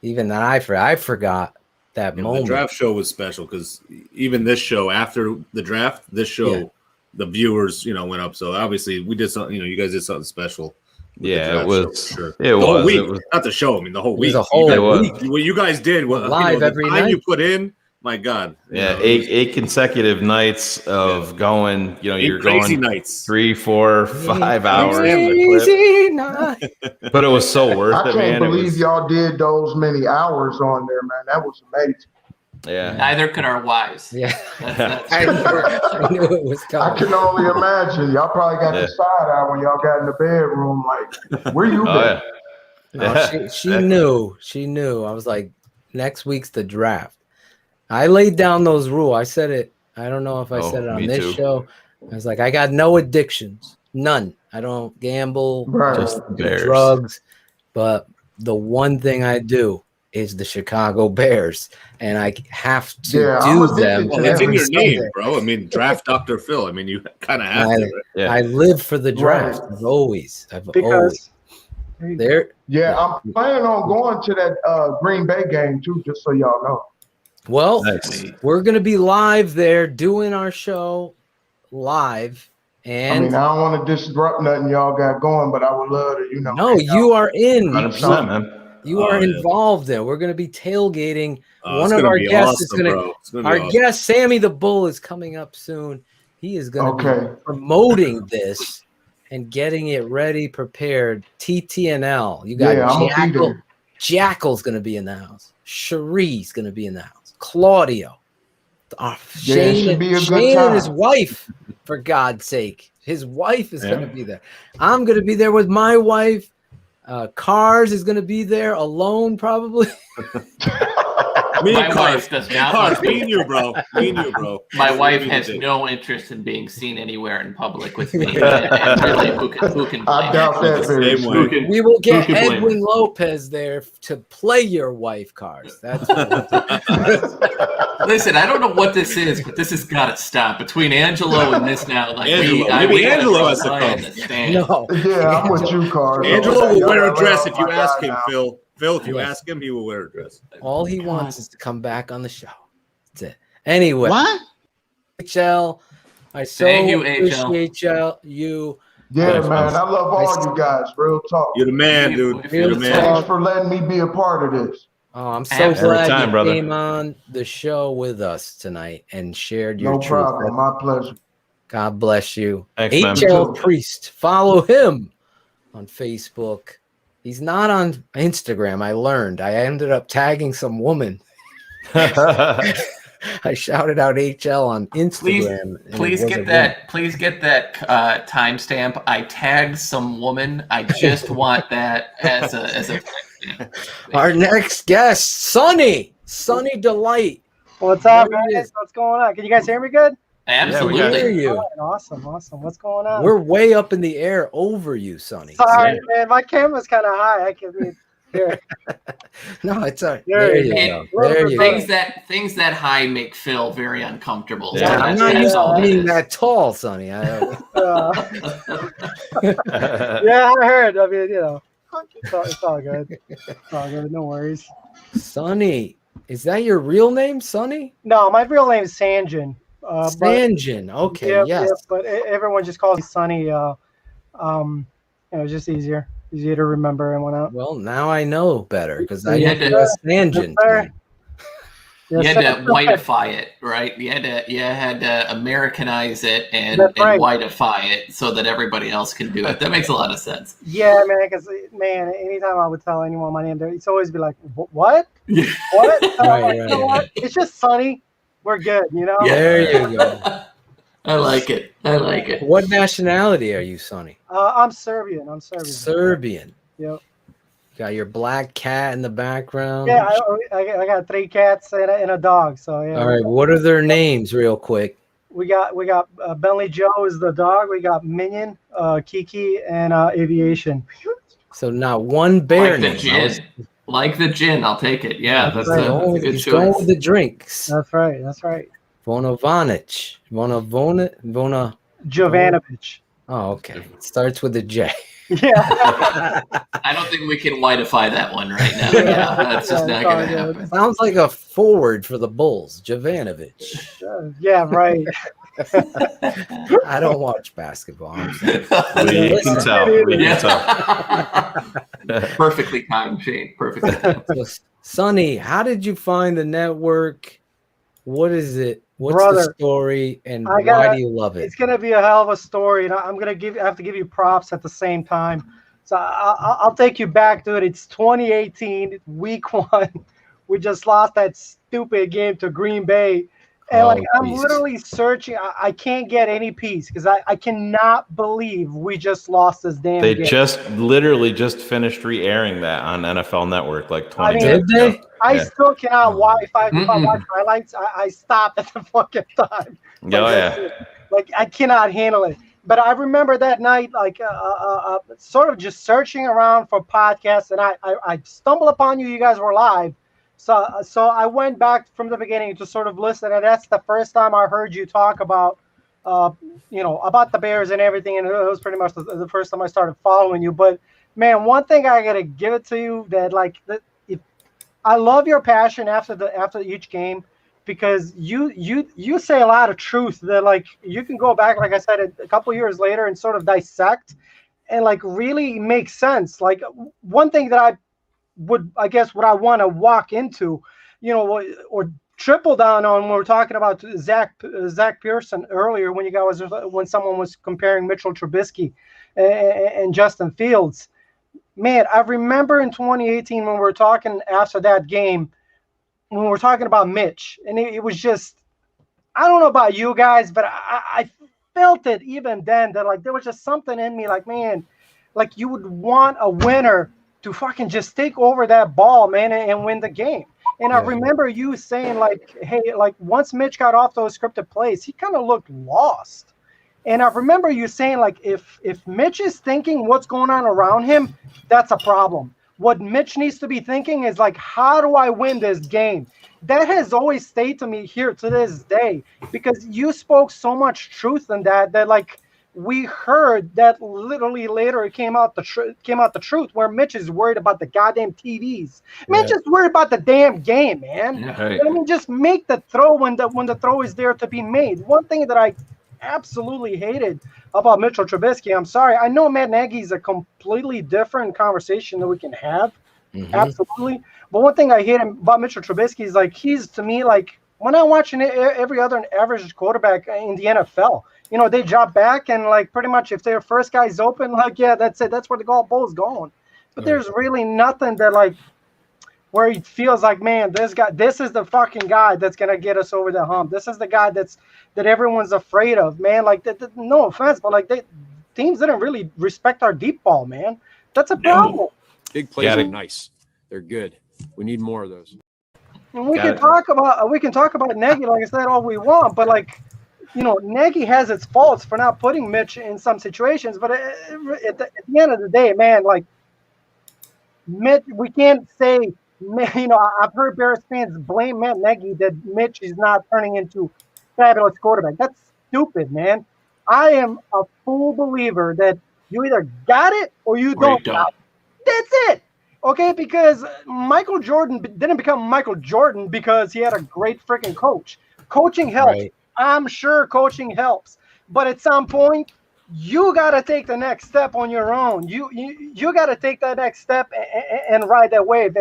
Even that I forgot that moment. The draft show was special because even this show, after the draft, the viewers, went up. So obviously we did something, you guys did something special. Yeah, it was. Show, sure. It was. Whole week, it was. Not the show. I mean, the whole week. The whole week. What you guys did was live every night. You put in. My God. Yeah, eight consecutive nights of going, you're going nights. 3, 4, 5 hours. But it was so worth it, man. I can't believe y'all did those many hours on there, man. That was amazing. Yeah. Neither could our wives. Yeah. I knew it was coming. I can only imagine. Y'all probably got the side eye when y'all got in the bedroom, like, where you been? No, she knew. She knew. I was like, next week's the draft. I laid down those rules. I said it. I don't know if I said it on this show. I was like, I got no addictions. None. I don't gamble. Right. Just do drugs. But the one thing I do is the Chicago Bears, and I have to do them. Well, it's in your name, Sunday. bro. I mean, draft Dr. Phil. I mean, you kind of have to. Right? I live for the draft. Right. I've always. Because there. Yeah, I'm planning on going to that Green Bay game too, just so y'all know. Well, we're gonna be live there doing our show live. And I mean, I don't want to disrupt nothing y'all got going, but I would love to, No, you are in. 100%, man. You are involved there. We're going to be tailgating. One of gonna our be guests is awesome, going bro. It's to. gonna be Our awesome. guest, Sammy the Bull, is coming up soon. He is going to be promoting this and getting it ready, prepared. TTNL. You got I'm gonna be Jackal. there. Jackal's going to be in the house. Cherie's going to be in the house. Claudio. it Shayne, should be a good Shayne and his time. wife, for God's sake. His wife is going Yeah. to be there. I'm going to be there with my wife. Cars is going to be there alone, probably. My wife does not. Cars, me and you, bro. Me and you, bro. My wife Me has and you. no interest in being seen anywhere in public with me. And really, who can blame I doubt her? that very Same much. way. We will get Who can blame Edwin Lopez there to play your wife, Cars. That's what we'll do. Listen, I don't know what this is, but this has got to stop. Between Angelo and this now, like Angelo. we Maybe gotta Angelo draw has to a line come. in the stand. No. Yeah, I'm with you, Carl. Angelo will wear a dress if you Oh, my ask God, him, now. Phil. Phil, if you ask him, he will wear a dress. All he wants is to come back on the show. That's it. Anyway. What? HL, I so Thank you, HL. appreciate you. Yeah, man. I love all you guys. Real talk. You're the man, dude. You're the man. Thanks for letting me be a part of this. Oh, I'm so Every glad time, you brother. came on the show with us tonight and shared your No truth. problem. My pleasure. God bless you. Thanks, man. HL Priest. Follow him on Facebook. He's not on Instagram. I learned. I ended up tagging some woman. I shouted out HL on Instagram. and it Please wasn't get him. that. Please get that timestamp. I tagged some woman. I just want that as a timestamp. Our next guest, Sonny Delight. What's up, There he guys? is. What's going on? Can you guys hear me good? Absolutely. Yeah, we hear you. All right, awesome. What's going on? We're way up in the air over you, Sonny. Sorry, man. My camera's kind of high. I can be here. No, it's all right. There There you you go. go. There you Things go. that high make Phil very uncomfortable. Yeah, So I'm that's not used to all it being is. that tall, Sonny. Yeah, I heard. I mean, it's all good. It's all good. No worries. Sonny, is that your real name, Sonny? No, my real name is Sanjin. Sanjin. Okay, yes. But everyone just calls me Sonny. It's just easier to remember and whatnot. Well, now I know better because I You didn't had know to- Sanjin. You had to whiteify it, right? You had to Americanize it and That's right. whiteify it so that everybody else can do it. That makes a lot of sense. Yeah, man. Because anytime I would tell anyone my name, it's always be like, "What? What?" So I'm like, you know what? It's just Sonny. We're good, you know. There you go. I like it. I like it. What nationality are you, Sonny? I'm Serbian. Serbian. Yep. Got your black cat in the background. Yeah, I got 3 cats and a dog. So yeah. All right. What are their names, real quick? We got Bentley Joe is the dog. We got Minion, Kiki, and Aviation. So not one bear Like the name. gin. Like the gin, I'll take it. Yeah, that's right. a good He's going choice. with the drinks. That's right. Vonovanic. Vona. Jovanovic. Oh, okay. It starts with a J. Yeah. I don't think we can whiteify that one right now. Yeah, that's just not going to happen. Sounds like a forward for the Bulls, Jovanovic. Yeah, right. I don't watch basketball. I'm sorry. We can tell. We can tell. Perfectly timed, Shayne. Perfectly timed. So, Sonny, how did you find the network? What is it? What's Brother, the story, and I why do you love it? It's gonna be a hell of a story, and I have to give you props at the same time. So I'll take you back to it. It's 2018, week 1. We just lost that stupid game to Green Bay, And like I'm literally searching. I can't get any peace because I cannot believe we just lost this damn They game. literally just finished re-airing that on NFL Network like 20 minutes ago. I still cannot watch. If I watch highlights, I stop at the fucking time. Like I cannot handle it. But I remember that night, like sort of just searching around for podcasts, and I stumbled upon you. You guys were live. So I went back from the beginning to sort of listen, and that's the first time I heard you talk about, about the Bears and everything, and it was pretty much the first time I started following you. But man, one thing I gotta give it to you that I love your passion after each game, because you say a lot of truth that like you can go back, like I said, a couple years later and sort of dissect and like really make sense. Like one thing that what I want to walk into, or triple down on when we're talking about Zach Pearson earlier when someone was comparing Mitchell Trubisky and Justin Fields. Man, I remember in 2018 when we were talking after that game, when we were talking about Mitch, and it was just, I don't know about you guys, but I felt it even then that like there was just something in me like, man, like you would want a winner to fucking just take over that ball, man, and win the game. And I remember you saying like, hey, like once Mitch got off those scripted plays, he kind of looked lost. And I remember you saying like, if Mitch is thinking what's going on around him, that's a problem. What Mitch needs to be thinking is like, how do I win this game? That has always stayed to me here to this day, because you spoke so much truth in that like, we heard that literally later it came out the truth where Mitch is worried about the goddamn TVs. Mitch is worried about the damn game, man. Yeah, right. I mean, just make the throw when the throw is there to be made. One thing that I absolutely hated about Mitchell Trubisky, I'm sorry, I know Matt Nagy is a completely different conversation that we can have, absolutely. But one thing I hate about Mitchell Trubisky is like he's to me like when I'm watching every other average quarterback in the NFL. They drop back and like pretty much if their first guy's open, like, yeah, that's it. That's where the golf ball is going. But there's really nothing that like where he feels like, man, this is the fucking guy that's going to get us over the hump. This is the guy that everyone's afraid of, man. Like, no offense, but like teams didn't really respect our deep ball, man. That's a problem. Big plays are nice. They're good. We need more of those. And we can talk about Nagy, like I said, all we want, but like, Nagy has its faults for not putting Mitch in some situations, but at the end of the day, man, like Mitch, we can't say, I've heard Bears fans blame Matt Nagy that Mitch is not turning into fabulous quarterback. That's stupid, man. I am a full believer that you either got it or you don't got it. That's it. Okay, because Michael Jordan didn't become Michael Jordan because he had a great freaking coach. Coaching helps. Right. I'm sure coaching helps, but at some point, you got to take the next step on your own. You got to take that next step and ride that wave.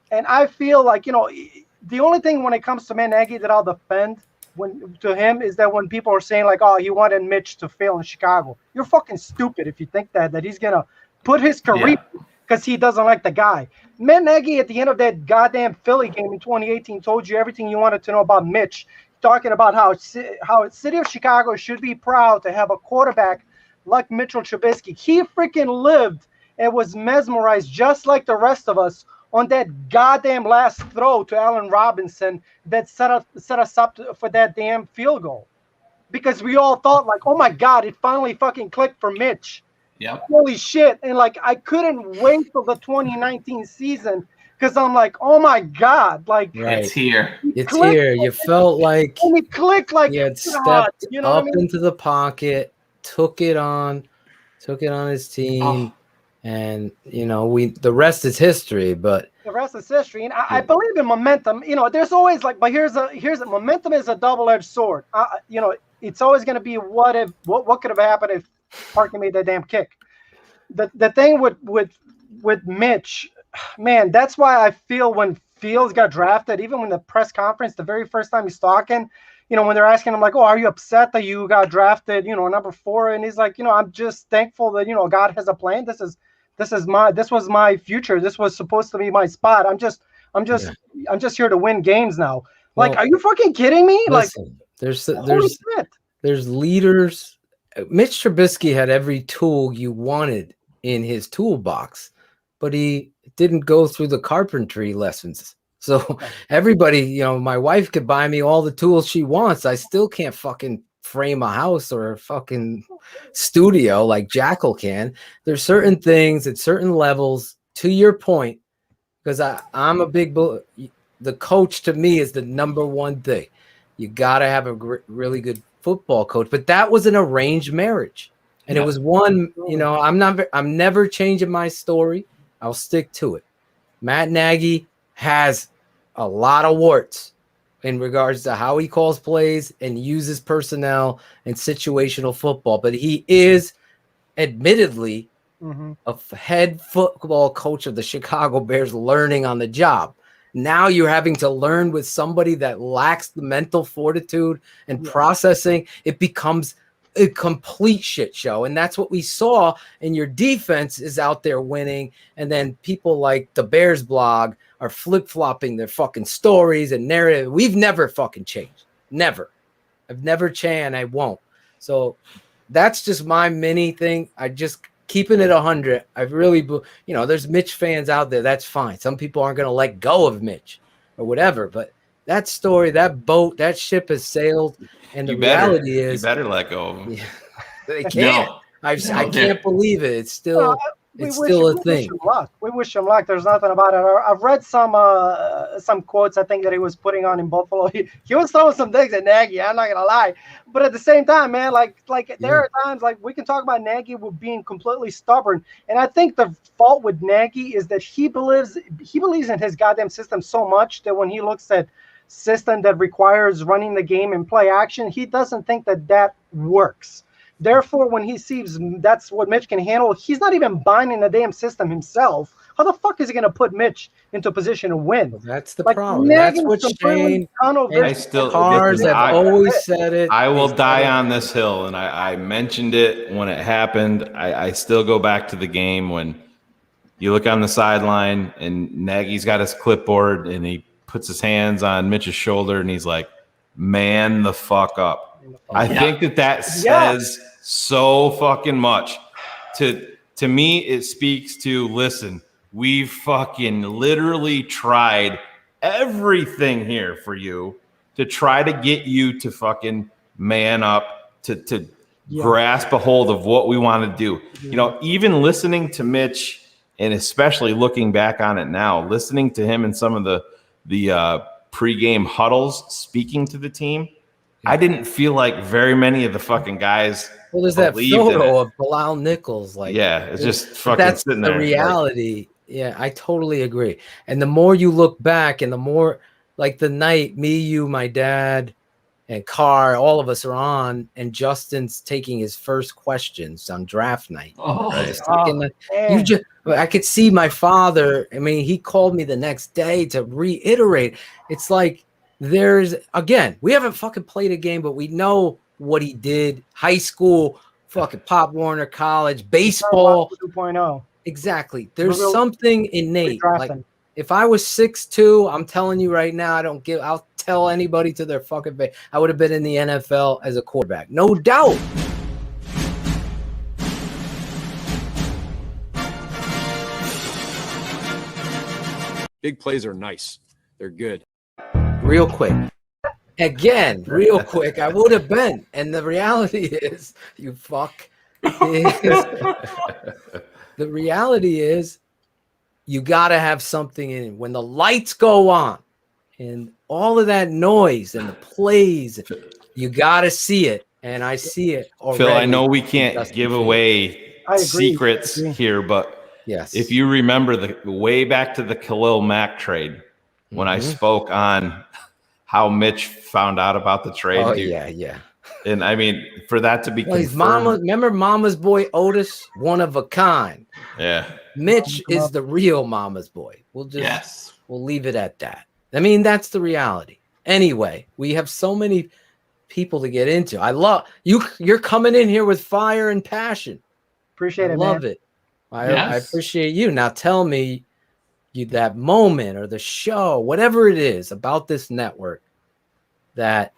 And I feel like, the only thing when it comes to Matt Nagy that I'll defend to him is that when people are saying like, oh, he wanted Mitch to fail in Chicago. You're fucking stupid if you think that he's going to put his career because he doesn't like the guy. Matt Nagy at the end of that goddamn Philly game in 2018 told you everything you wanted to know about Mitch. Talking about how city of Chicago should be proud to have a quarterback like Mitchell Trubisky. He freaking lived and was mesmerized just like the rest of us on that goddamn last throw to Allen Robinson that set us up for that damn field goal. Because we all thought like, oh my God, it finally fucking clicked for Mitch. Yep. Holy shit. And like, I couldn't wait till the 2019 season because I'm like, oh my God, like it's here. It's here. You felt like and it clicked like he had stepped up into the pocket, took it on his team, and the rest is history. But the rest is history, and I believe in momentum. There's always like, but here's a momentum is a double-edged sword. It's always going to be what could have happened if Parker made that damn kick. The thing with Mitch. Man, that's why I feel when Fields got drafted, even when the press conference, the very first time he's talking, when they're asking him like, oh, are you upset that you got drafted, number 4? And he's like, I'm just thankful that, God has a plan. This was my future. This was supposed to be my spot. I'm just here to win games now. Like, are you fucking kidding me? Listen, holy shit. there's leaders. Mitch Trubisky had every tool you wanted in his toolbox, but he didn't go through the carpentry lessons. So everybody, you know, my wife could buy me all the tools she wants. I still can't fucking frame a house or a fucking studio like Jackal can. There's certain things at certain levels, to your point, because I'm a big the coach to me is the number one thing. You got to have a really good football coach, but that was an arranged marriage. And it was one, you know, I'm never changing my story. I'll stick to it. Matt Nagy has a lot of warts in regards to how he calls plays and uses personnel and situational football, but he is admittedly a head football coach of the Chicago Bears learning on the job. Now you're having to learn with somebody that lacks the mental fortitude and processing. It becomes a complete shit show. And that's what we saw. And your defense is out there winning. And then people like the Bears blog are flip-flopping their fucking stories and narrative. We've never fucking changed. Never. I've never changed, and I won't. So that's just my mini thing. I just keeping it 100. I really, you know, there's Mitch fans out there. That's fine. Some people aren't going to let go of Mitch or whatever. But that story, that boat, that ship has sailed. And the reality is, you better let go of him. Yeah, they can't. I can't believe it. It's still, still a thing. We wish him luck. There's nothing about it. I've read some quotes I think that he was putting on in Buffalo. He was throwing some digs at Nagy. I'm not gonna lie, but at the same time, man, there are times like we can talk about Nagy with being completely stubborn, and I think the fault with Nagy is that he believes in his goddamn system so much that when he looks at system that requires running the game and play action, he doesn't think that works. Therefore, when he sees that's what Mitch can handle, he's not even buying in the damn system himself. How the fuck is he going to put Mitch into a position to win? Well, that's the problem. That's what Shayne and Cars have always said it. I will die on this hill, and I mentioned it when it happened. I still go back to the game when you look on the sideline and Nagy's got his clipboard and he puts his hands on Mitch's shoulder and he's like, man the fuck up. I think that says so fucking much. To me, it speaks to, listen, we've fucking literally tried everything here for you to try to get you to fucking man up, to grasp a hold of what we want to do. You know, even listening to Mitch, and especially looking back on it now, listening to him in some of the pregame huddles speaking to the team, I didn't feel like very many of the fucking guys. Well, there's that photo of Bilal Nichols. Like, it's just fucking that's sitting the there. reality. Yeah, I totally agree. And the more you look back, and the more, like the night me, you, my dad, and Carr, all of us are on, and Justin's taking his first questions on draft night. I could see my father. I mean, he called me the next day to reiterate. It's like we haven't fucking played a game, but we know what he did. High school, fucking Pop Warner, college, baseball 2.0. Exactly. There's something innate. Like if I was 6'2", I'm telling you right now, I'll tell anybody to their fucking face. I would have been in the NFL as a quarterback. No doubt. Big plays are nice. They're good. Real quick. Again, real quick. I would have been. And the reality is, you fuck. The reality is, you got to have something in it. When the lights go on and all of that noise and the plays, you got to see it. And I see it already. Phil, I know we can't give away secrets here, but if you remember the way back to the Khalil Mack trade, when I spoke on how Mitch found out about the trade. Oh, yeah. And I mean, for that to be confirmed. Remember Mama's boy Otis? One of a kind. Yeah. Mitch is the real Mama's boy. We'll leave it at that. I mean, that's the reality. Anyway, we have so many people to get into. I love you. You're coming in here with fire and passion. Appreciate it. I love it. I appreciate you. Now tell me that moment or the show, whatever it is about this network that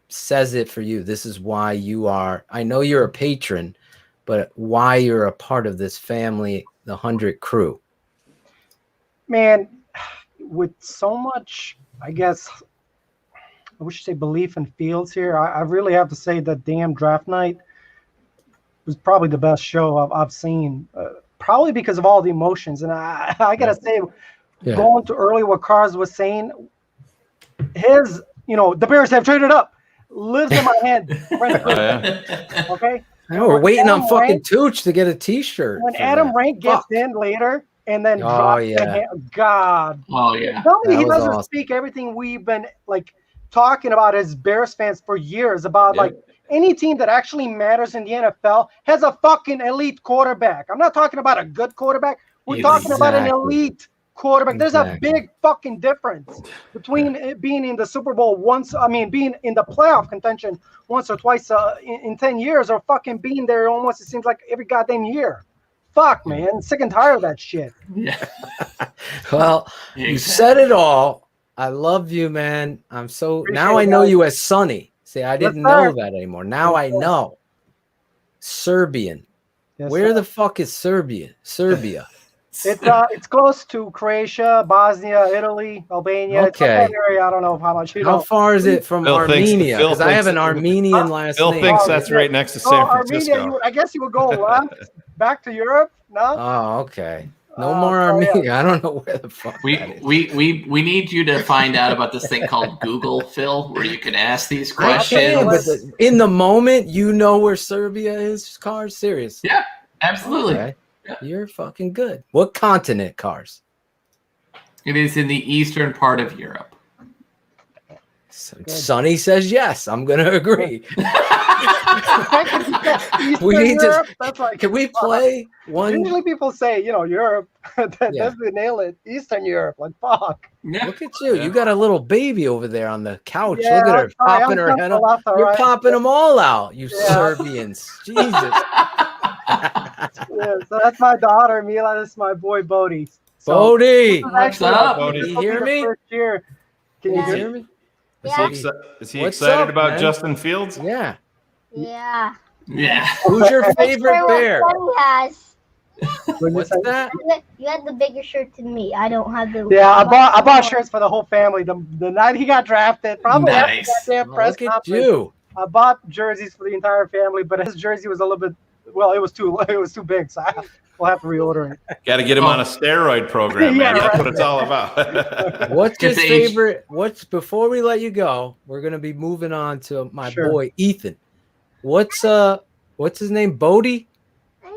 says it for you? This is why you are. I know you're a patron, but why you're a part of this family, the 100 crew. Man, with so much, I guess, I wish to say belief in Fields here. I really have to say that damn draft night was probably the best show I've seen. Probably because of all the emotions. And I gotta say, going to early what Cars was saying, his, the Bears have traded up, lives in my head. Okay. I know we're waiting on fucking Tooch to get a T-shirt. When Adam Rank gets in later and then drops the hand, God. Oh yeah. Tell me he doesn't speak everything we've been talking about as Bears fans for years about any team that actually matters in the NFL has a fucking elite quarterback. I'm not talking about a good quarterback. We're talking about an elite quarterback. There's a big fucking difference between being in the Super Bowl being in the playoff contention once or twice in 10 years or fucking being there almost, it seems like, every goddamn year. Fuck, man. Sick and tired of that shit. Yeah. Well, you said it all. I love you, man. Now I know you as Sonny. See, I didn't know that anymore. Now I know. Serbian. Yes, Where the fuck is Serbia? It's close to Croatia, Bosnia, Italy, Albania. It's that area. I don't know how much How far is it from Armenia? Because I have an Armenian last name. Phil thinks that's right next to San Francisco. Armenia, I guess you would go left back to Europe. No. Oh, okay. No more Armenia. I don't know where the fuck. We need you to find out about this thing called Google, Phil, where you can ask these questions. But in the moment, you know where Serbia is, Cars? Seriously. Yeah, absolutely. Okay. Yeah. You're fucking good. What continent, Cars? It is in the eastern part of Europe. So Sonny says yes. I'm going to agree. We need Europe, can we play one? Usually people say, Europe. That's the nail it. Eastern Europe. Like, fuck. Look at you. You got a little baby over there on the couch. Yeah, look at her popping her head up. You're popping them all out, you Serbians. Jesus. So that's my daughter, Mila. This is my boy, Bodie. Bodie. What's up? Can you hear me? Can you hear me? Is he excited about Justin Fields? Yeah. Yeah. Yeah. Who's your favorite Bear? Has. What's that? You had the bigger shirt than me. I don't have the. Yeah, I bought shirts for the whole family. The night he got drafted, probably nice. after that damn press Look at conference. you. I bought jerseys for the entire family, but his jersey was a little bit. Well, it was too big, so we'll have to reorder it. Got to get him on a steroid program, man. That's what it's all about. What's his favorite? Before we let you go, we're gonna be moving on to my boy Ethan. What's his name? Bodie?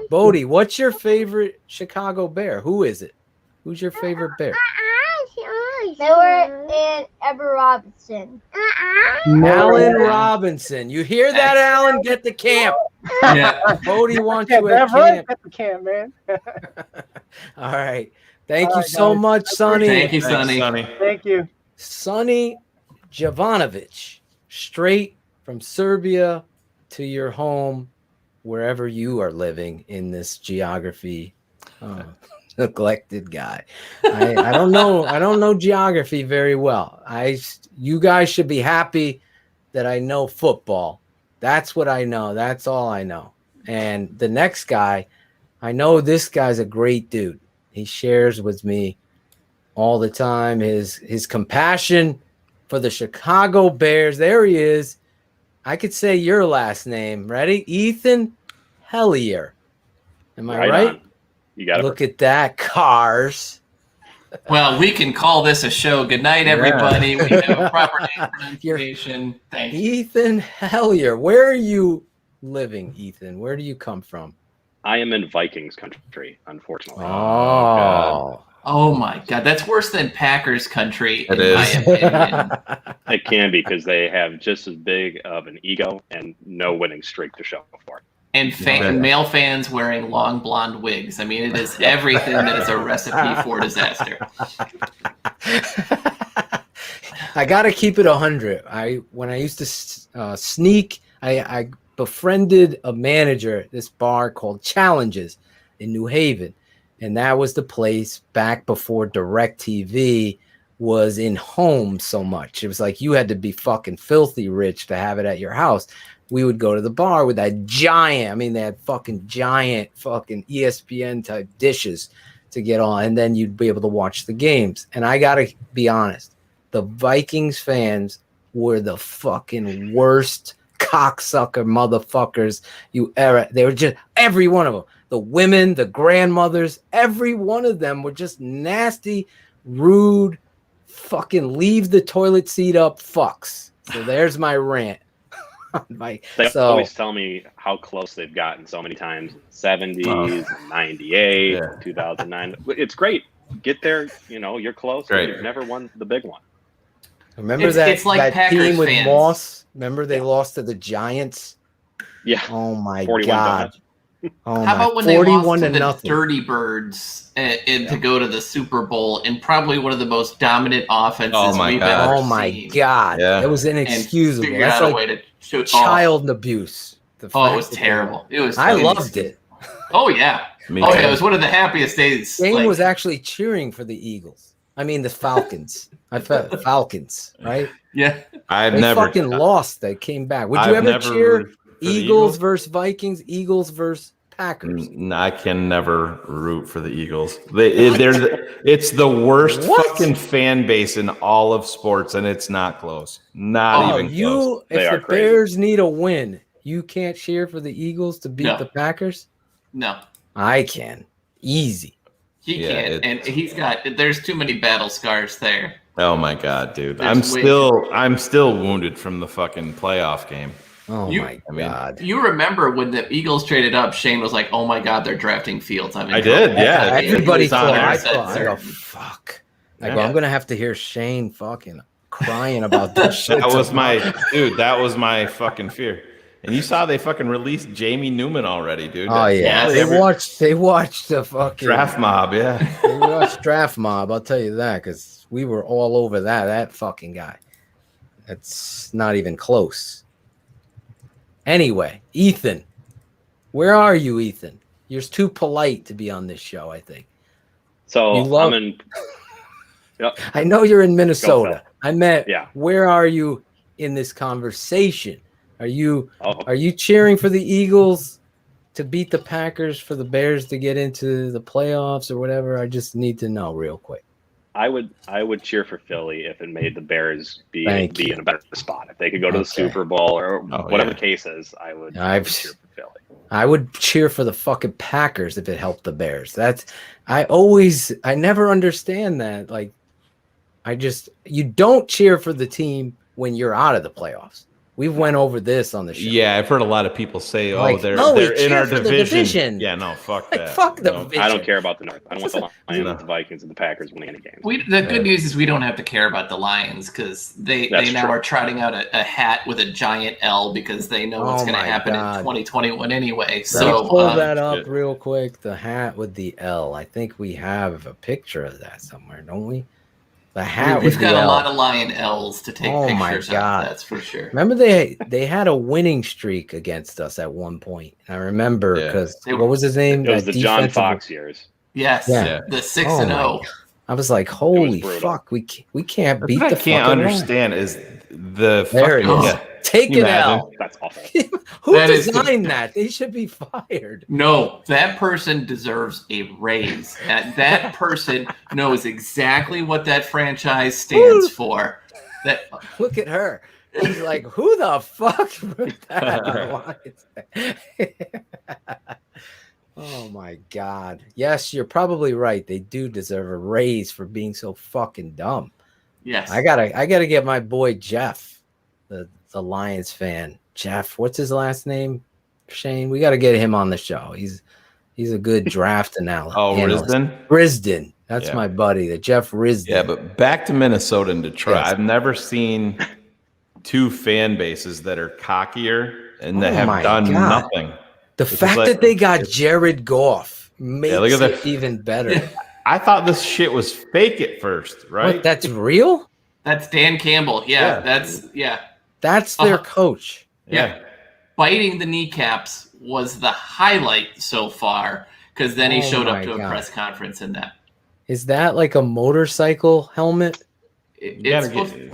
Bodie, what's your favorite Chicago Bear? Who is it? Who's your favorite Bear? They were in Ever Robinson. Allen Robinson. You hear that, Allen? Get the camp. Yeah. Bodie wants you at camp. Get the camp, man. All right. Thank you so much, Sonny. Thank you, Sonny. Thank you. Sonny Jovanovic, straight from Serbia to your home, wherever you are living in this geography. Neglected guy. I don't know. I don't know geography very well. You guys should be happy that I know football. That's what I know. That's all I know. And the next guy, I know this guy's a great dude. He shares with me all the time his compassion for the Chicago Bears. There he is. I could say your last name. Ready? Ethan Hellier. Am I right? You got it. Look at that, Cars. Well, we can call this a show. Good night, everybody. We have proper name pronunciation. Thank you. Ethan Hellier. Where are you living, Ethan? Where do you come from? I am in Vikings country, unfortunately. Oh my God. That's worse than Packers country, in my opinion. It can be because they have just as big of an ego and no winning streak to show for it. And male fans wearing long blonde wigs. I mean, it is everything that is a recipe for disaster. I got to keep it 100. When I used to sneak, I befriended a manager at this bar called Challenges in New Haven. And that was the place back before DirecTV was in homes so much. It was like you had to be fucking filthy rich to have it at your house. We would go to the bar with that giant, I mean, they had fucking giant fucking ESPN type dishes to get on, and then you'd be able to watch the games. And I gotta be honest, the Vikings fans were the fucking worst cocksucker motherfuckers you ever. They were just every one of them. The women, the grandmothers, every one of them were just nasty, rude, fucking leave the toilet seat up fucks. So there's my rant. They always tell me how close they've gotten so many times. 70s, 98, 2009. It's great. Get there, you're close. Right. You've never won the big one. Remember it's like that team with fans. Moss? Remember they lost to the Giants? Yeah. Oh my God. Oh, how about when they lost to the Dirty Birds to go to the Super Bowl in probably one of the most dominant offenses we've ever seen? Oh my God. Yeah. It was inexcusable. That's like child abuse. It was terrible. I loved it. Oh, yeah. It was one of the happiest days. Shayne was actually cheering for the Eagles. I mean, the Falcons. I felt Falcons, right? Yeah. They fucking lost. They came back. Would you ever cheer Eagles versus Vikings, Eagles versus Packers? I can never root for the Eagles. It's the worst fucking fan base in all of sports, and it's not close. Not even close. If the Bears need a win, you can't cheer for the Eagles to beat the Packers? No. I can. Easy. He can't, and there's too many battle scars there. Oh my God, dude. I'm still wounded from the fucking playoff game. Oh my God. You remember when the Eagles traded up, Shayne was like, oh my God, they're drafting Fields. I did, yeah. Everybody thought, I go, fuck. I go, I'm going to have to hear Shayne fucking crying about this shit. That was my fucking fear. And you saw they fucking released Jamie Newman already, dude. Oh yeah, they watched the fucking Draft Mob. Yeah, they watched Draft Mob. I'll tell you that because we were all over that fucking guy. That's not even close. Anyway, Ethan, where are you, Ethan? You're too polite to be on this show, I think. So I'm in. Yep. I know you're in Minnesota. I meant, where are you in this conversation? Are you cheering for the Eagles to beat the Packers, for the Bears to get into the playoffs or whatever? I just need to know real quick. I would cheer for Philly if it made the Bears be in a better spot. If they could go to the Super Bowl or whatever the case is, I would cheer for Philly. I would cheer for the fucking Packers if it helped the Bears. I never understand that. Like, you don't cheer for the team when you're out of the playoffs. We went over this on the show. Yeah, I've heard a lot of people say, they're in our division. Yeah, no, fuck that. Fuck the division. I don't care about the North. I don't want the Lions, the Vikings, and the Packers winning any games. The good news is we don't have to care about the Lions because they now are trotting out a hat with a giant L because they know what's going to happen in 2021 anyway. So pull that up real quick. The hat with the L. I think we have a picture of that somewhere, don't we? The hat We've got a lot of lion L's to take pictures of, that's for sure. Remember they had a winning streak against us at one point. I remember because what was his name? It was the John Fox years. Yes, the 6-0. I was like, holy fuck, we can't beat the fucking can't understand line. Is the there fucking, it is. Take it out. That's awful. Who designed that? They should be fired. No, that person deserves a raise. That person knows exactly what that franchise stands for. Look at her. He's like, who the fuck put that? Oh my God. Yes, you're probably right. They do deserve a raise for being so fucking dumb. Yes. I gotta get my boy Jeff, the Lions fan. Jeff, what's his last name? Shayne. We gotta get him on the show. He's a good draft analyst. Risdon. That's my buddy, the Jeff Risdon. Yeah, but back to Minnesota and Detroit. I've never seen two fan bases that are cockier and that have done nothing. The fact that they got Jared Goff makes it even better. I thought this shit was fake at first, right? What, that's real? That's Dan Campbell. That's their coach. Yeah. Biting the kneecaps was the highlight so far because then he showed up to a press conference in that. Is that like a motorcycle helmet?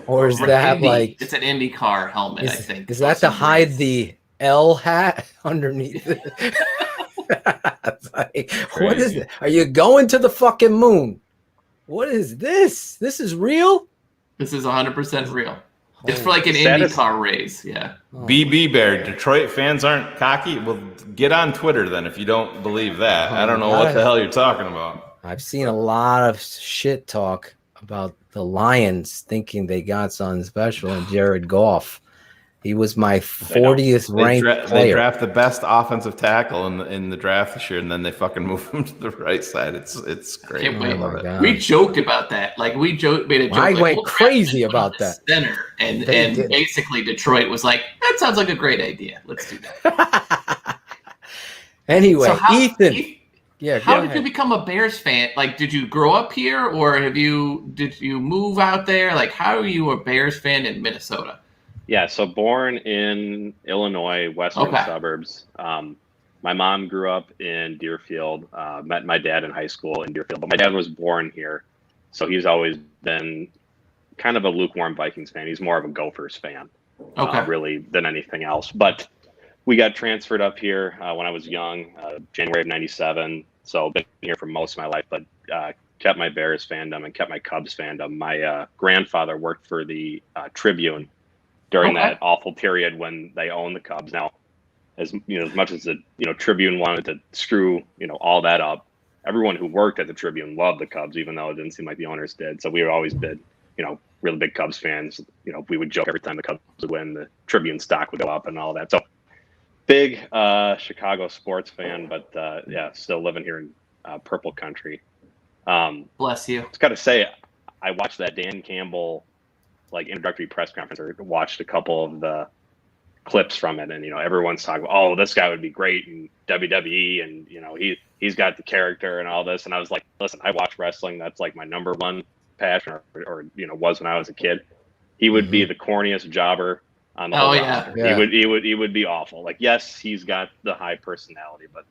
Or is that like it's an IndyCar helmet? I think is that to hide the L hat underneath it? Like, what is it? Are you going to the fucking moon? What is this? This is real? This is 100% real. It's for like an IndyCar race. Yeah. BB Bear, Detroit fans aren't cocky? Well, get on Twitter then if you don't believe that. I don't know what the hell you're talking about. I've seen a lot of shit talk about the Lions thinking they got something special and Jared Goff. He was my 40th ranked player. They draft the best offensive tackle in the draft this year, and then they fucking move him to the right side. It's great. I love it. We joked about that. Like we made a joke. I went crazy about that. Center, and basically Detroit was like, "That sounds like a great idea. Let's do that." Anyway, so Ethan. How did you become a Bears fan? Like, did you grow up here, or did you move out there? Like, how are you a Bears fan in Minnesota? Yeah, so born in Illinois, western suburbs. My mom grew up in Deerfield, met my dad in high school in Deerfield, but my dad was born here. So he's always been kind of a lukewarm Vikings fan. He's more of a Gophers fan, really, than anything else. But we got transferred up here when I was young, January of 97. So been here for most of my life, but kept my Bears fandom and kept my Cubs fandom. My grandfather worked for the Tribune during that awful period when they owned the Cubs. Now, as much as the Tribune wanted to screw all that up, everyone who worked at the Tribune loved the Cubs, even though it didn't seem like the owners did. So we were always really big Cubs fans. We would joke every time the Cubs would win, the Tribune stock would go up and all that. So big Chicago sports fan, but still living here in Purple Country. Bless you. Just got to say, I watched that Dan Campbell introductory press conference, or watched a couple of the clips from it, and everyone's talking about, oh, this guy would be great in WWE, and he's got the character and all this. And I was like, listen, I watch wrestling. That's like my number one passion, or was when I was a kid. He would be the corniest jobber on the whole roster. He would be awful. Like, yes, he's got the high personality, but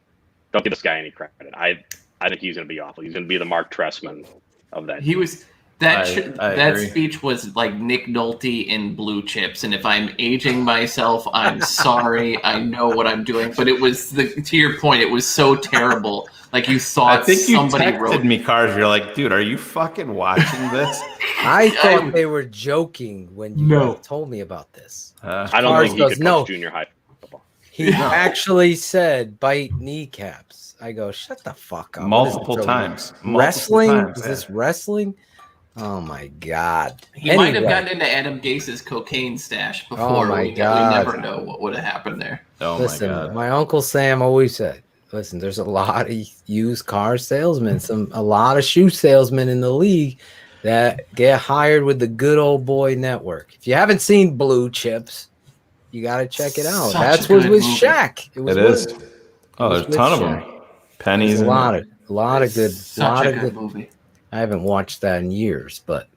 don't give this guy any credit. I think he's going to be awful. He's going to be the Mark Trestman of that. He was. That speech was like Nick Nolte in Blue Chips, and if I'm aging myself, I'm sorry. I know what I'm doing, but it was to your point, it was so terrible. Like you thought somebody texted me, Cars. You're like, dude, are you fucking watching this? I thought they were joking when you told me about this. I don't think he could coach junior high football. He actually said bite kneecaps. I go, shut the fuck up. Multiple times. Wrestling? Is this wrestling? Oh my God! He might have gotten into Adam Gase's cocaine stash before. Oh my God! We never know what would have happened there. Oh listen, my God! My Uncle Sam always said, "Listen, there's a lot of used car salesmen, a lot of shoe salesmen in the league that get hired with the Good Old Boy Network. If you haven't seen Blue Chips, you got to check it out. That's what was Shaq. It is. Oh, there's a ton of them. Pennies. A lot of good. Such a good movie. I haven't watched that in years, but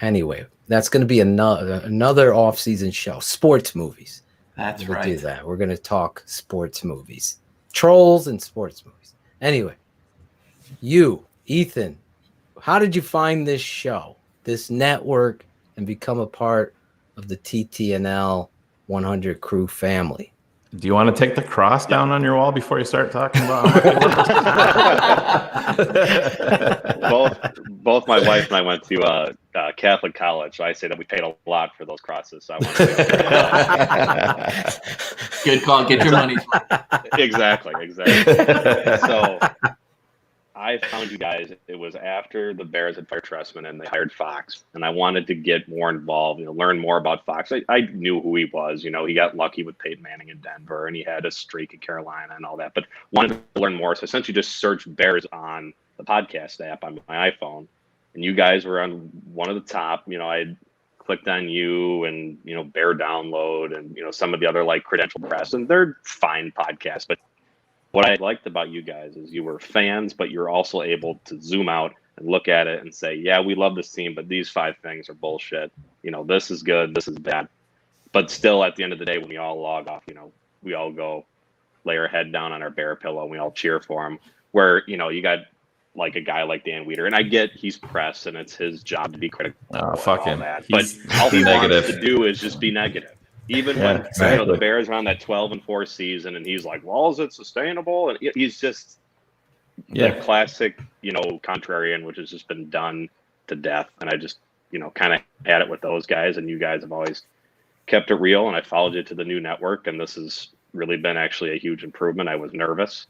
anyway, that's going to be another off-season show. Sports movies. That's we'll right. Do that. We're going to talk sports movies, trolls and sports movies. Anyway, you, Ethan, how did you find this show, this network, and become a part of the TTNL 100 crew family? Do you want to take the cross down on your wall before you start talking about? both my wife and I went to Catholic college, so I say that we paid a lot for those crosses. So I want to good call. Get your money's worth. Exactly. So I found you guys. It was after the Bears had fired Trestman and they hired Fox, and I wanted to get more involved, learn more about Fox. I knew who he was. He got lucky with Peyton Manning in Denver, and he had a streak at Carolina and all that, but wanted to learn more. So essentially just searched Bears on the podcast app on my iPhone, and you guys were on one of the top. I clicked on you and, Bear Download and, some of the other Credential Press, and they're fine podcasts, but what I liked about you guys is you were fans, but you're also able to zoom out and look at it and say, yeah, we love this team, but these 5 things are bullshit. This is good, this is bad. But still, at the end of the day, when we all log off, we all go lay our head down on our bear pillow and we all cheer for them. Where, you got like a guy like Dan Weeder. And I get he's press and it's his job to be critical. Oh, fuck him. That. But all he wants to do is just be negative. Even when the Bears are on that 12-4 season, and he's like, "Well, is it sustainable?" And he's just the classic, contrarian, which has just been done to death. And I just, kind of had it with those guys, and you guys have always kept it real. And I followed you to the new network, and this has really been actually a huge improvement. I was nervous,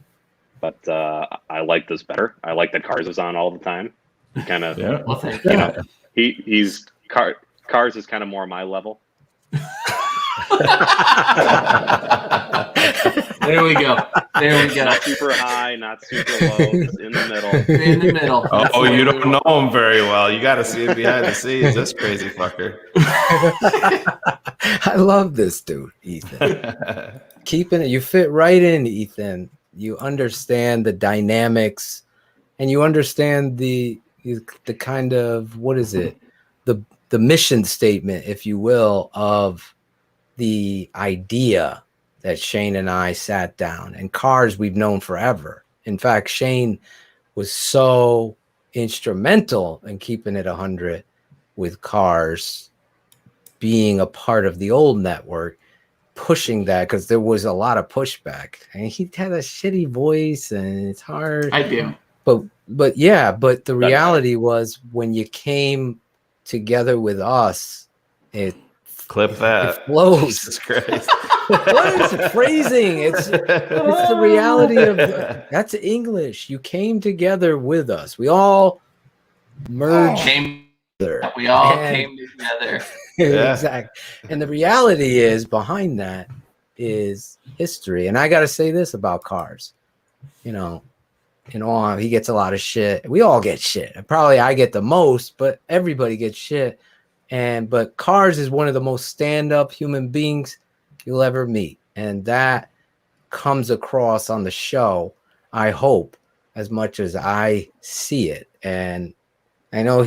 but I like this better. I like that Cars is on all the time. He kind of, he's Cars is kind of more my level. There we go. Not super high, not super low, just in the middle. In the middle. Oh, you don't know him very well. You got to see it behind the scenes. This crazy fucker. I love this dude, Ethan. Keeping it, you fit right in, Ethan. You understand the dynamics, and you understand the kind of, what is it, the mission statement, if you will, of the idea that Shayne and I sat down. And Cars we've known forever. In fact, Shayne was so instrumental in keeping it 100 with Cars being a part of the old network, pushing that, because there was a lot of pushback. And he had a shitty voice, and it's hard. I do. But the reality was, when you came together with us, it clip that. It flows. Jesus Christ. What is it? Phrasing? It's the reality of that's English. You came together with us. We all merged together. We all came together. Exactly. And the reality is, behind that is history. And I got to say this about Cars. He gets a lot of shit. We all get shit. Probably I get the most, but everybody gets shit. But Cars is one of the most stand-up human beings you'll ever meet. And that comes across on the show, I hope, as much as I see it. And I know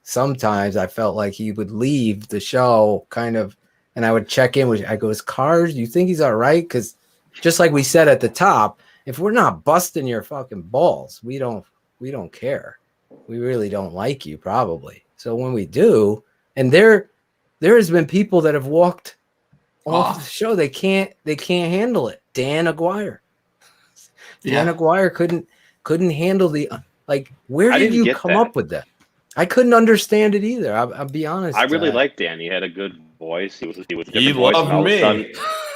sometimes I felt like he would leave the show kind of, and I would check in with, I go, "Is Cars, do you think he's all right?" Because just like we said at the top, if we're not busting your fucking balls, we don't care. We really don't like you, probably. So when we do, and there has been people that have walked off the show. They can't handle it. Dan Aguirre. Dan Aguirre couldn't handle the, like, where did you come up with that? I couldn't understand it either. I'll be honest. I really liked Dan. He had a good voice. He loved me.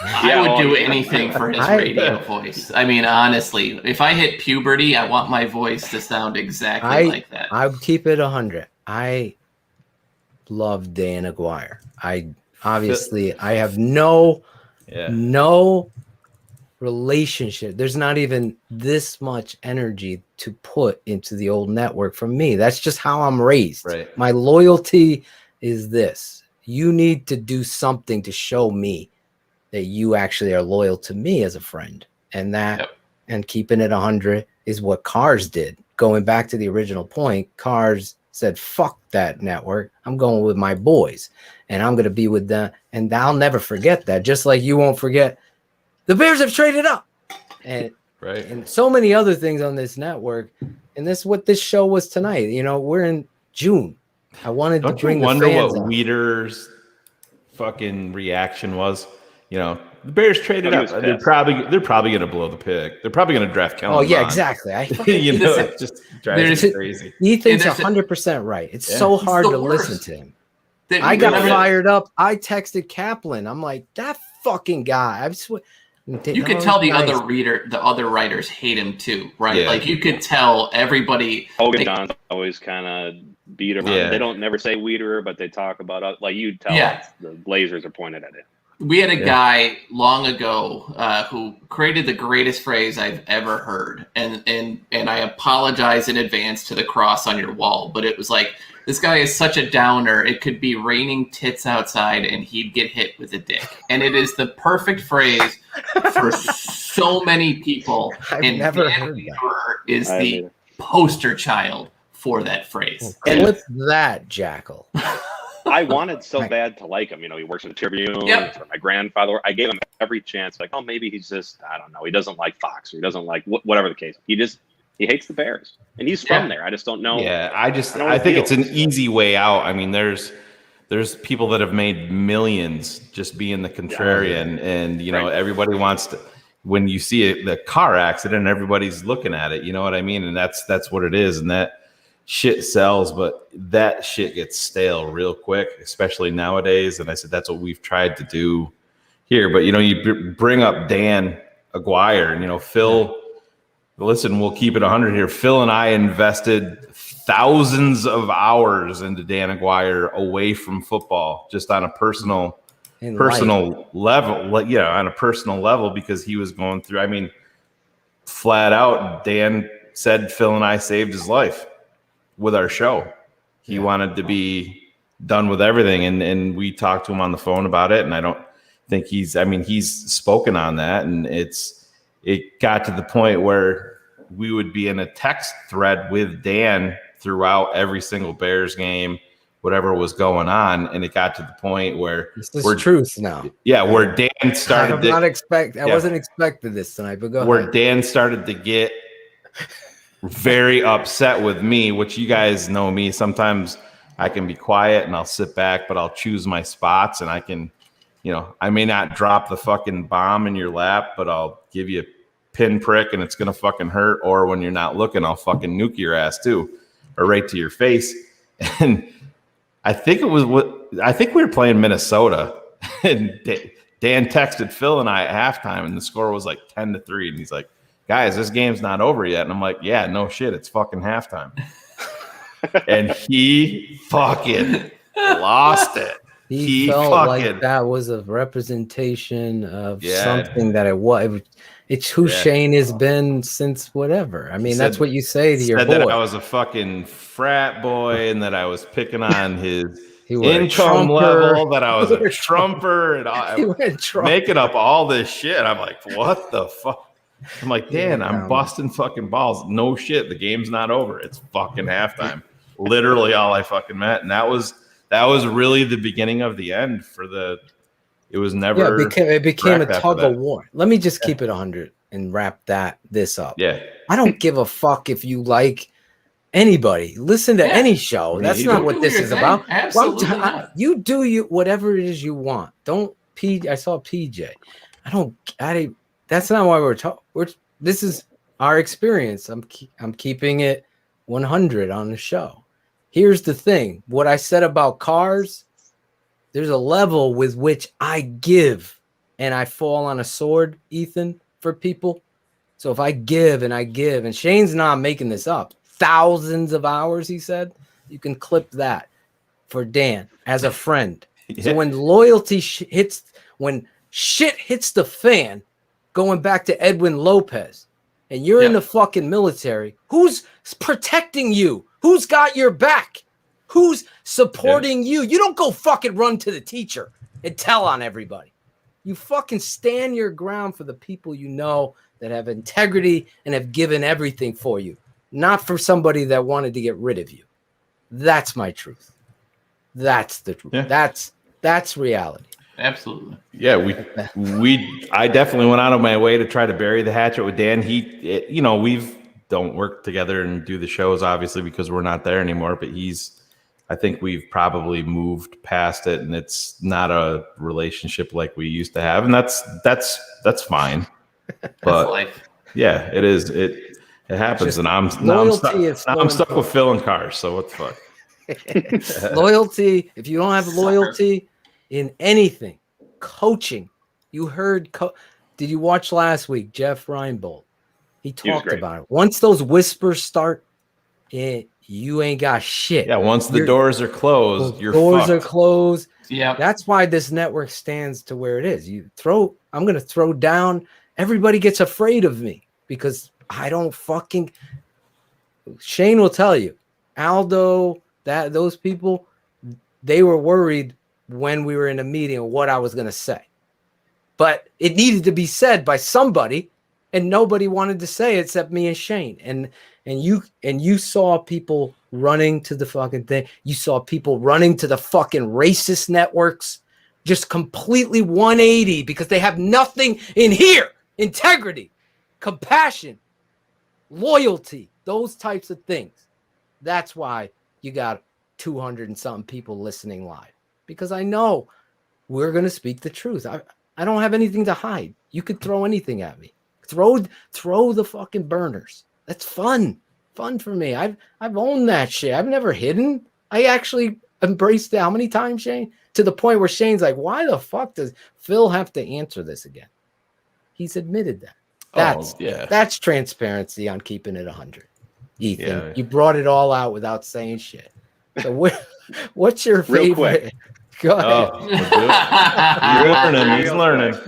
I would do anything for his radio voice. I mean, honestly, if I hit puberty, I want my voice to sound exactly like that. I would keep it 100. I love Dan Aguirre. I have no relationship. There's not even this much energy to put into the old network from me. That's just how I'm raised. Right. My loyalty is this. You need to do something to show me that you actually are loyal to me as a friend. And and keeping it 100 is what Cars did. Going back to the original point, Cars said, "Fuck that network. I'm going with my boys, and I'm going to be with them." And I'll never forget that. Just like you won't forget the Bears have traded up, and so many other things on this network. And this is what this show was tonight. We're in June. I wanted to bring the fans. Don't you wonder what Weeder's fucking reaction was? The Bears traded up. They're probably going to blow the pick. They're probably going to draft Kellen. Oh yeah, exactly. It just drives me crazy. Ethan's 100% right. It's so hard to listen to him. I got fired up. I texted Kaplan. I'm like, that fucking guy. I swear. You could tell the other writers hate him too, right? Yeah. Like you could tell everybody. Hogan John's always kind of beat him. They don't never say Weeder, but they talk about like you'd tell the Blazers are pointed at it. We had a guy long ago who created the greatest phrase I've ever heard, and I apologize in advance to the cross on your wall, but it was like, this guy is such a downer. It could be raining tits outside, and he'd get hit with a dick. And it is the perfect phrase for so many people. I've never heard that. Is the poster child for that phrase. Clip that, Jackal. I wanted so bad to like him. He works at the Tribune. For my grandfather, I gave him every chance. Like, oh, maybe he's just, I don't know. He doesn't like Fox, or he doesn't like whatever the case. He hates the Bears, and he's from there. I just don't know. Yeah, I think it's an easy way out. I mean, there's people that have made millions just being the contrarian, and you know, everybody wants to. When you see the car accident, everybody's looking at it. You know what I mean? And that's what it is, and that shit sells, but that shit gets stale real quick, especially nowadays. And I said that's what we've tried to do here. But you know, you bring up Dan Aguirre, and you know, Phil. Listen, we'll keep it 100 here. Phil and I invested thousands of hours into Dan Aguirre away from football, just on a personal level. Yeah, on a personal level, because he was going through. I mean, flat out, Dan said Phil and I saved his life with our show. He wanted to be done with everything, and we talked to him on the phone about it. And I don't think he's spoken on that, and it got to the point where we would be in a text thread with Dan throughout every single Bears game, whatever was going on. And it got to the point where we're truth now. Yeah. Where Dan started. I wasn't expecting this tonight, but go ahead. Where Dan started to get very upset with me, which you guys know me. Sometimes I can be quiet and I'll sit back, but I'll choose my spots, and I can, you know, I may not drop the fucking bomb in your lap, but I'll give you a pinprick and it's going to fucking hurt. Or when you're not looking, I'll fucking nuke your ass too, or right to your face. And I think we were playing Minnesota, and Dan texted Phil and I at halftime, and the score was like 10-3. And he's like, guys, this game's not over yet. And I'm like, yeah, no shit. It's fucking halftime. And he fucking lost it. He felt like that was a representation of something that it was. It's who Shayne has been since whatever. I mean, that's what you say to your boy. That I was a fucking frat boy, and that I was picking on his income level, that I was a trumper, and all, making up all this shit. I'm like, what the fuck? I'm like, Dan, I'm busting fucking balls. No shit. The game's not over. It's fucking halftime. Literally all I fucking meant. And that was really the beginning of the end for the. It was never. Yeah, it became a tug of war. Let me just keep it 100 and wrap this up. Yeah. I don't give a fuck if you like anybody. Listen to any show. That's not what this is about. Absolutely not. You do whatever it is you want. Don't I saw PJ. That's not why we're talking. This is our experience. I'm keeping it 100 on the show. Here's the thing. What I said about cars, there's a level with which I give, and I fall on a sword, Ethan, for people. So if I give, and Shayne's not making this up, thousands of hours, he said, you can clip that for Dan as a friend. Yeah. So when loyalty when shit hits the fan, going back to Edwin Lopez, and you're in the fucking military, who's protecting you? Who's got your back? Who's supporting you? You don't go fucking run to the teacher and tell on everybody. You fucking stand your ground for the people you know that have integrity and have given everything for you, not for somebody that wanted to get rid of you. That's my truth. That's the truth. Yeah. That's reality. Absolutely. Yeah, I definitely went out of my way to try to bury the hatchet with Dan. We don't work together and do the shows, obviously, because we're not there anymore, but I think we've probably moved past it, and it's not a relationship like we used to have, and that's fine. But life. Yeah, it is. It happens, and I'm stuck with Phil and cars. So what the fuck? Loyalty. If you don't have loyalty in anything, coaching. You heard. Did you watch last week? Jeff Reinbold. He talked about it. Once those whispers start, you ain't got shit. Yeah, once the doors are closed, doors are closed. Yeah, that's why this network stands to where it is. I'm gonna throw down. Everybody gets afraid of me because I don't fucking. Shayne will tell you, Aldo, those people, they were worried when we were in a meeting of what I was gonna say, but it needed to be said by somebody. And nobody wanted to say it except me and Shayne. And you saw people running to the fucking thing. You saw people running to the fucking racist networks, just completely 180 because they have nothing in here. Integrity, compassion, loyalty, those types of things. That's why you got 200 and something people listening live, because I know we're going to speak the truth. I don't have anything to hide. You could throw anything at me. Throw the fucking burners. That's fun for me. I've owned that shit. I've never hidden. I actually embraced it. How many times, Shayne? To the point where Shayne's like, why the fuck does Phil have to answer this again? He's admitted that. That's transparency on keeping it 100. Ethan, you brought it all out without saying shit. So what's your Real favorite? quick. Go ahead. He's learning.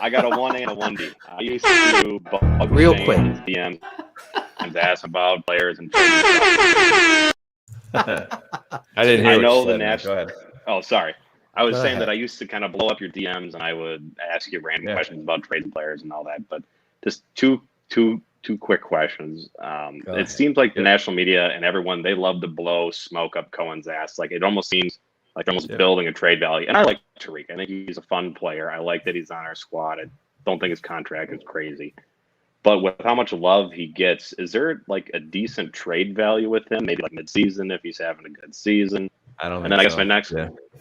I got a 1A and a 1B. I used to bug Real Shayne quick. in his DMs and ask about players and I didn't hear. I know what you the said, man. Go ahead. Oh, sorry. I was Go saying ahead. that I used to kind of blow up your DMs and I would ask you random questions about trade players and all that. But just two quick questions. It seems like the national media and everyone, they love to blow smoke up Cohen's ass. Like it almost seems like they're almost building a trade value. And I like Tariq. I think he's a fun player. I like that he's on our squad. I don't think his contract is crazy. But with how much love he gets, is there like a decent trade value with him? Maybe like midseason if he's having a good season. I don't. And then I guess my next,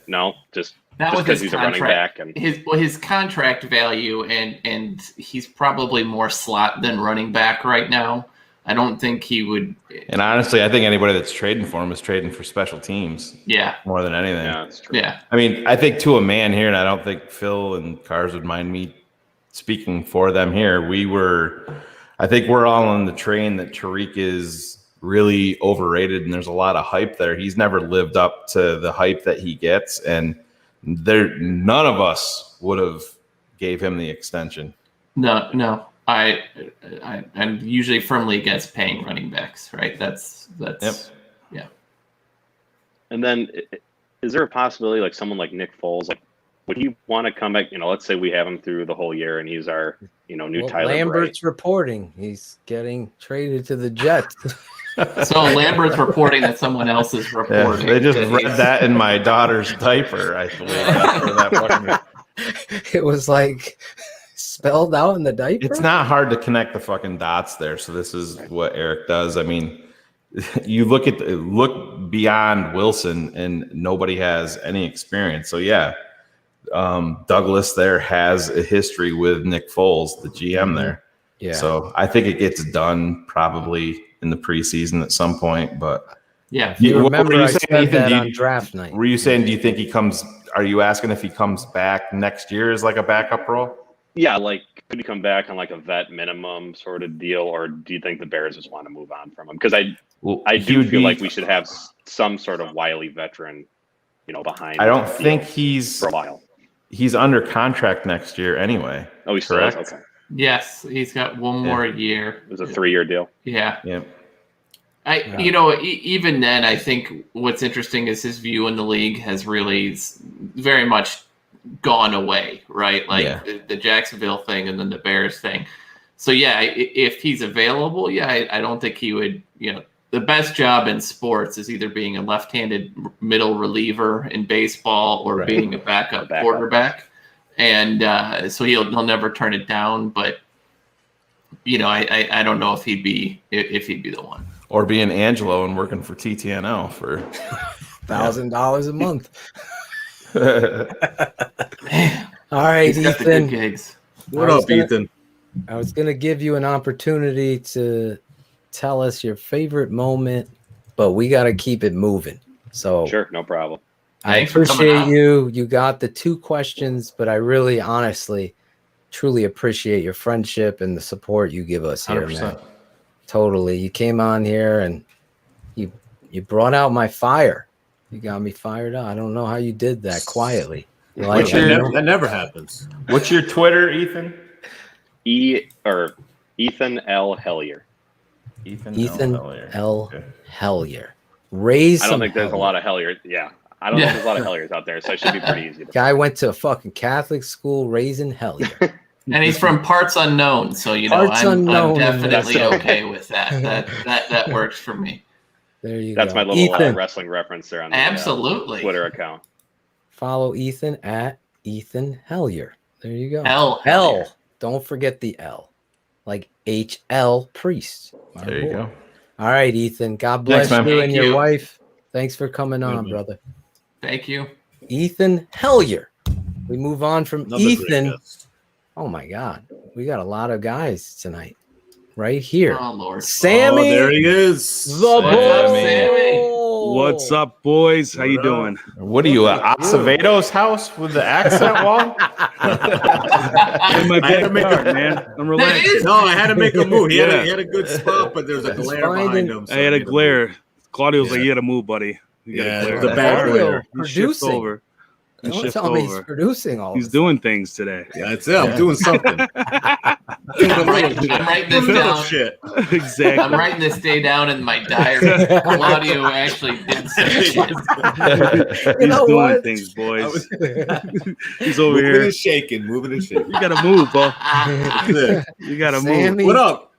no, just because he's a running back and his contract value, and he's probably more slot than running back right now. I don't think he would. And honestly, I think anybody that's trading for him is trading for special teams. Yeah, more than anything. Yeah, that's true. Yeah, I mean, I think to a man here, and I don't think Phil and Cars would mind me speaking for them here. I think we're all on the train that Tariq is really overrated, and there's a lot of hype there. He's never lived up to the hype that he gets, and none of us would have gave him the extension. No. I'm usually firmly against paying running backs, right? That's yeah. And then is there a possibility like someone like Nick Foles, like would he want to come back? Let's say we have him through the whole year and he's our, new Tyler Lambert's Bright. reporting he's getting traded to the Jets. So Lambert's reporting that someone else is reporting. They just read that in my daughter's diaper, I believe. After that It was like spelled out in the diaper. It's not hard to connect the fucking dots there. So this is what Eric does. I mean, you look beyond Wilson and nobody has any experience. So yeah, Douglas there has a history with Nick Foles, the GM there. Yeah. So I think it gets done probably in the preseason at some point. But yeah, you remember I said that on draft night. Were you saying, do you think he comes? Are you asking if he comes back next year as like a backup role? Yeah, like could he come back on like a vet minimum sort of deal, or do you think the Bears just want to move on from him? Because I do feel like we should have some sort of wily veteran, behind. I don't think he's for a while. He's under contract next year anyway. Oh, he's correct. Okay. Yes, he's got one more year. It was a 3-year deal. Yeah. Yeah. Even then, I think what's interesting is his view in the league has really very much gone away, right? Like the Jacksonville thing and then the Bears thing. So yeah, if he's available, I don't think he would, the best job in sports is either being a left-handed middle reliever in baseball or being a backup quarterback. And so he'll never turn it down, but I don't know if he'd be the one. Or being Angelo and working for TTNL for $1,000 a month. All right, Ethan. What up, Ethan? I was going to give you an opportunity to tell us your favorite moment, but we got to keep it moving. So sure, no problem. I appreciate you. You got the 2 questions, but I really, honestly, truly appreciate your friendship and the support you give us here, 100%. man. Totally. You came on here and you brought out my fire. You got me fired up. I don't know how you did that quietly. That never happens. What's your Twitter, Ethan? Ethan L. Hellier. Ethan L. Hellier. Raise. I don't think there's a lot of Hellier. Yeah. I don't think there's a lot of Helliers out there, so it should be pretty easy. Guy went to a fucking Catholic school raising Hellier. And he's from parts unknown, so I'm definitely okay with that. That works for me. There you That's go. my little wrestling reference there on the absolutely Twitter account. Follow Ethan at Ethan Hellier. There you go. L. Don't forget the L. like H.L. Priest. There you go. All right, Ethan. God bless Thanks, man. you Thank and your you. wife. Thanks for coming on, brother. Thank you. Ethan Hellier. We move on from Another great Ethan. guest. Oh my God. We got a lot of guys tonight. Right here. Oh Lord. Sammy. Oh, there he is. The Bull. What's up, boys? How you doing? What are you at Acevedo's house with the accent wall? In my backyard, man. I'm relaxed. No, I had to make a move. He Yeah. had a good spot, but there's a glare behind him. So I had a made glare. move. Claudio's like, you got to move, buddy. You got Yeah, a glare. the bad glare. He shifts Producing. over. He Don't shifts tell me he's over. producing all He's this. doing things today. Yeah, that's it. I'm doing something. I'm writing this down. Shit. Exactly. I'm writing this day down in my diary. Claudio actually did say shit. He's doing things, boys. He's over Moving here. and shaking. Moving and shaking. You got to move, bro. That's it. You got to Sammy. move. What up?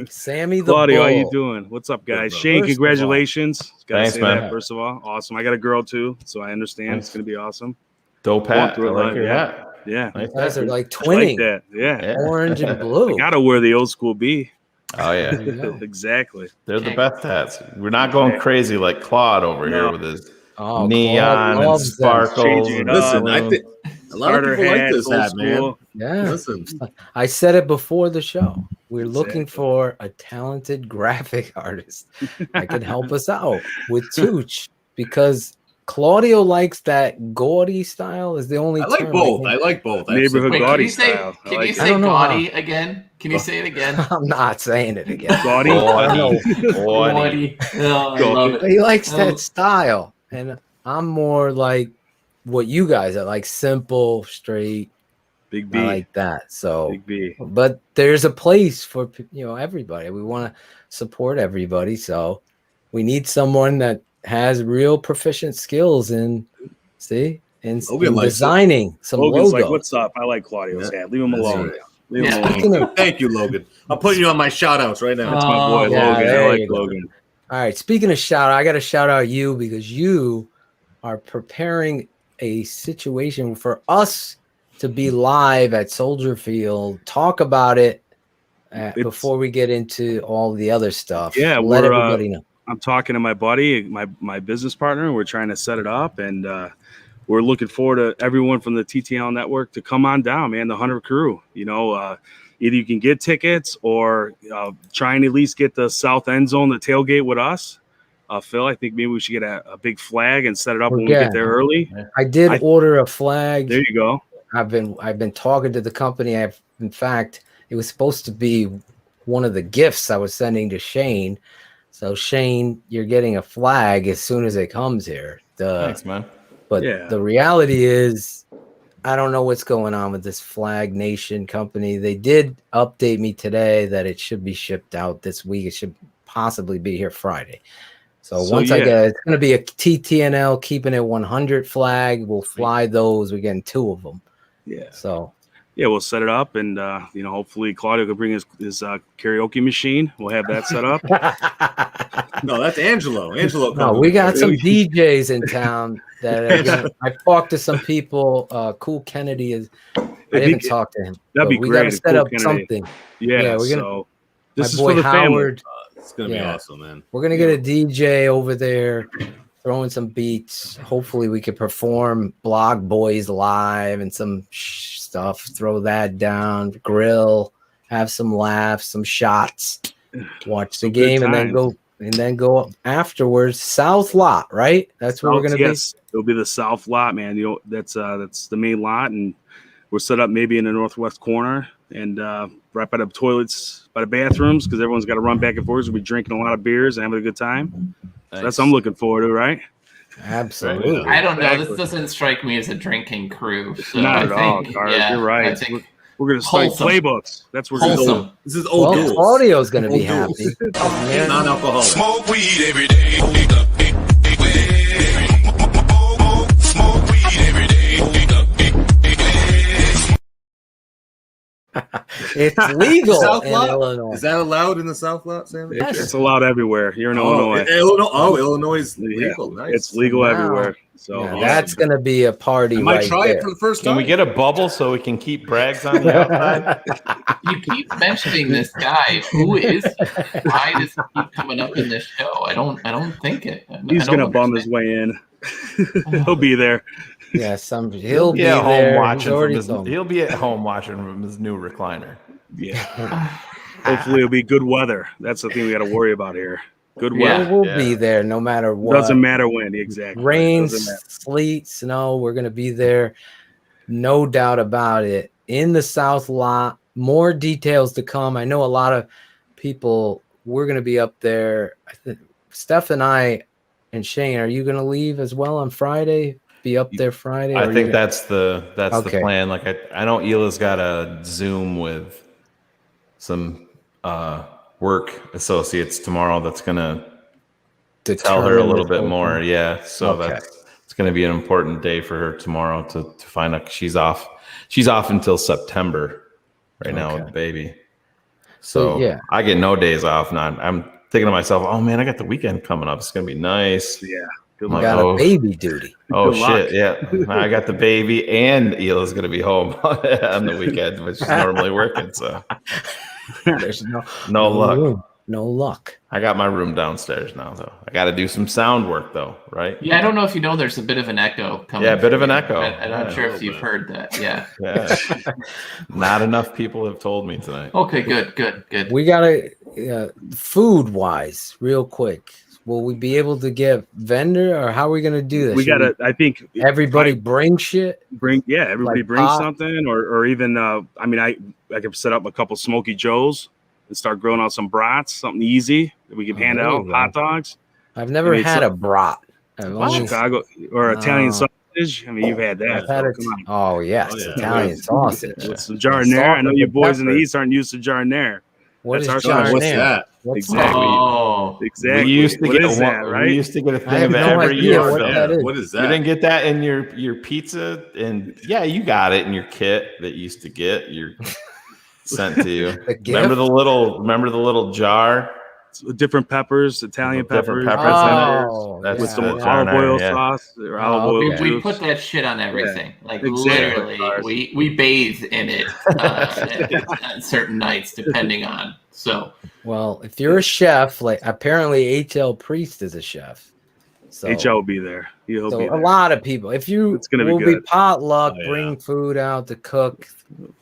Sammy the Claudio, how Bull. you doing? What's up, guys? Good, Shayne, First of congratulations. Gotta Thanks, say man. that first of all. Awesome. I got a girl too, so I understand it's gonna be awesome. Dope Going hat. I through it like live, your yeah. hat. Yeah. Nice You guys are hat. like I like twinning. that. Yeah. Orange and blue. I gotta wear the old school B. Oh yeah. Exactly. They're the best hats. We're not going crazy like Claude over here with his Oh, neon Claude and loves them. sparkles. Changing it and up. Listen, I balloons. think a lot of Starter people like hats, this old hat, man. school. Yeah. Listen, I said it before the show. We're looking Exactly. for a talented graphic artist that can help us out with Tooch because Claudio likes that gaudy style. Is the only I like term both. think. I like both. Neighborhood Wait, gaudy can you say, style. I can like you it. I say don't know gaudy again? Can you say it again? I'm not saying it again. Gaudy? Gaudy. Oh, I love it. But he likes that style, and I'm more like what you guys are, like simple, straight. Big B. I like that. So, Big B. but there's a place for everybody. We want to support everybody, so we need someone that has real proficient skills in designing some Logan's logo. like, what's up? I like Claudio's hat. Leave him That's alone. right. Leave him Speaking alone. of- Thank you, Logan. I'm putting you on my shout outs right now. That's my boy, yeah, Logan. I there like you go. Logan. All right. Speaking of shout out, I got to shout out you because you are preparing a situation for us to be live at Soldier Field. Talk about it before we get into all the other stuff. Yeah, let everybody know. I'm talking to my buddy, my business partner. We're trying to set it up, and we're looking forward to everyone from the TTNL network to come on down, man. The 100 crew. Either you can get tickets or try and at least get the south end zone, the tailgate with us. Phil, I think maybe we should get a big flag and set it up when we get there early. I did order a flag. There you go. I've been talking to the company. In fact, it was supposed to be one of the gifts I was sending to Shayne. So Shayne, you're getting a flag as soon as it comes here. Thanks, man. But the reality is, I don't know what's going on with this Flag Nation company. They did update me today that it should be shipped out this week. It should possibly be here Friday. So once I get it, it's going to be a TTNL Keeping It 100 flag. We'll fly those. We're getting 2 of them. Yeah. So yeah, we'll set it up, and hopefully Claudio can bring his karaoke machine. We'll have that set up. No, that's Angelo. Angelo. No, we got some DJs in town that I've talked to some people. Cool Kennedy is. I haven't talked to him. That'd be we great. got to set Cool up Kennedy. something. Yeah. we're gonna. So this is my boy for the family. Howard. It's gonna be awesome, man. We're gonna get a DJ over there, throwing some beats. Hopefully, we could perform Blog Boys live and some stuff. Throw that down, grill, have some laughs, some shots, watch the game, and then go afterwards. South lot, right? That's where we're gonna be. It'll be the south lot, man. That's the main lot, and we're set up maybe in the northwest corner and right by the toilets, by the bathrooms, because everyone's got to run back and forth. We'll be drinking a lot of beers and having a good time. So that's what I'm looking forward to, right? Absolutely. I don't know. This doesn't strike me as a drinking crew. So Not I at all, think, Carl. yeah, You're right. I think We're going to start wholesome. playbooks. That's what we're going to do. This is old duels. Claudio's going to be Old happy. duels. Non-alcoholic. Smoke weed every day. Smoke weed every day. It's legal South in lot? Illinois. Is that allowed in the South lot, Sam? It's allowed everywhere. You're in Illinois. Illinois is legal. Yeah, Nice. it's legal Wow. everywhere. So Yeah, that's going to be a party I might right try there. it for the first time. Can we get a bubble so we can keep Braggs on the outside? You keep mentioning this guy. Who is he? Why does he keep coming up in this show? I don't think it. He's gonna bum his way in. He'll be there. Yeah, he'll be at home there. watching He's from already his, told me. he'll be at home watching from his new recliner. Yeah. Hopefully it'll be good weather. That's the thing we got to worry about here. Good weather. We'll be there no matter what. Doesn't matter when, exactly. Rain, Doesn't matter. sleet, snow, we're going to be there. No doubt about it. In the South lot, more details to come. I know a lot of people, we're going to be up there. I think Steph and I and Shayne, are you going to leave as well on Friday? Be up there Friday? I think that's the Okay. plan. Like I know Hila's got a Zoom with some work associates tomorrow that's gonna tell her a little bit more. Yeah. So it's gonna be an important day for her tomorrow to find out she's off. She's off until September right now with the baby. So yeah. I get no days off now. I'm thinking to myself, oh man, I got the weekend coming up. It's gonna be nice. Yeah. You got a baby duty. Oh Good luck. shit! Yeah, I got the baby, and Hila's gonna be home on the weekend, which is normally working. So there's no luck. room, no luck. I got my room downstairs now, though. I got to do some sound work, though, right? Yeah, I don't know if you know. There's a bit of an echo coming. Yeah, a bit of from an you. echo. I'm not sure if you've heard that. Yeah. Yeah. Not enough people have told me tonight. Okay. Good. We gotta food wise, real quick. Will we be able to get vendor, or how are we gonna do this? We gotta. I think everybody bring shit. Everybody Like brings pop? something, or even. I mean, I could set up a couple Smoky Joes and start grilling out some brats, something easy that we can hand there you out. go. Hot dogs. I've never had a brat. I've only- Chicago or Italian No. sausage. I mean, you've had that. I've had so it. come on. Oh yes, Italian sausage. With some jardinere. I know you boys in the East aren't used to jardinere. What That's is our jardinere? What's that? What's Exactly. Oh, exactly. We used to What get is one, that, right? We used to get a I thing have of it no every idea year. what that is. What is You that? didn't get that in your pizza, and yeah, you got it in your kit that you used to get sent to you. Remember the little jar? Different peppers, Italian Different peppers. peppers. Oh, That's with some the olive oil jardinere, sauce or olive oil We juice. put that shit on everything. Like exactly. literally, we bathe in it on certain nights, depending on. So, Well, if you're a chef, like apparently HL Priest is a chef. So, HL will be there. He'll so be a there. lot of people. If you It's gonna be will good. potluck, Oh, yeah. bring food out to cook,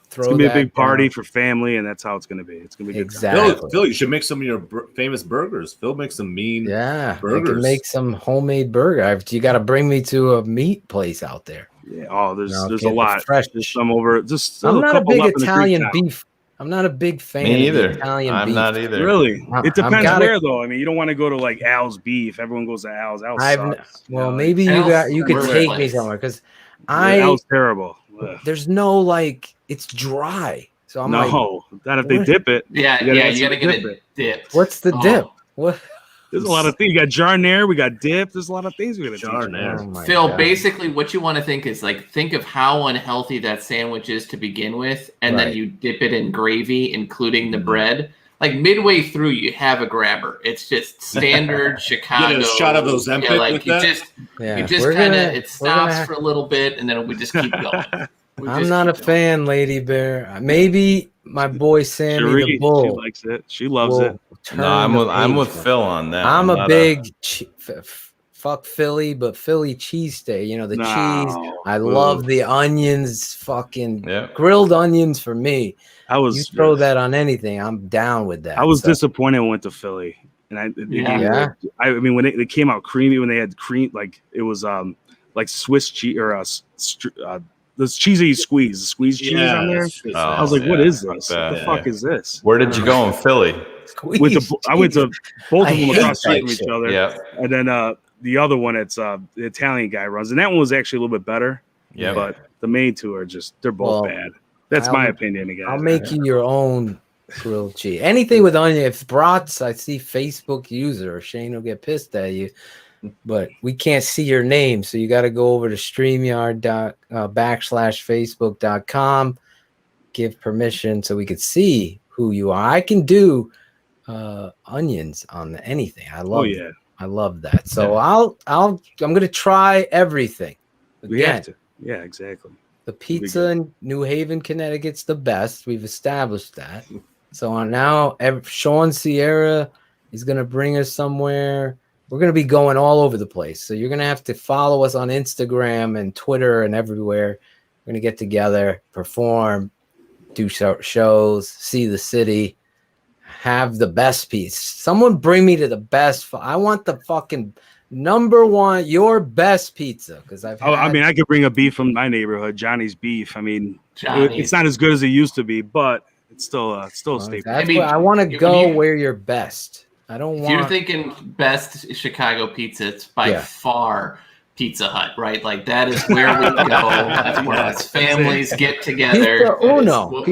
throw It's gonna be a that big party down. for family, and that's how it's gonna be. It's gonna be a good time. Exactly. Phil, you should make some of your famous burgers. Phil makes some mean Yeah, I burgers. can make some homemade burger. You got to bring me to a meat place out there. Yeah. Oh, there's No, a get the lot. fresh- There's some over. Just I'm not a couple big left in the creek Italian now. beef. I'm not a big fan Me of the either. Italian I'm beef. not either. Really? I- It depends I've gotta- where though. I mean, you don't want to go to like Al's Beef. Everyone goes to Al's. Al's sucks. Well, You know, maybe Al's you could really take me place. somewhere because Al's terrible. Ugh. there's no like it's dry. So I'm like, No, not if they what? dip it. yeah, You gotta you get gotta some get dip it dipped. what's the Oh. dip? What? There's a lot of things. You got jardinere, we got dip. There's a lot of things we got to Jardinere. Oh my Phil, God. basically, what you want to think is like, think of how unhealthy that sandwich is to begin with, and Right. then you dip it in gravy, including the bread. Like midway through, you have a grabber. It's just standard Chicago. Get a shot of Ozempic Yeah, like with you that? just, Yeah, you just we're kind gonna- of it we're gonna stops have- for a little bit, and then we just keep going. We I'm just not a keep going. fan, Lady Bear. Maybe my boy Sammy Cherie, the she Bull. likes it. She loves will it. turn No, I'm the with page. Phil on that. I'm a not big fuck Philly, but Philly cheesesteak. You know the No. cheese. I Ooh. love the onions. Fucking Yeah. grilled onions for me. I You was throw that on anything, I'm down with that. I was So, disappointed when I went to Philly, and Yeah. I mean when they came out creamy, when they had cream, like it was like Swiss cheese or this cheesy you squeeze, the squeeze cheese on there. Oh, I was like, what yeah, is fuck this? that, What the yeah. fuck is this? Where did you go in Philly? I went to both I of them hate across the street that from each shit. other. Yeah. And then the other one, it's the Italian guy runs, and that one was actually a little bit better. Yeah. But the main two are they're both Well, bad. That's I'll- my opinion again. I'll make you your own grilled cheese. Anything with onion. If brats, I see Facebook user, Shayne will get pissed at you. But we can't see your name, so you got to go over to StreamYard /Facebook.com. give permission so we could see who you are. I can do onions on anything. I love it. I love that. So I'm gonna try everything. We have to. Yeah, exactly. The pizza in New Haven, Connecticut's the best. We've established that. So now Sean Sierra is gonna bring us somewhere. We're gonna be going all over the place. So you're gonna have to follow us on Instagram and Twitter and everywhere. We're gonna get together, perform, do shows, see the city, have the best piece. Someone bring me to the best. I want the fucking number one, your best pizza. Because I could bring a beef from my neighborhood, Johnny's Beef. I mean, it's not as good as it used to be, but it's still a staple. That's where I want to go. Where you're best. I don't want. If you're thinking best Chicago pizza, it's by far Pizza Hut, right? Like that is where we go. That's where us families get together. Pizza Uno.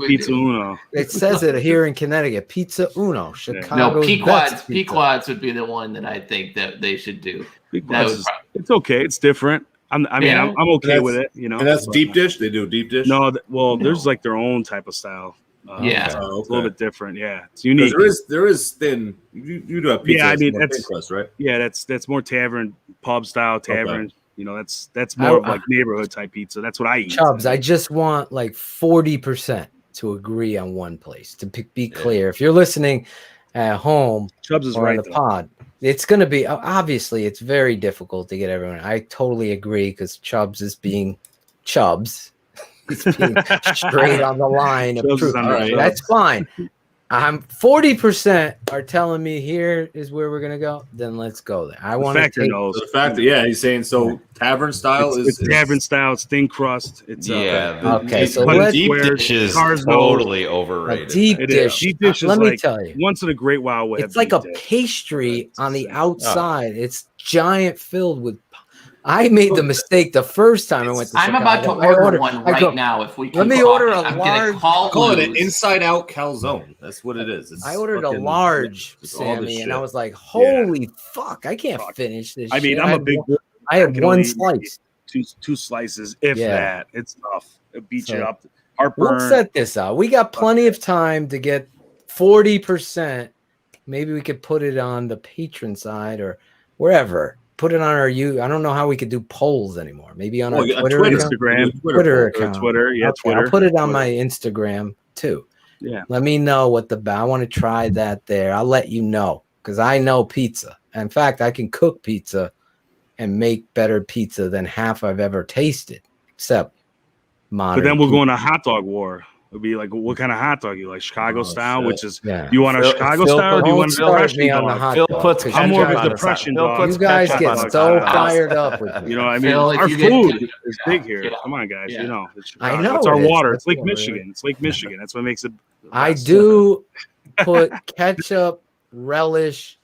Pizza Uno. It says it here in Connecticut. Pizza Uno. Chicago. Pequod's would be the one that I think that they should do. It's okay. It's different. I'm okay with it. You know. And that's deep dish. They do deep dish. No, there's like their own type of style. It's a little bit different. Yeah, it's unique. There is thin. You do have pizza. Yeah, I mean that's thin crust, right? Yeah, that's more tavern, pub style tavern. Okay. You know, that's more of like neighborhood type pizza. That's what I eat. Chubbs, I just want like 40% to agree on one place. To be clear, if you're listening at home, Chubbs is or right on the pod, it's going to be obviously it's very difficult to get everyone. I totally agree because Chubbs is being Chubbs. He's being straight on the line of truth. Right, that's fine. 40% are telling me here is where we're gonna go. Then let's go there. I want to take the factor. Yeah, he's saying so. Tavern style it's tavern style. It's thin crust. It's okay. So deep dish is totally overrated. Deep dish. Deep dish let me tell you, once in a great while we have. It's like a pastry on the outside. It's giant, filled with. I made the mistake the first time I went to Chicago. I'm about to order one right now. If we can let me order a large. Call it an inside-out calzone. That's what it is. I ordered a large, Sammy, and I was like, "Holy fuck! I can't finish this." I mean, I'm a big. I had one slice, two slices, if that. It's tough. It beats you up. Heartburn. We'll set this out. We got plenty of time to get 40%. Maybe we could put it on the patron side or wherever. Put it on our I don't know how we could do polls anymore. Maybe on our Twitter account. Twitter account. Twitter. Yeah, okay, Twitter. I'll put it on my Instagram too. Yeah. Let me know what I want to try that there. I'll let you know because I know pizza. In fact, I can cook pizza and make better pizza than half I've ever tasted, except modern. But then we'll go on a hot dog war. It'll be like, what kind of hot dog you like? Chicago style, which is you want a Chicago style or do you want a depression dog? I'm more of a depression dog. You guys get so fired up with me. You know what I mean? Our food is big here. Come on, guys. You know, I know it's our water. It's Lake Michigan. It's Lake Michigan. That's what makes it. I do put ketchup, relish,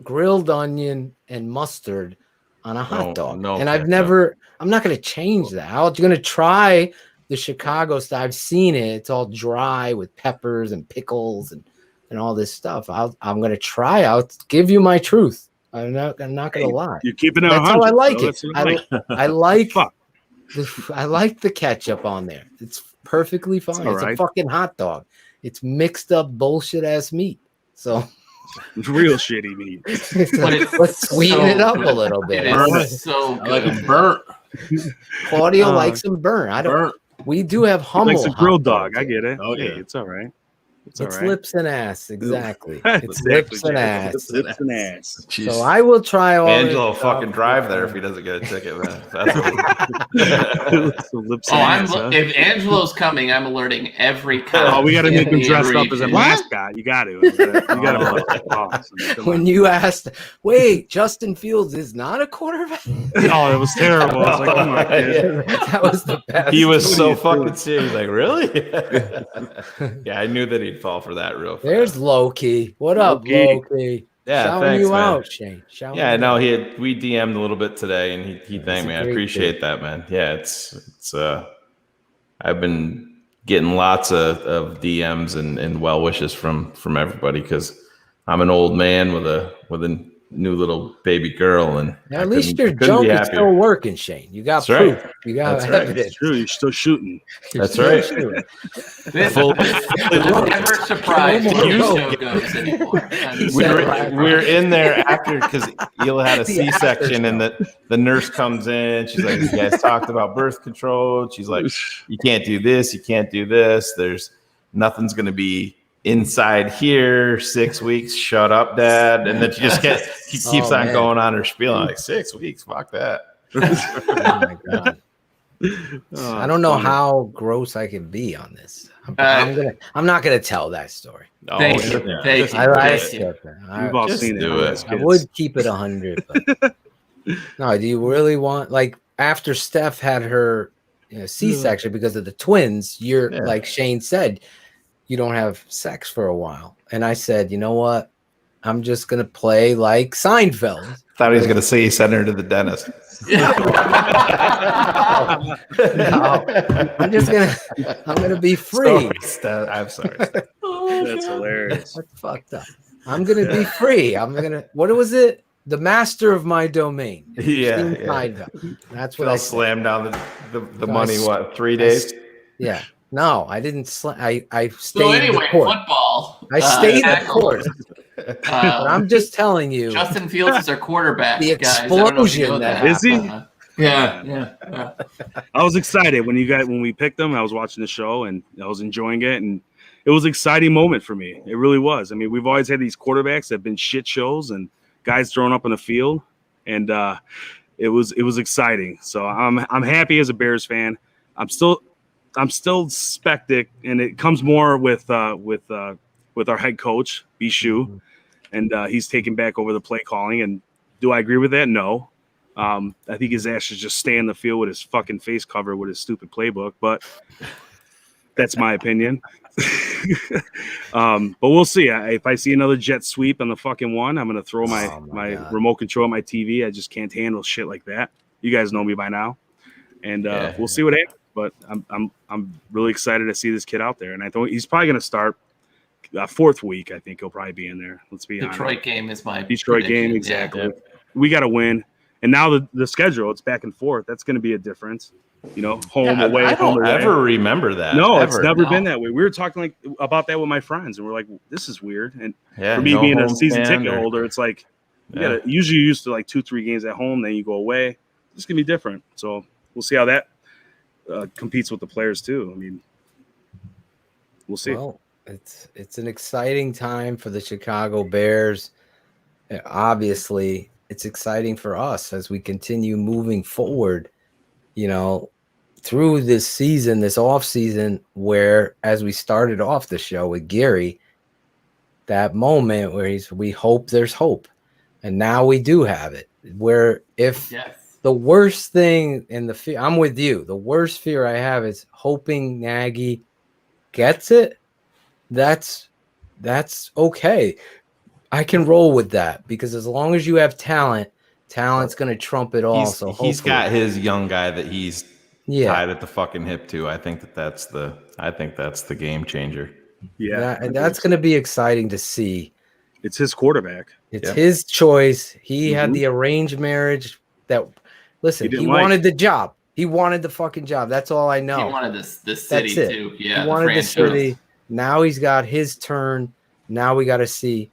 grilled onion, and mustard on a hot dog. And I'm not going to change that. I'm going to try the Chicago style. I've seen it. It's all dry with peppers and pickles and all this stuff. I'm going to try out. Give you my truth. I'm not going to lie. You're keeping it. That's how I like it. I like the ketchup on there. It's perfectly fine. It's a fucking hot dog. It's mixed up bullshit ass meat. So it's real shitty meat. Let's sweeten it up a little bit. It's so good. I like them burnt. Claudio likes them burnt. I don't. We do have Hummel. It's a grilled dog. I get it. Oh yeah, it's all right. It's lips and ass. Exactly. It's lips and ass. Lips and ass. Jeez. So I will try all. Angelo will fucking drive there if he doesn't get a ticket, man. If Angelo's coming, I'm alerting every cop. Oh, we got to make him dressed up as a mascot. You got to. You got to. When you asked, wait, Justin Fields is not a quarterback? Oh, it was terrible. I was like, oh my God. That was the best. He was so fucking serious. Like, really? Yeah, I knew that he'd fall for that real fast. There's Loki. What up, Loki? Yeah, shouting thanks, you man. Out, Shayne. We DM'd a little bit today, and he thanked me. I appreciate that, man. Yeah, it's I've been getting lots of DMs and well wishes from everybody because I'm an old man with a new little baby girl, and at least your junk is still working, Shayne. You got That's proof. right. You got That's right. evidence. It's true. You're still shooting. That's right. Never surprised when the show goes anymore. We're in there after because Hila had a C-section, and the nurse comes in. She's like, "You guys talked about birth control." She's like, "You can't do this. You can't do this. There's nothing's going to be inside here. 6 weeks. Shut up, Dad." And then she keeps on going on her spiel. I'm like, 6 weeks. Fuck that. Oh my God. I don't know how gross I can be on this. I'm not gonna tell that story. Thank you. We've all seen it. I would keep it 100, but no. Do you really want, like, after Steph had her C-section because of the twins? You're like Shayne said, you don't have sex for a while, and I said, you know what? I'm just gonna play like Seinfeld. Thought he was gonna say he sent her to the dentist. No, I'm gonna be free. I'm sorry. That's hilarious. That's fucked up. I'm gonna be free. What was it? The master of my domain. Yeah. That's what I'll slam down the money. What, 3 days? Yeah. No, I didn't. I stayed. So anyway, the court. football. I stayed the course. But I'm just telling you. Justin Fields is our quarterback. The explosion Is he? Yeah. I was excited when we picked him. I was watching the show and I was enjoying it, and it was an exciting moment for me. It really was. I mean, we've always had these quarterbacks that have been shit shows and guys thrown up on the field, and it was exciting. So I'm happy as a Bears fan. I'm still skeptic, and it comes more with our head coach Bishu, and he's taking back over the play calling. And do I agree with that? No. I think his ass should just stay in the field with his fucking face covered with his stupid playbook, but that's my opinion. But we'll see. If I see another jet sweep on the fucking one, I'm gonna throw my remote control at my TV. I just can't handle shit like that. You guys know me by now, and we'll see what happens. But I'm really excited to see this kid out there, and I thought he's probably gonna start fourth week. I think he'll probably be in there. Let's be honest. Detroit game is my Detroit prediction. game, exactly. Yeah. We got to win. And now the schedule, it's back and forth. That's going to be a difference. Home, away. I don't ever remember that. No, ever. It's never been that way. We were talking about that with my friends, and we're like, this is weird. And for me being a season ticket holder, it's like usually you're used to like 2-3 games at home, then you go away. It's going to be different. So we'll see how that competes with the players too. I mean, we'll see. Well, it's an exciting time for the Chicago Bears. Obviously, it's exciting for us as we continue moving forward, through this season, this off season, where, as we started off the show with Gary, that moment where we hope there's hope. And now we do have it, where if the worst thing in the fear, I'm with you. The worst fear I have is hoping Nagy gets it. That's okay. I can roll with that, because as long as you have talent's going to trump it all. He's got his young guy that he's tied at the fucking hip to. I think that's the game changer. Yeah, and that's going to be exciting to see. It's his quarterback. It's his choice. He had the arranged marriage. He wanted the job. He wanted the fucking job. That's all I know. He wanted the city too. Yeah, he wanted the city. Now he's got his turn. Now we got to see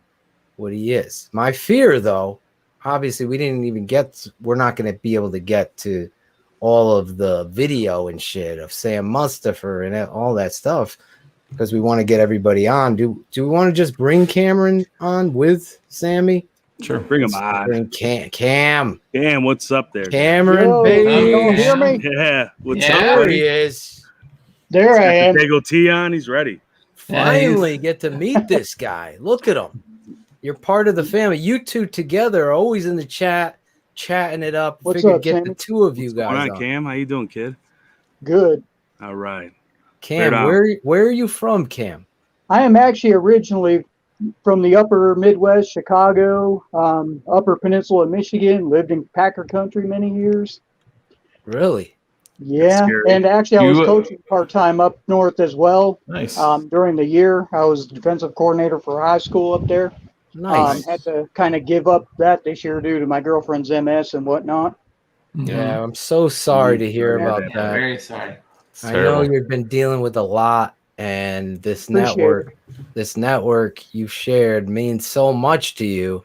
what he is. My fear, though, obviously we're not going to be able to get to all of the video and shit of Sam Mustafa and all that stuff, because we want to get everybody on. Do we want to just bring Cameron on with Sammy? Sure. Bring him on. Bring Cam. Cam, what's up there? Cameron, baby. Don't hear me? Yeah. What's up? There he is. There I am. Dago T on. He's ready. Finally get to meet this guy. Look at him. You're part of the family. You two together are always in the chat, chatting it up. What's Figured up, get Sammy? the two of you What's guys going on, on. Cam? How you doing, kid? Good. All right. Cam, where are you from, Cam? I am actually originally from the upper Midwest, Chicago, upper peninsula of Michigan, lived in Packer country many years. Really? Yeah, and actually I was coaching part-time up north as well. Nice. During the year, I was defensive coordinator for high school up there. Nice. Had to kind of give up that this year due to my girlfriend's MS and whatnot. Yeah, I'm so sorry to hear about that. Very sorry. I know you've been dealing with a lot, and this network you've shared means so much to you.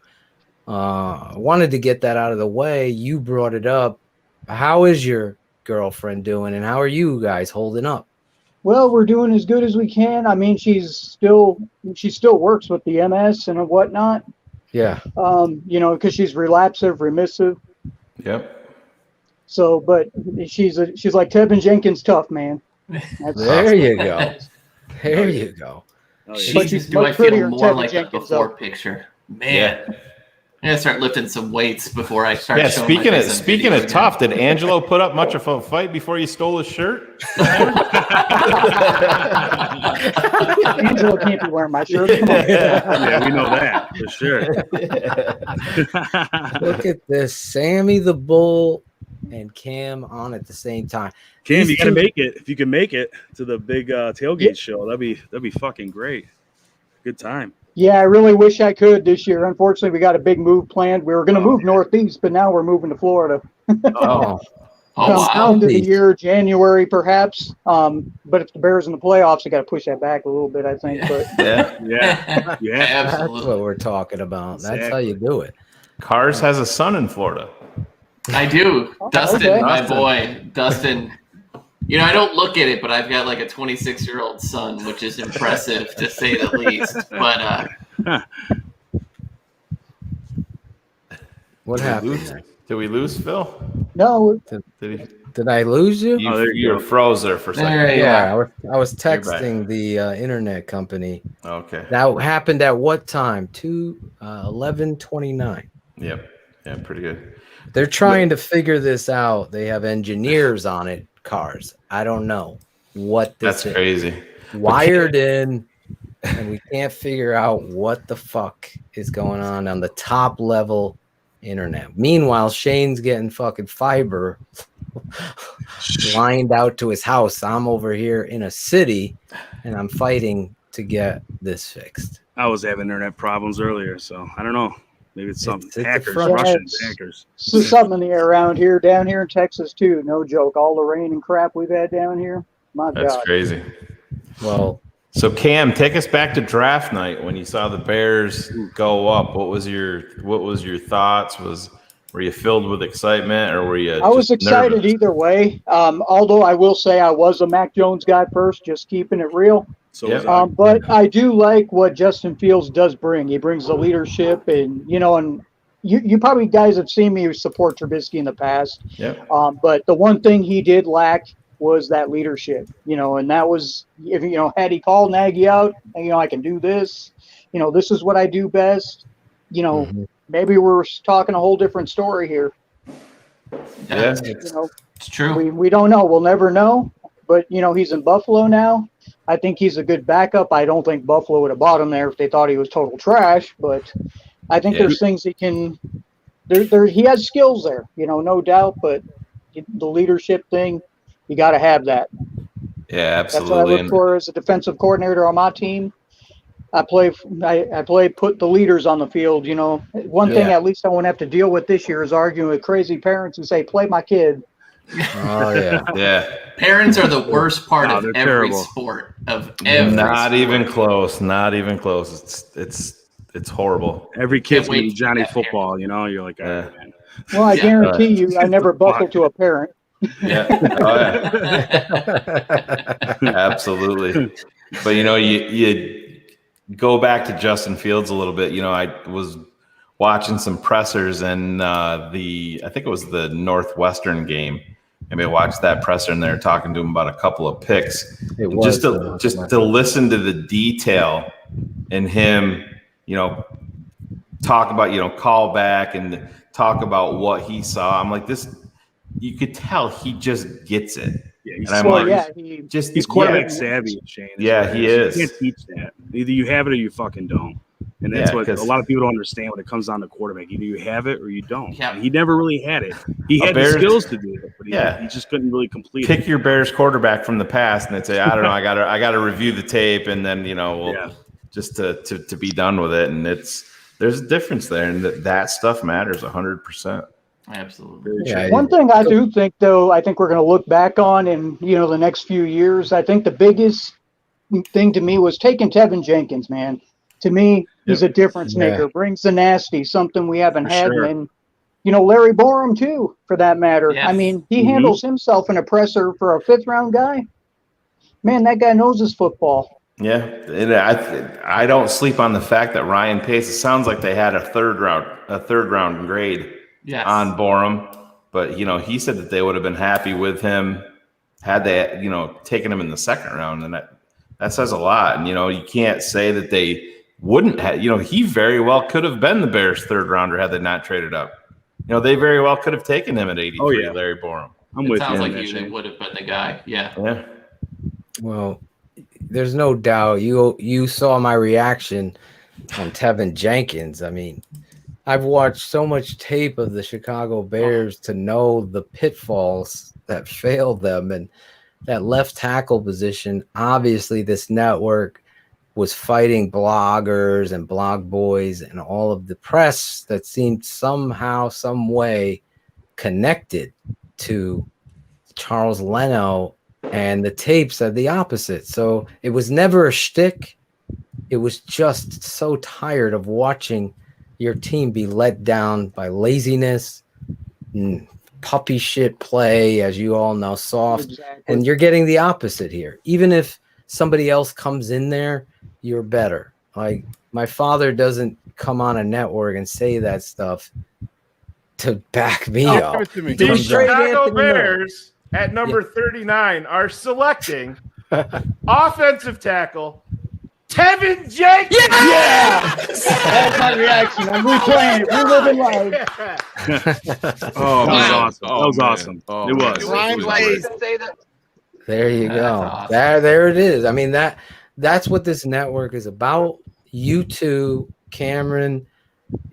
I wanted to get that out of the way. You brought it up. How is your girlfriend doing, and how are you guys holding up? Well, we're doing as good as we can. I mean, she still works with the MS and whatnot. Yeah. You know, because she's relapsive, remissive. Yep. So, but she's like Tevin Jenkins, tough man. There you go. There you go. Jesus, do I feel more like the before picture? Man. I'm gonna start lifting some weights before I start. Yeah, speaking of tough, did Angelo put up much of a fight before you stole his shirt? Angelo can't be wearing my shirt. Come on. Yeah, we know that for sure. Look at this, Sammy the Bull and Cam on at the same time. Cam, you gotta make it. If you can make it to the big tailgate show, that'd be fucking great. Good time. Yeah, I really wish I could this year. Unfortunately, we got a big move planned. We were going to move northeast, but now we're moving to Florida. Wow. End of the year, January perhaps. But if the Bears in the playoffs, you got to push that back a little bit, I think. But yeah, That's what we're talking about. That's how you do it. Cars has a son in Florida. I do. Dustin, okay. my boy. Dustin. You know, I don't look at it, but I've got like a 26-year-old son, which is impressive to say the least. But what happened? Did we lose Phil? No. Did I lose you? You were froze there for a second. Yeah, I was texting the internet company. Okay. That happened at what time? 11:29. Yep. Yeah, pretty good. They're trying to figure this out. They have engineers on it. Cars. I don't know what this That's crazy. Wired in, and we can't figure out what the fuck is going on the top level internet. Meanwhile, Shayne's getting fucking fiber lined out to his house. I'm over here in a city, and I'm fighting to get this fixed. I was having internet problems earlier, so I don't know. Maybe it's some hackers, front Russian edge. hackers. So something in the air around here, down here in Texas too. No joke. All the rain and crap we've had down here. My That's God. crazy. Well, so Cam, take us back to draft night when you saw the Bears go up. What was your thoughts? Were you filled with excitement, or were you? I was excited nervous? either way. Although I will say I was a Mac Jones guy first, just keeping it real. So but I do like what Justin Fields does bring. He brings the leadership, and and you probably guys have seen me support Trubisky in the past. Yep. But the one thing he did lack was that leadership. And that was had he called Nagy out, I can do this. This is what I do best. Maybe we're talking a whole different story here. Yeah. It's true. We don't know. We'll never know. But he's in Buffalo now. I think he's a good backup. I don't think Buffalo would have bought him there if they thought he was total trash. But I think there's things he can. He has skills there, no doubt. But the leadership thing, you got to have that. Yeah, absolutely. That's what I look for as a defensive coordinator on my team. I play put the leaders on the field. One thing at least I won't have to deal with this year is arguing with crazy parents who say, "Play my kid." Oh yeah, yeah. Parents are the worst part of every terrible. sport. Of every Not sport. even close. Not even close. It's horrible. Every kid's Can't wait gonna be to Johnny get that football. You're like, all right, man. Well, I guarantee you, I never buckled to a parent. Yeah. Oh, yeah. Absolutely. But you go back to Justin Fields a little bit. I was watching some pressers and I think it was the Northwestern game. Maybe I watched that presser and they're talking to him about a couple of picks. Just to listen to the detail in him, talk about, call back and talk about what he saw. I'm like, this, you could tell he just gets it. Yeah, he's quarterback savvy, Shayne. Yeah, he is. You can't teach that. Either you have it or you fucking don't. And that's what a lot of people don't understand when it comes down to quarterback. Either you have it or you don't. Yeah. He never really had it. He had the skills to do it, but he just couldn't really complete it. Pick your Bears quarterback from the past, and they'd say, I don't know, I got to review the tape, and then we'll just to be done with it. And there's a difference there, and that stuff matters 100%. Absolutely. Yeah, One thing I do think, though, I think we're going to look back on in the next few years. I think the biggest thing to me was taking Tevin Jenkins. Man, to me, he's a difference maker. Brings the nasty, something we haven't had, sure. and Larry Borum too, for that matter. Yes. I mean, he handles himself in a presser for a 5th round guy. Man, that guy knows his football. Yeah, and I don't sleep on the fact that Ryan Pace. It sounds like they had a third round grade on Borum, but he said that they would have been happy with him had they taken him in the 2nd round, and that says a lot. And you can't say that they wouldn't have. He very well could have been the Bears' 3rd rounder had they not traded up. They very well could have taken him at 83, Larry Borum. It sounds like they would have been the guy. Yeah. Well, there's no doubt. You saw my reaction on Tevin Jenkins. I mean, I've watched so much tape of the Chicago Bears to know the pitfalls that failed them, and that left tackle position. Obviously, this network was fighting bloggers and blog boys and all of the press that seemed somehow, some way connected to Charles Leno, and the tape said the opposite. So it was never a shtick. It was just so tired of watching your team be let down by laziness and puppy shit play, as you all know, soft. Exactly. And you're getting the opposite here. Even if somebody else comes in there, you're better. Like, my father doesn't come on a network and say that stuff to back me up. The Chicago Bears at number 39 are selecting offensive tackle Tevin Jenkins. Yeah! That's my reaction. I'm replaying it. We're living live. Oh, that was awesome. It was. There you go. Awesome. There it is. I mean, that's what this network is about. You two, Cameron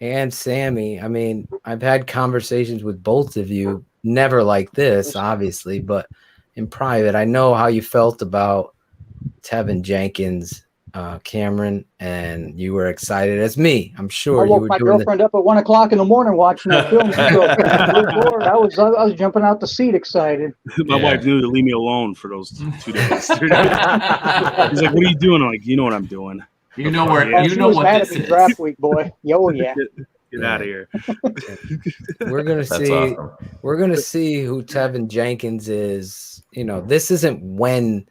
and Sammy. I mean, I've had conversations with both of you, never like this, obviously, but in private. I know how you felt about Tevin Jenkins, Cameron, and you were excited as me. I'm sure I woke my girlfriend up at 1 o'clock in the morning watching that film. I was jumping out the seat excited. My wife knew to leave me alone for those 2 days. He's like, "What are you doing?" I'm like, "You know what I'm doing." You know where? You know what this is. Draft week, boy. Yo, yeah. Get out of here. We're gonna see. Awesome. We're gonna see who Tevin Jenkins is. This isn't when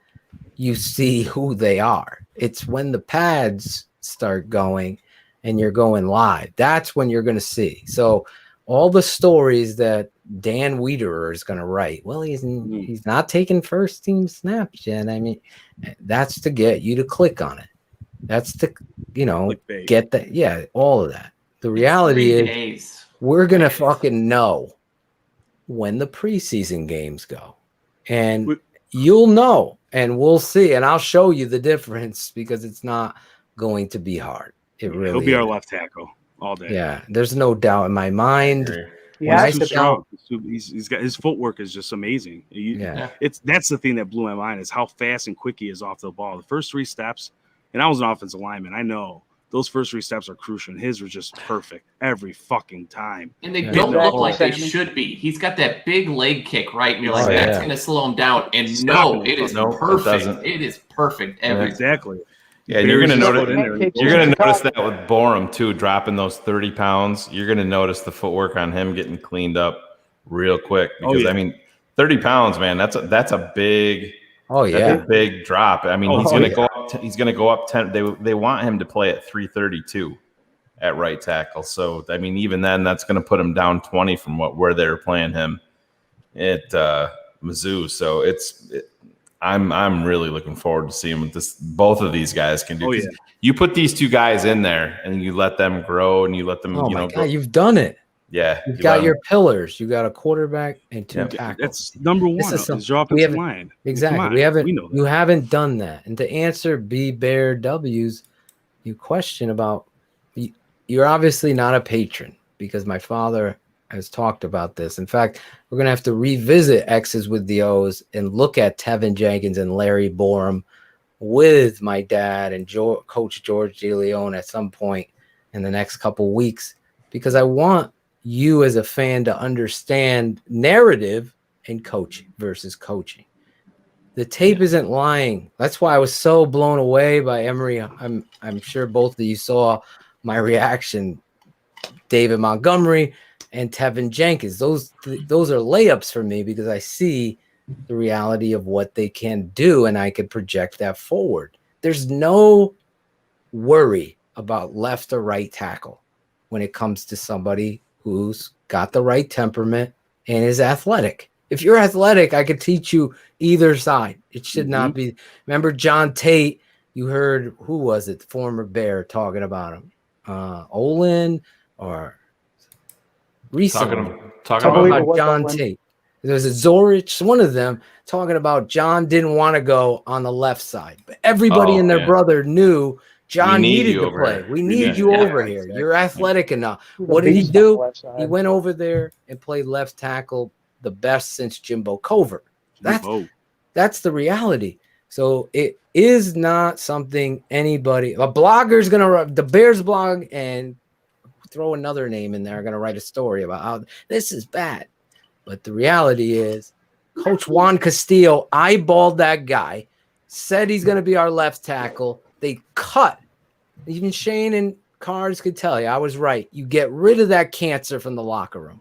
you see who they are. It's when the pads start going and you're going live. That's when you're going to see. So all the stories that Dan Wiederer is going to write, well, he's not taking first team snaps yet. I mean, that's to get you to click on it. That's to, get that. Yeah, all of that. The reality is we're going to fucking know when the preseason games go. And you'll know. And we'll see, and I'll show you the difference because it's not going to be hard. He'll be our left tackle all day. Yeah, there's no doubt in my mind. Yeah, he's strong. He's got his footwork is just amazing. That's the thing that blew my mind is how fast and quick he is off the ball. The first 3 steps, and I was an offensive lineman. I know those first 3 steps are crucial, and his were just perfect every fucking time. And they don't look like they should be. He's got that big leg kick, right? And you're like, that's going to slow him down. And it is perfect. It is perfect. Exactly. Yeah, and you're going to notice that with Borum too, dropping those 30 pounds. You're going to notice the footwork on him getting cleaned up real quick. Because I mean, 30 pounds, man, that's a big. Oh yeah, that's a big drop. I mean, he's going to go up. He's going to go up 10. They want him to play at 332 at right tackle. So I mean, even then, that's going to put him down 20 from where they were playing him at Mizzou. So I'm really looking forward to seeing what both of these guys can do. You put these 2 guys in there and you let them grow and you let them. God, you've done it. Yeah, you've got your pillars. You got a quarterback and 2 tackles. That's number one. Is your offensive line. Exactly. You haven't done that. And to answer B Bear W's, you question about. You're obviously not a patron because my father has talked about this. In fact, we're gonna have to revisit X's with the O's and look at Tevin Jenkins and Larry Borum with my dad and Coach George DeLeon at some point in the next couple weeks, because I want you as a fan to understand narrative and coaching versus coaching. The tape isn't lying. That's why I was so blown away by Emory. I'm sure both of you saw my reaction. David Montgomery and Tevin Jenkins. Those are layups for me because I see the reality of what they can do, and I could project that forward. There's no worry about left or right tackle when it comes to somebody who's got the right temperament and is athletic. If you're athletic, I could teach you either side. It should not be. Remember John Tate? You heard, who was it? The former Bear talking about him. Olin or recently talking about John Tate. There was a Zorich, one of them, talking about John didn't want to go on the left side, but everybody and their brother knew John needed to play. We need you over here. You're athletic enough. What did he do? He went over there and played left tackle, the best since Jimbo Covert. That's the reality. So it is not something anybody, a blogger's going to, the Bears blog and throw another name in there, going to write a story about how this is bad. But the reality is Coach Juan Castillo eyeballed that guy, said he's going to be our left tackle. They cut. Even Shayne and Cards could tell you I was right. You get rid of that cancer from the locker room.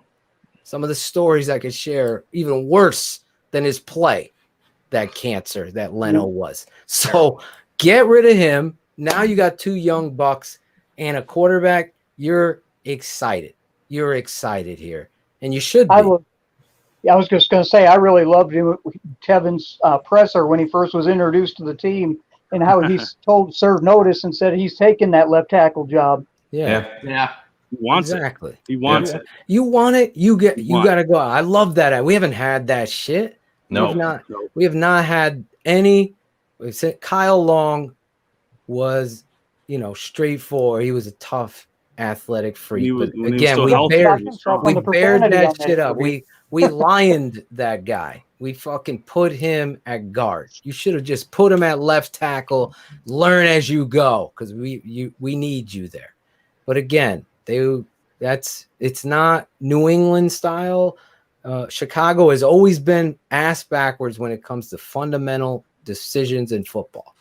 Some of the stories I could share, even worse than his play, that cancer that Leno was. So get rid of him. Now you got two young bucks and a quarterback. You're excited. You're excited here. And you should be. I was just going to say, I really loved him, Tevin's presser when he first was introduced to the team, and how he's served notice and said he's taking that left tackle job. Yeah. He wants it. He wants it. You want it. You got to go. I love that. We haven't had that shit. No. We have not had any. Kyle Long was, straightforward. He was a tough athletic freak. But again, we bared that shit up. We lioned that guy. We fucking put him at guard. You should have just put him at left tackle. Learn as you go, because we need you there. But again, it's not New England style. Chicago has always been ass backwards when it comes to fundamental decisions in football,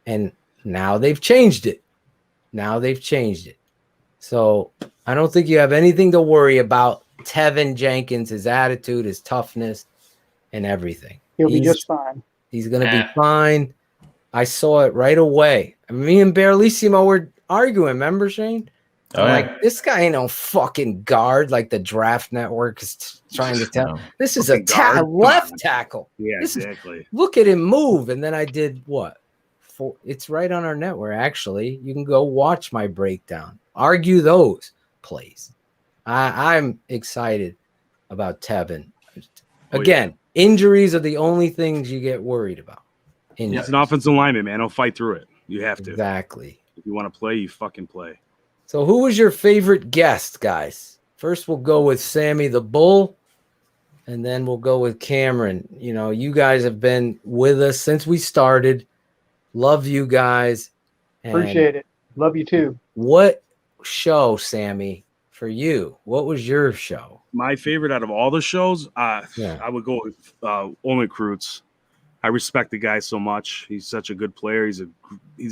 and now they've changed it. So I don't think you have anything to worry about. Tevin Jenkins, his attitude, his toughness, and everything. He'll be just fine. He's going to be fine. I saw it right away. Me and Barlissimo were arguing. Remember, Shayne? This guy ain't no fucking guard like the Draft Network is trying to tell. This is a left tackle. Yeah, exactly. Look at him move. And then I did what? It's right on our network, actually. You can go watch my breakdown. Argue those plays. I'm excited about Tevin. Again, injuries are the only things you get worried about. He's an offensive lineman, man. He'll fight through it. You have to. Exactly. If you want to play, you fucking play. So who was your favorite guest, guys? First, we'll go with Sammy the Bull, and then we'll go with Cameron. You guys have been with us since we started. Love you guys. Appreciate it. Love you too. What show, Sammy, for you? What was your show? My favorite out of all the shows, I would go with Olin Kreutz. I respect the guy so much. He's such a good player. He's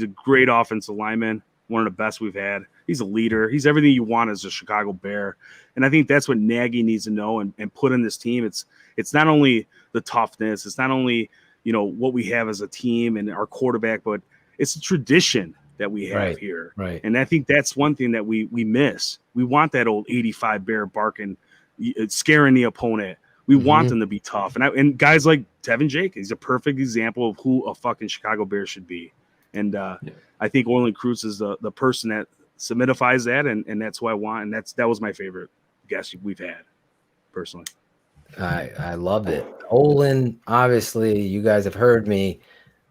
a great offensive lineman, one of the best we've had. He's a leader. He's everything you want as a Chicago Bear. And I think that's what Nagy needs to know and put in this team. It's not only the toughness, it's not only what we have as a team and our quarterback, but it's a tradition that we have here. Right. And I think that's one thing that we miss. We want that old 85 Bear barking, scaring the opponent. We want them to be tough. And guys like Tevin Jenkins, he's a perfect example of who a fucking Chicago Bear should be. And I think Olin Kreutz is the person that solidifies that, and that's who I want. And that was my favorite guest we've had, personally. I love it. Olin, obviously, you guys have heard me.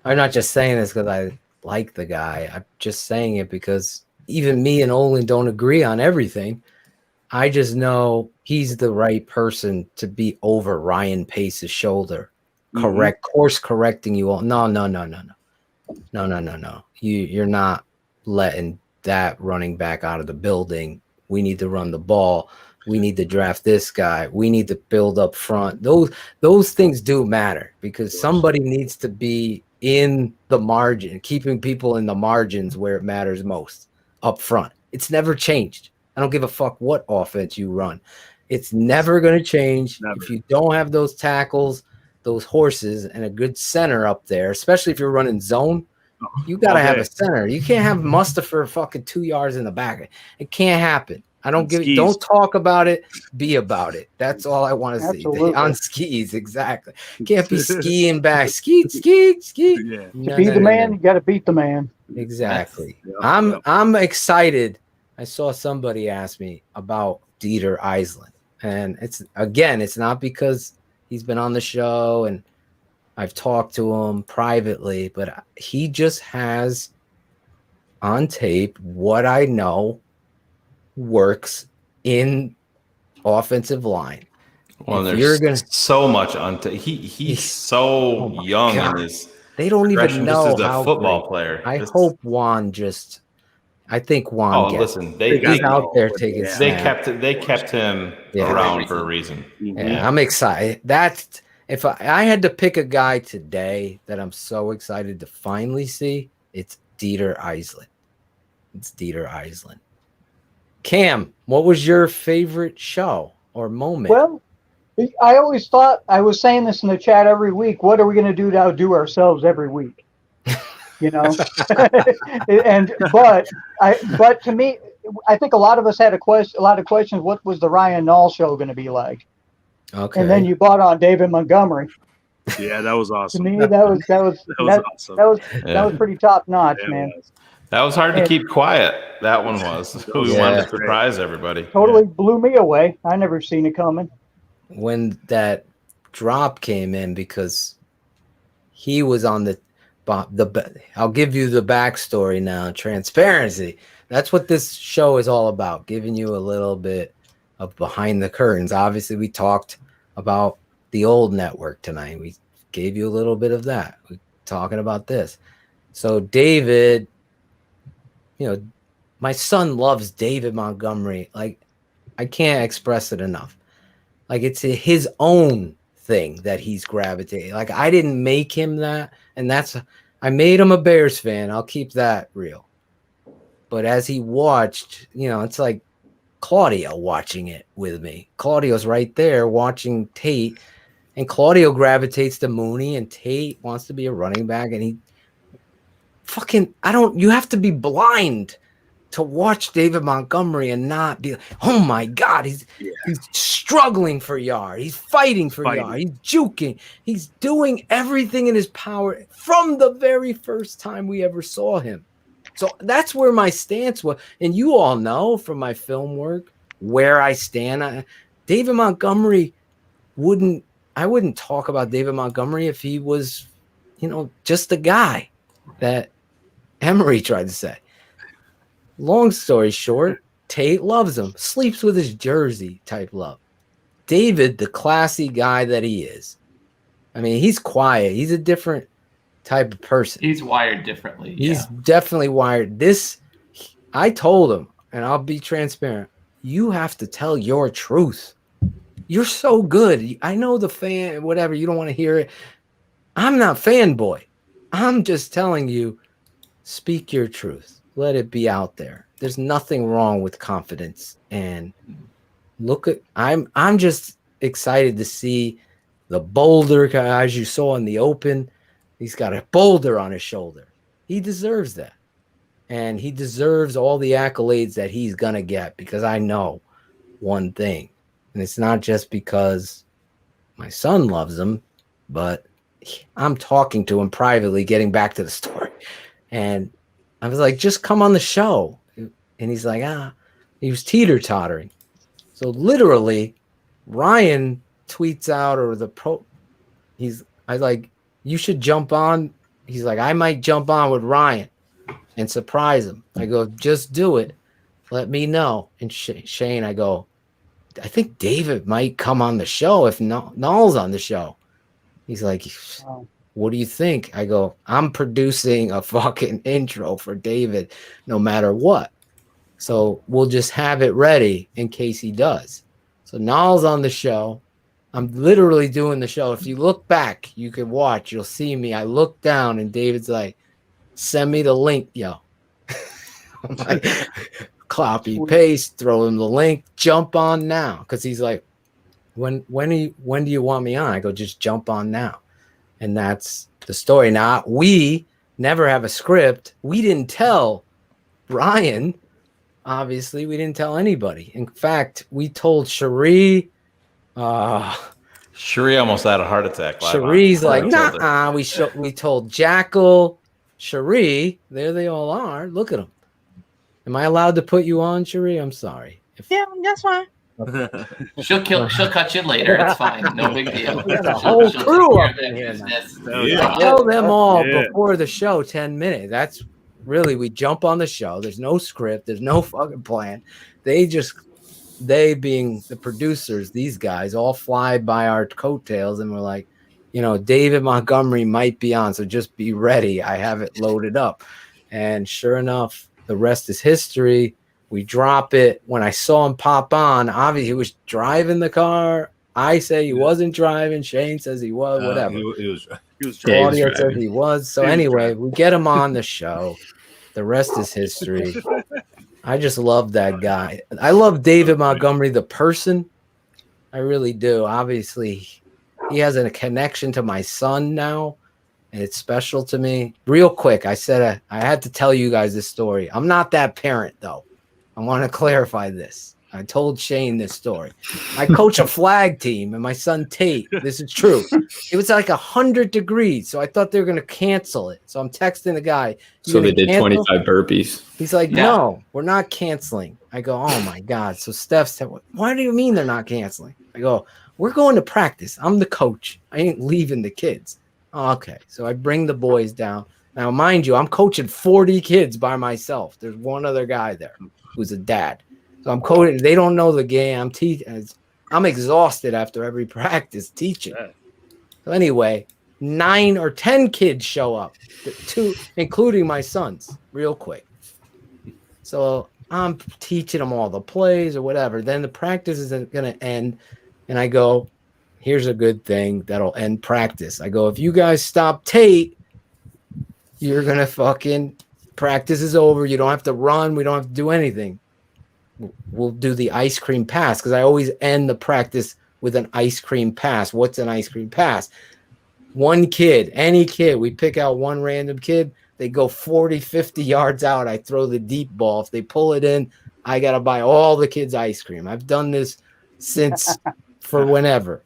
I'm not just saying this because I like the guy. I'm just saying it because even me and Olin don't agree on everything. I just know he's the right person to be over Ryan Pace's shoulder, course correcting you all. No. You're not letting that running back out of the building. We need to run the ball. We need to draft this guy. We need to build up front. Those things do matter because somebody needs to be in the margin, keeping people in the margins where it matters most up front. It's never changed. I don't give a fuck what offense you run. It's never going to change. If you don't have those tackles, those horses, and a good center up there, especially if you're running zone, you got to have a center. You can't have Mustafa fucking 2 yards in the back. It can't happen. Don't talk about it. Be about it. That's all I want to see. On skis, exactly. Can't be skiing back. Skeet. To be the man, you got to beat the man. Exactly. I'm excited. I saw somebody ask me about Dieter Eisland, and it's not because he's been on the show and I've talked to him privately, but he just has on tape what I know works in offensive line. Well, there's so much on tape. He's so young in his. They don't even know just as a how football great. player. I think Juan. He's out there taking. They kept him around for a reason. Yeah, I'm excited. If I had to pick a guy today that I'm so excited to finally see, it's Dieter Eisland. Cam, what was your favorite show or moment? Well, I always thought, I was saying this in the chat every week, what are we going to do to outdo ourselves every week? You know? But to me, I think a lot of us had a lot of questions. What was the Ryan Nall show going to be like? Okay. And then you bought on David Montgomery. Yeah, that was awesome. To me, that was awesome. That was pretty top notch, man. That was hard to keep quiet. That one was. We wanted to surprise everybody. Totally blew me away. I never seen it coming. When that drop came in, because he was on the I'll give you the backstory now. Transparency. That's what this show is all about. Giving you a little bit of behind the curtains. Obviously, we talked about the old network tonight. We gave you a little bit of that. We're talking about this. So David, my son loves David Montgomery. Like, I can't express it enough. Like, it's his own thing that he's gravitating. Like, I didn't make him that. And I made him a Bears fan. I'll keep that real. But as he watched, it's like Claudio watching it with me. Claudio's right there watching Tate, and Claudio gravitates to Mooney, and Tate wants to be a running back, and you have to be blind to watch David Montgomery and not be like, oh my God, he's struggling for yard. He's fighting for yard. He's juking. He's doing everything in his power from the very first time we ever saw him. So that's where my stance was. And you all know from my film work where I stand. David Montgomery I wouldn't talk about David Montgomery if he was, just a guy that Emery tried to say. Long story short, Tate loves him, sleeps with his jersey type love. David, the classy guy that he is, I mean, he's quiet. He's a different type of person. He's wired differently. He's definitely wired. I told him, and I'll be transparent, you have to tell your truth. You're so good. I know the fan, whatever, you don't want to hear it. I'm not fanboy. I'm just telling you, speak your truth. Let it be out there. There's nothing wrong with confidence. And I'm just excited to see the boulder, as you saw in the open. He's got a boulder on his shoulder. He deserves that. And he deserves all the accolades that he's going to get, because I know one thing. And it's not just because my son loves him, but I'm talking to him privately, getting back to the story. And I was like, just come on the show. And he's like, he was teeter-tottering. So literally, Ryan tweets out, you should jump on. He's like, I might jump on with Ryan and surprise him. I go, just do it. Let me know. And Shayne, I go, I think David might come on the show if Nall's on the show. He's like, what do you think? I go, I'm producing a fucking intro for David no matter what. So we'll just have it ready in case he does. So Nal's on the show. I'm literally doing the show. If you look back, you can watch. You'll see me. I look down and David's like, send me the link, yo. I'm like, copy, paste, throw him the link, jump on now. Because he's like, when do you want me on? I go, just jump on now. And that's the story. Now, we never have a script. We didn't tell Brian. Obviously, we didn't tell anybody. In fact, we told Cherie. Cherie almost had a heart attack. Cherie's like, nah. We told Jackal, Cherie. There they all are. Look at them. Am I allowed to put you on, Cherie? I'm sorry. Yeah, that's fine. She'll cut you later. It's fine. No big deal. We got a whole crew up in here now. I tell them all before the show 10 minutes. That's really, we jump on the show. There's no script. There's no fucking plan. They being the producers, these guys all fly by our coattails and we're like, David Montgomery might be on, so just be ready. I have it loaded up. And sure enough, the rest is history. We drop it. When I saw him pop on, obviously he was driving the car. I say he wasn't driving. Shayne says he was, whatever. He was The audience says he was. So anyway, we get him on the show. The rest is history. I just love that guy. I love David Montgomery, the person. I really do. Obviously, he has a connection to my son now, and it's special to me. Real quick, I said I had to tell you guys this story. I'm not that parent, though. I want to clarify this. I told Shayne this story. I coach a flag team, and my son Tate, this is true. It was like 100 degrees, so I thought they were going to cancel it. So I'm texting the guy. So they did 25 burpees. He's like, no, we're not canceling. I go, oh, my God. So Steph said, why do you mean they're not canceling? I go, we're going to practice. I'm the coach. I ain't leaving the kids. Oh, okay. So I bring the boys down. Now, mind you, I'm coaching 40 kids by myself. There's one other guy there who's a dad. So I'm coaching. They don't know the game. I'm teaching. I'm exhausted after every practice teaching. So anyway, 9 or 10 kids show up, 2, including my sons, real quick. So I'm teaching them all the plays or whatever. Then the practice isn't going to end. And I go, here's a good thing that'll end practice. I go, if you guys stop Tate, you're going to fucking practice is over. You don't have to run. We don't have to do anything. We'll do the ice cream pass because I always end the practice with an ice cream pass. What's an ice cream pass? One kid, any kid, we pick out one random kid. They go 40, 50 yards out. I throw the deep ball. If they pull it in, I got to buy all the kids ice cream. I've done this since for whenever,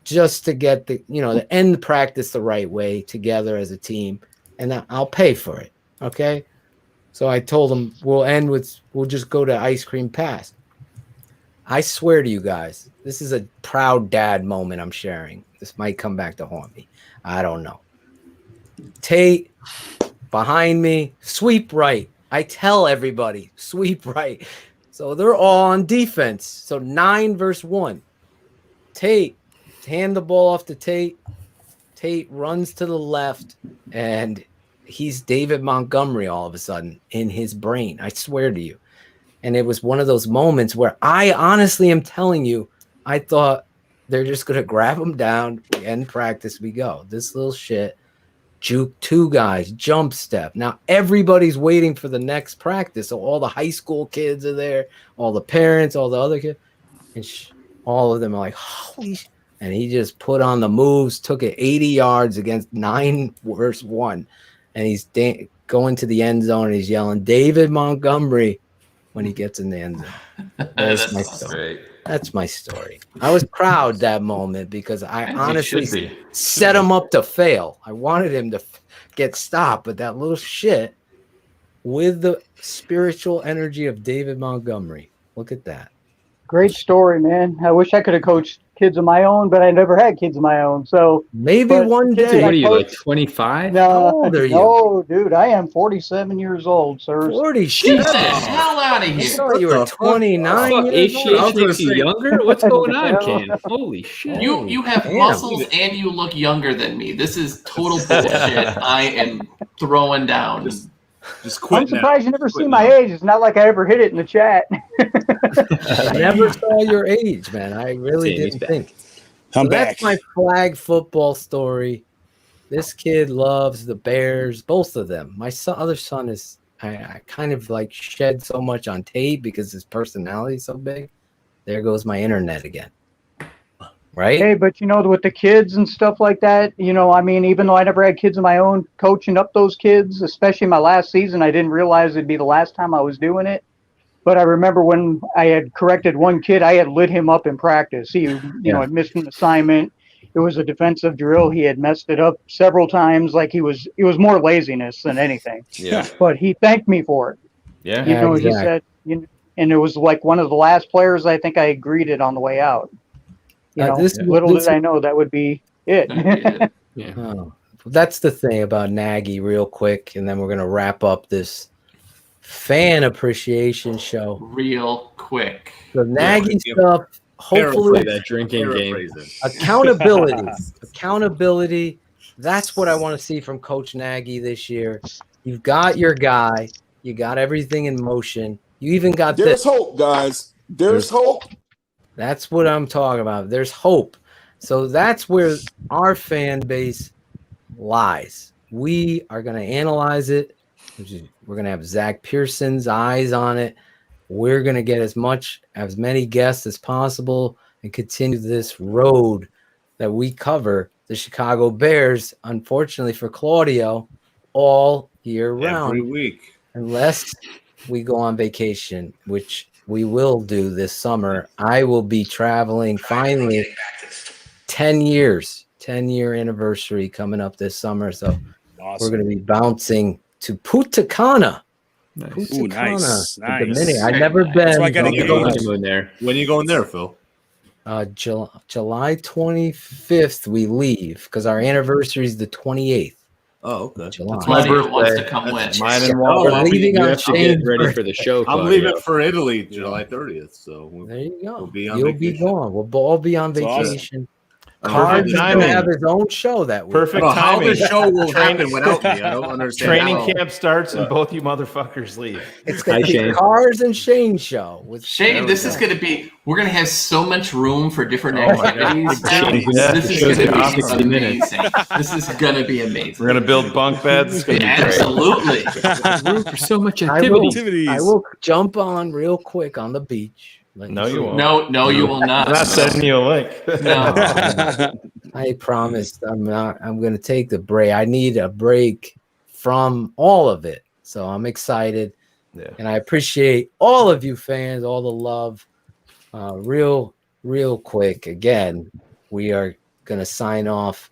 just to get to end the practice the right way together as a team. And I'll pay for it. Okay. So I told them we'll just go to ice cream pass. I swear to you guys, this is a proud dad moment I'm sharing. This might come back to haunt me. I don't know. Tate behind me, sweep right. I tell everybody, sweep right. So they're all on defense. So 9 versus 1. Tate, hand the ball off to Tate. Tate runs to the left, and he's David Montgomery all of a sudden in his brain. I swear to you. And it was one of those moments where I honestly am telling you, I thought they're just going to grab him down. We end practice. We go. This little shit. Juke 2 guys. Jump step. Now everybody's waiting for the next practice. So all the high school kids are there. All the parents, all the other kids. And all of them are like, holy shit. And he just put on the moves, took it 80 yards against 9 versus 1. And he's going to the end zone and he's yelling, David Montgomery, when he gets in the end zone. That's my story. That's my story. I was proud that moment because I honestly set him up to fail. I wanted him to get stopped, but that little shit with the spiritual energy of David Montgomery. Look at that. Great story, man. I wish I could have coached kids of my own, but I never had kids of my own. So maybe one day. What are you, like 25? No, How old are you? No, dude, I am 47 years old, sir. 47. Get the hell out of I here! thought you were 29 years old. HGH makes you younger? What's going on, Ken? Holy shit. You have Damn. muscles and you look younger than me. This is total bullshit. I am throwing down. Just quit I'm surprised you never Quit see my now. age. It's not like I ever hit it in the chat. I never saw your age, man. I really He's didn't back. think. I'm So that's back. my flag football story. This kid loves the Bears, both of them. My other son is, I kind of like shed so much on tape because his personality is so big. There goes my internet again. Right? Hey, but with the kids and stuff like that, I mean, even though I never had kids of my own, coaching up those kids, especially my last season, I didn't realize it'd be the last time I was doing it. But I remember when I had corrected one kid, I had lit him up in practice. He, had missed an assignment. It was a defensive drill. He had messed it up several times. Like it was more laziness than anything. Yeah. But he thanked me for it. Yeah. He said, and it was like one of the last players I think I greeted on the way out. Little did I know that would be it. Oh, that's the thing about Nagy, real quick, and then we're gonna wrap up this fan appreciation show real quick. The Nagy stuff. Hopefully, that drinking game. Accountability. That's what I want to see from Coach Nagy this year. You've got your guy. You got everything in motion. You even got There's this. hope, guys. There's hope. That's what I'm talking about. There's hope. So that's where our fan base lies. We are going to analyze it. We're going to have Zach Pearson's eyes on it. We're going to get as many guests as possible and continue this road that we cover the Chicago Bears, unfortunately for Claudio, all year round. Every week. Unless we go on vacation, which we will do this summer. I will be traveling finally 10-year anniversary coming up this summer. So we're going to be bouncing to Punta Cana. Nice. Ooh, nice. I've never been. So I got to get on there. When are you going there, Phil? July 25th we leave because our anniversary is the 28th. Oh, okay. July. That's my birthday. Wants to come with. Mine and We're leaving on Shayne ready for the show. I'm leaving for Italy July 30th. So there you go. We'll be on You'll vacation. be gone. We'll all be on That's vacation. awesome. Cards is going to have his own show that week. Perfect timing. How the show will happen without me? I don't understand. Training camp starts and both you motherfuckers leave. It's going to be Cars and Shayne show. With Shayne, this is going to be. We're going to have so much room for different activities. This is going to be amazing. This is going to be amazing. We're going to build bunk beds. It's going to be Absolutely. Room for so much I will jump on real quick on the beach. No, you won't. No, you will not. I'm not sending you a link. No. I promised I'm going to take the break. I need a break from all of it. So I'm excited. Yeah. And I appreciate all of you fans, all the love. Real quick. Again, we are going to sign off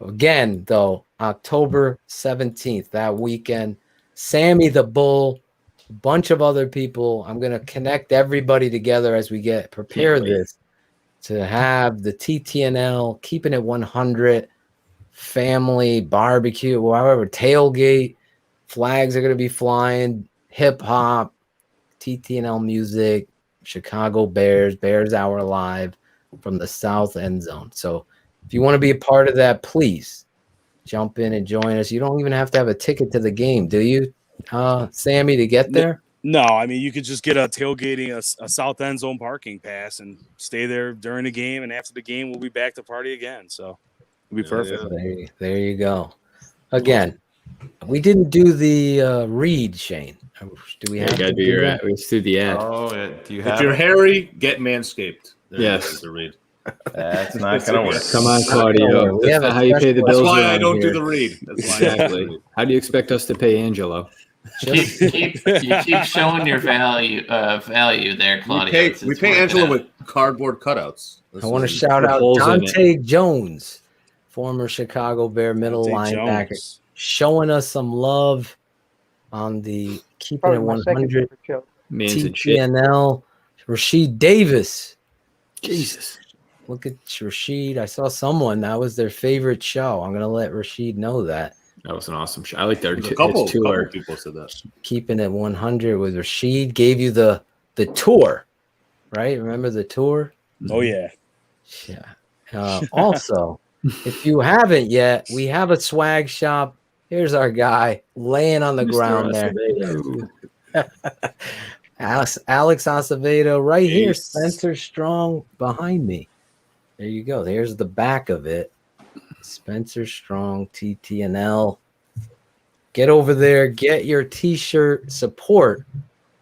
again, though, October 17th, that weekend. Sammy the Bull, a bunch of other people. I'm going to connect everybody together as we get prepared this to have the TTNL, Keeping It 100, family, barbecue, whatever, tailgate, flags are going to be flying, hip-hop, TTNL music, Chicago Bears, Bears Hour Live from the South End Zone. So if you want to be a part of that, please jump in and join us. You don't even have to have a ticket to the game, do you, Sammy, to get there? No, I mean, you could just get a tailgating, a South End Zone parking pass and stay there during the game. And after the game, we'll be back to party again. So it'll be perfect. Yeah. There you go. Again, we didn't do the read, Shayne. Do we have to do that? Let's do the ad. Oh, yeah. Do you have If you're hairy, get Manscaped. Yes. The read. That's not going to work. Come on, Claudio. That's not how you pay the bills. That's why I around don't here. do the read. That's why Exactly. How do you expect us to pay Angelo? You keep showing your value there, Claudio. We pay Angelo with cardboard cutouts. I want to shout out Dante Jones, former Chicago Bear middle linebacker, showing us some love on the Keeping It 100 TTNL. Rasheed Davis. Jesus. Look at Rashid. I saw someone that was their favorite show. I'm gonna let Rashid know that. That was an awesome show. I like their couple tour. people said that. Keeping it 100 with Rashid gave you the tour, right? Remember the tour? Oh yeah. Yeah. Also, if you haven't yet, we have a swag shop. Here's our guy laying on the ground there. Alex Acevedo right here. Spencer Strong behind me. There you go. There's the back of it. Spencer Strong, TTNL. Get over there. Get your T-shirt. Support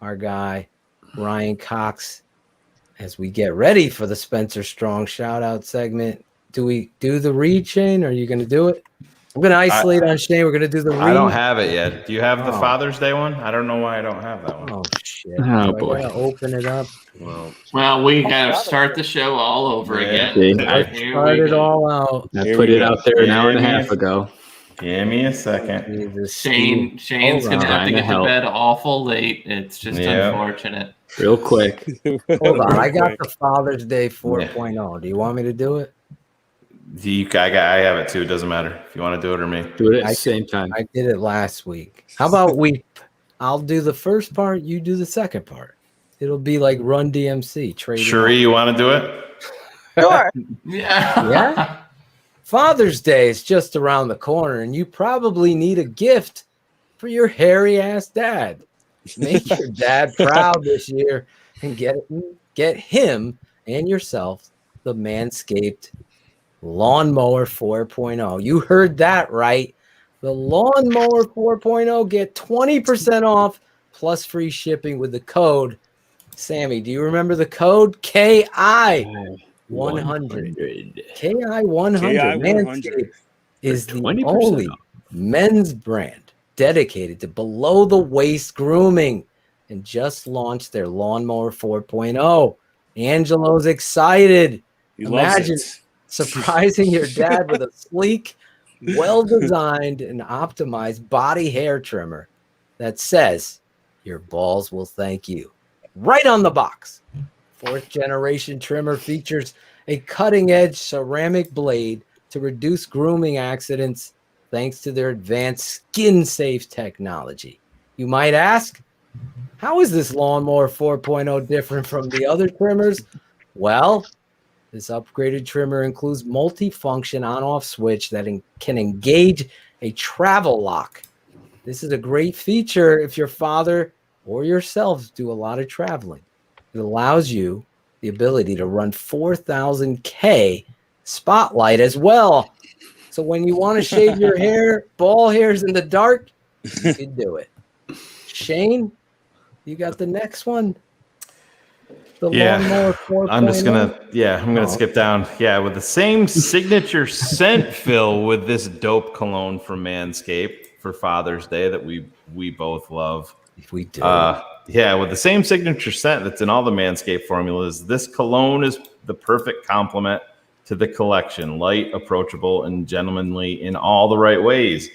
our guy, Ryan Cox, as we get ready for the Spencer Strong shout-out segment. Do we do the read, Shayne? Are you going to do it? I'm going to isolate on Shayne. We're going to do the read. I don't have it yet. Do you have the Father's Day one? I don't know why I don't have that one. Oh, shit. Oh, boy. I gotta open it up. Well, we got to start the show all over again. I started all out. I put it out there an hour and a half ago. Give me a second. Shane's going to have to get to bed awful late. It's just unfortunate. Real quick. Hold on. I got the Father's Day 4.0. Do you want me to do it? I have it too. It doesn't matter if you want to do it or me. Do it at the same time. I did it last week. How about I'll do the first part. You do the second part. It'll be like Run DMC. Sheree, you want to do it? Sure. Yeah. Father's Day is just around the corner, and you probably need a gift for your hairy ass dad. Make your dad proud this year and get him and yourself the Manscaped Lawnmower 4.0. You heard that right. The Lawnmower 4.0. Get 20% off plus free shipping with the code. Sammy, do you remember the code? KI100. KI100. Manscaped is the only men's brand dedicated to below the waist grooming and just launched their Lawnmower 4.0. Angelo's excited. Imagine surprising your dad with a sleek, well-designed and optimized body hair trimmer that says your balls will thank you. Right on the box. 4th generation trimmer features a cutting-edge ceramic blade to reduce grooming accidents thanks to their advanced skin-safe technology. You might ask, how is this Lawnmower 4.0 different from the other trimmers? Well, this upgraded trimmer includes multi-function on-off switch that can engage a travel lock. This is a great feature if your father or yourself do a lot of traveling. It allows you the ability to run 4,000K spotlight as well. So when you want to shave your hair, ball hairs in the dark, you can do it. Shayne, you got the next one? Lawnmower 4.0. I'm just gonna skip down. Yeah, with the same signature scent fill with this dope cologne from Manscaped for Father's Day that we both love. If we do. With the same signature scent that's in all the Manscaped formulas, this cologne is the perfect complement to the collection. Light, approachable, and gentlemanly in all the right ways.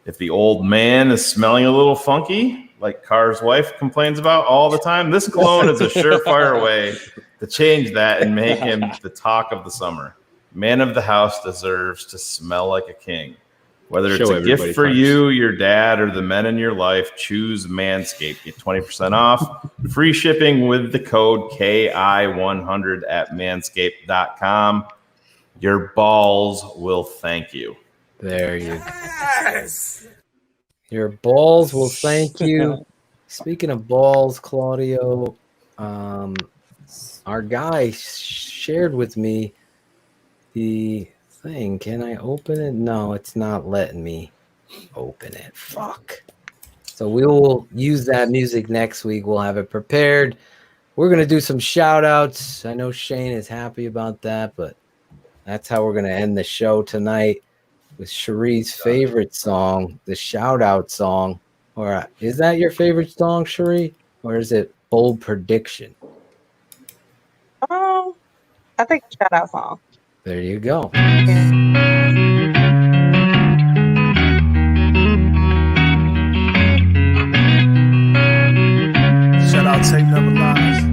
If the old man is smelling a little funky, like Carr's wife complains about all the time, this cologne is a surefire way to change that and make him the talk of the summer. Man of the house deserves to smell like a king. Whether it's a gift for you, your dad, or the men in your life, choose Manscaped. Get 20% off. Free shipping with the code KI100 at manscaped.com. Your balls will thank you. There you go. Yes. Your balls will thank you. Speaking of balls, Claudio, our guy shared with me the thing. Can I open it? No, it's not letting me open it. Fuck. So we will use that music next week. We'll have it prepared. We're going to do some shout outs. I know Shayne is happy about that, but that's how we're going to end the show tonight with Cheree's favorite song, the shout out song. Or is that your favorite song, Sheree? Or is it Bold Prediction? I think shout out song. There you go. Shout out Tape Never Lies.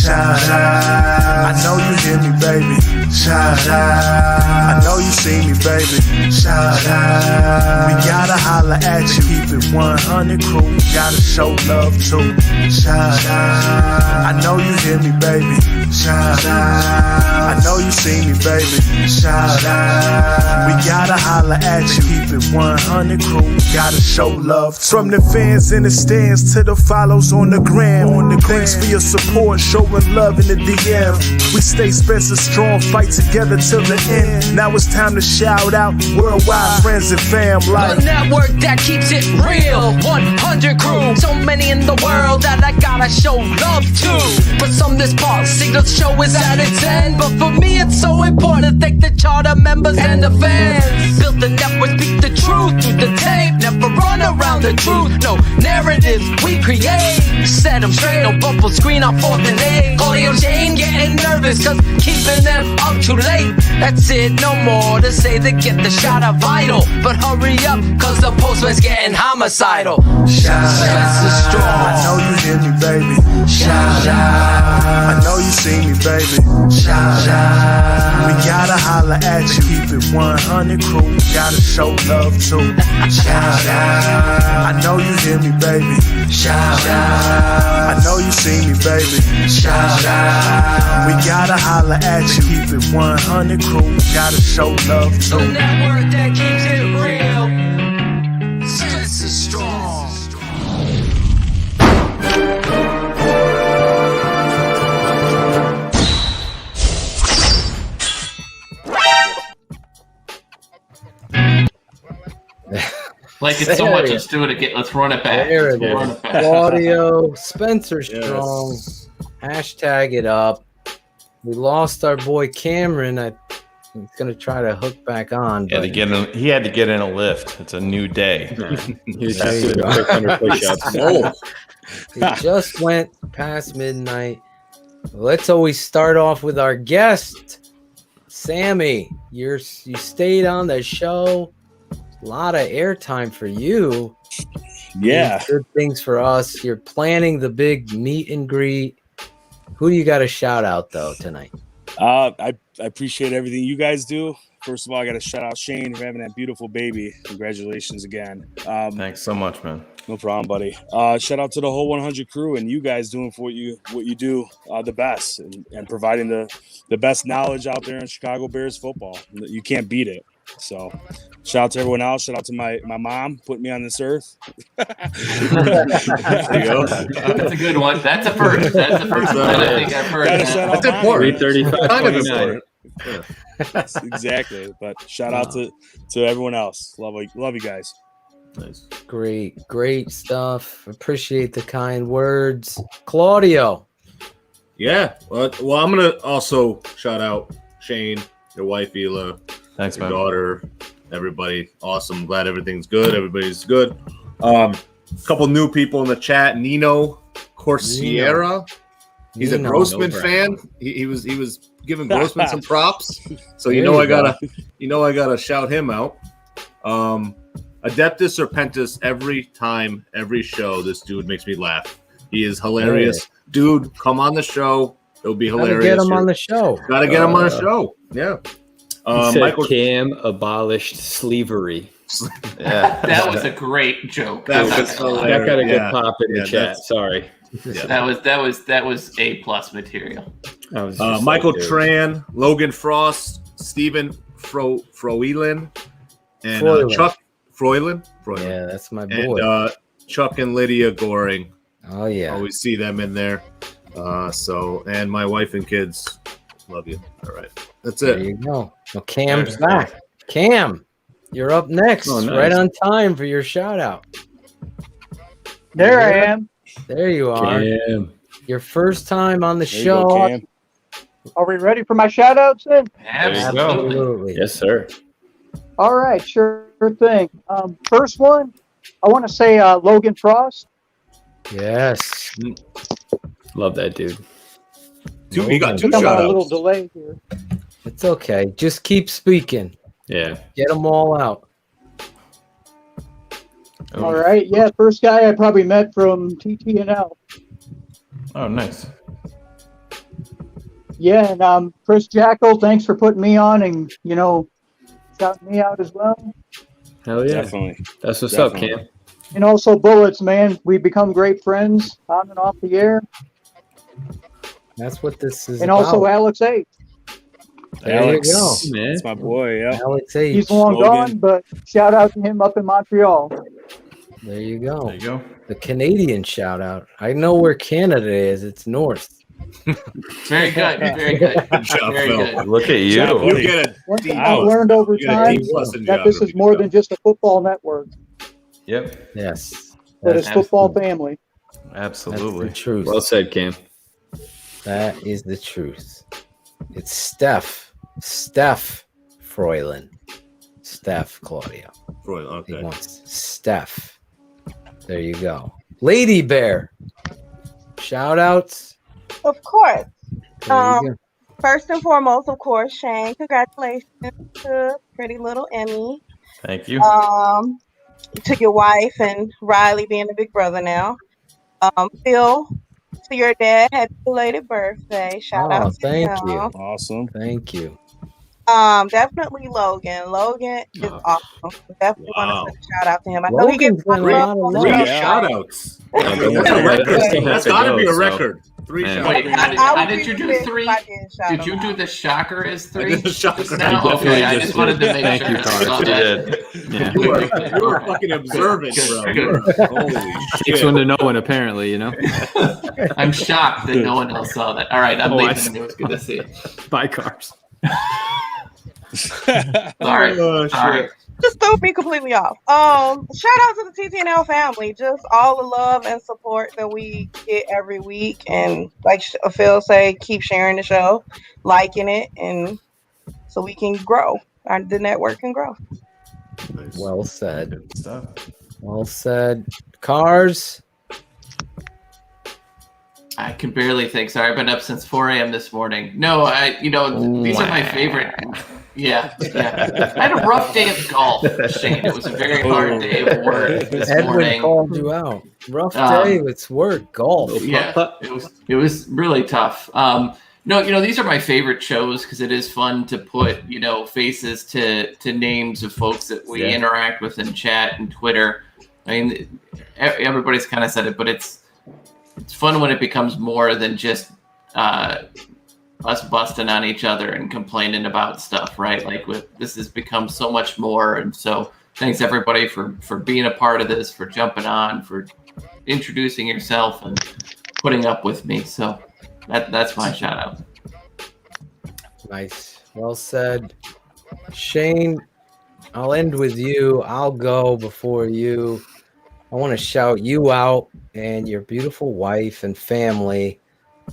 Shout out. I know you hear me, baby. Shout out. I know you see me, baby. Shout out. We gotta holler at you. Keep it 100 crew. We gotta show love too. Shout out. I know you hear me, baby. Shout out. I know you see me, baby. Shout out. We gotta holler at you. Keep it 100 crew. We gotta show love too. From the fans in the stands to the follows on the gram. Thanks for your support, showing love in the DM. We stay Spencer strong, fight together till the end. Now it's time to shout out worldwide friends and fam. Like the network that keeps it real, 100 crew. So many in the world that I gotta show love to. For some, this part single show is at its end, but for me it's so important to thank the charter members and the fans. Built the network, speak the truth through the tape. Never run around the truth, no narratives we create. Set them straight, no bubble screen on 4th and 8. Claudio Shayne getting nervous cause keeping them up too late. That's it, no more to say they get the shot of vital. But hurry up cause the postman's getting homicidal. Shout out. I know you hear me, baby. Shout out. I know you see me, baby. Shout out. We gotta holler at you. Keep it 100 crew. We gotta show love too. Shout out. I know you hear me, baby. Shout out. I know you see me, baby. Shout out. We gotta holler at you. Keep it 100 crew. We gotta show love too. The network that keeps it real. This is strong. Like it's so much. Let's do it again. Let's run it back. There it is. Claudio, Spencer Strong. Hashtag it up. We lost our boy Cameron. He's going to try to hook back on. He had to get in a lift. It's a new day. He was just doing quick 100 push-ups. He just went past midnight. Let's always start off with our guest, Sammy. You stayed on the show. A lot of airtime for you. Yeah. Good things for us. You're planning the big meet and greet. Who do you got to shout out, though, tonight? I appreciate everything you guys do. First of all, I got to shout out Shayne for having that beautiful baby. Congratulations again. Thanks so much, man. No problem, buddy. Shout out to the whole 100 crew and you guys doing for what you do the best and providing the best knowledge out there in Chicago Bears football. You can't beat it. So shout out to everyone else. Shout out to my mom putting me on this earth. There you go. That's a good one. That's a first. That's the first one I think I've heard. That's important. 335. Exactly. But shout out to everyone else. Love you guys. Nice. Great stuff. Appreciate the kind words. Claudio. Yeah. Well, I'm going to also shout out Shayne, your wife, Ela. Thanks, your man. daughter, everybody. Awesome. Glad everything's good. Everybody's good. Couple new people in the chat. Nino Corsiera. He's a Grossman fan. He was giving Grossman some props. So I gotta shout him out. Adeptus Serpentis, every show, this dude makes me laugh. He is hilarious. Dude, come on the show. It'll be hilarious. Gotta get him on the show. Gotta get him on the show. Yeah. Michael Cam abolished slavery. Yeah, that was a great joke. That got a good pop in the chat. Sorry. Yeah. That was A+ material. Michael Tran, Logan Frost, Stephen Froilin, and Chuck Froilin. Yeah, that's my boy. And Chuck and Lydia Goring. Oh yeah, always see them in there. And my wife and kids, love you. All right, that's it. There you go. Well, Cam's back. Cam, you're up next. Oh, nice. Right on time for your shout out. There I am. There you are. Cam. Your first time on the There you show. go, Cam. Are we ready for my shout outs then? Absolutely. Yes, sir. All right, sure thing. First one, I want to say Logan Frost. Yes. Love that dude. You got two I'm shout on a little outs. delay here. It's okay. Just keep speaking. Yeah. Get them all out. All right, yeah, first guy I probably met from TTNL. Oh, nice. Yeah, and Chris Jackal, thanks for putting me on and, shouting me out as well. Hell yeah. Definitely. That's what's up, Cam. And also Bullets, man. We've become great friends on and off the air. That's what this is And about. also Alex H. There Alex, you go. Man. That's my boy. Yeah. Alex H. He's long gone, but shout out to him up in Montreal. There you go. There you go. The Canadian shout out. I know where Canada is. It's north. Very good. Very good. Very good. Look at you. You get a One D+. thing I've learned over You get a time D+ in that this geography, is more Joe. than just a football network, Yep. Yes. but it's football family. Absolutely. That's the truth. Well said, Cam. That is the truth. It's Steph Froylan. Steph Claudio. Right, He okay. wants Steph. There you go. Lady Bear. Shout outs. Of course. There you go. First and foremost, of course, Shayne, congratulations to pretty little Emmy. Thank you. To your wife and Riley being a big brother now. Phil, to your dad, happy belated birthday. Shout out to thank him. you. Awesome. Thank you. Definitely Logan. Logan is awesome. Definitely want to send a shout out to him. I know he Logan's gets a been a lot love of on the love. 3 show. shout outs. Yeah, That's a record. That's got to be a so- record. 3 Man. shout Wait, outs. how did you do remiss 3? if I didn't shout Did him you do out. the shocker as 3? I did the shocker. Just now? You Okay, I definitely just just wanted to did. make Thank sure. you, I Carter. saw You that. did. Yeah. You were fucking observant, bro. Good, You were- good. Holy Takes shit. one to know one, apparently, you know? I'm shocked that no one else saw that. All right, I'm Oh, I leaving. see. It was good to see you. Buy cars. Sorry. Oh, Sorry. shit. Just threw me completely off. Shout out to the TTNL family. Just all the love and support that we get every week. And like Phil say, keep sharing the show, liking it, and so we can grow. The network can grow. Well said. Good stuff. Well said. Cars. I can barely think. Sorry, I've been up since 4 a.m. this morning. No, these are my favorite. Yeah. I had a rough day of golf, Shayne. It was a very hard day of work this Edwin morning. called you out. Rough day. It's work. Golf. Yeah, it was really tough. No, these are my favorite shows because it is fun to put, faces to names of folks that we interact with in chat and Twitter. I mean, everybody's kind of said it, but it's fun when it becomes more than just us busting on each other and complaining about stuff, right? Like this has become so much more. And so thanks everybody for being a part of this, for jumping on, for introducing yourself and putting up with me. So that's my shout out. Nice. Well said. Shayne, I'll end with you. I'll go before you. I want to shout you out and your beautiful wife and family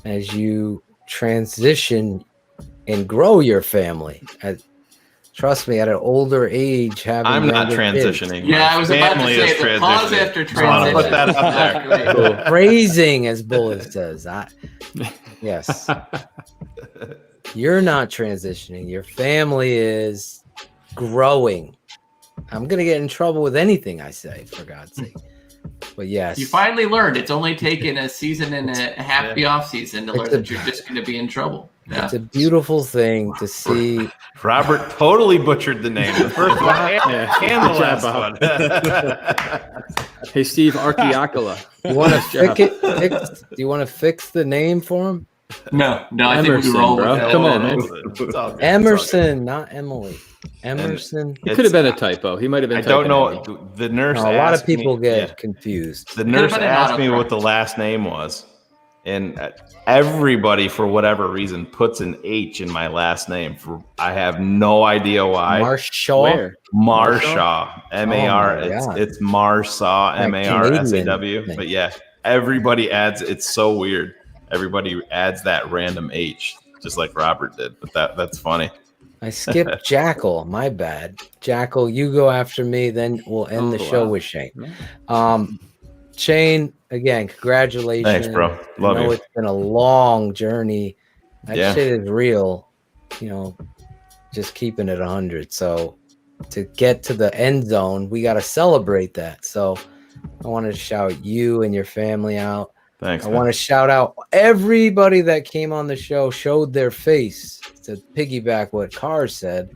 as you transition and grow your family. Trust me, at an older age, I'm not transitioning. Kids. Yeah, I was about to say the pause transitioning. after I want to put that up there. Cool. Praising, as Bullet says. Yes. You're not transitioning. Your family is growing. I'm going to get in trouble with anything I say, for God's sake. But yes. You finally learned it's only taken a season and a half the off season to learn that you're just going to be in trouble. Yeah. It's a beautiful thing to see. Robert totally butchered the name. The first one and the last one. Hey, Steve Archiacula. You want to do you want to fix the name for him? No, I Emerson, think we roll bro. with that. Come on, man. Emerson, not Emily. Emerson. It could have been a typo. He might have been. I don't know. Emily. The nurse. No, a lot of asked me- people get confused. The nurse asked me what the last name was, and everybody, for whatever reason, puts an H in my last name. I have no idea why. Marsaw. Where? Marsaw. M-A-R. It's Marsaw. M-A-R-S-A-W. But yeah, everybody adds. It's so weird. Everybody adds that random H, just like Robert did. But that's funny. I skipped Jackal. My bad. Jackal, you go after me. Then we'll end the show with Shayne. Shayne, again, congratulations. Thanks, bro. Love I know you. it's been a long journey. That shit is real. Just keeping it 100. So to get to the end zone, we got to celebrate that. So I wanted to shout you and your family out. Thanks. I want to shout out everybody that came on the show, showed their face. To piggyback what Carr said,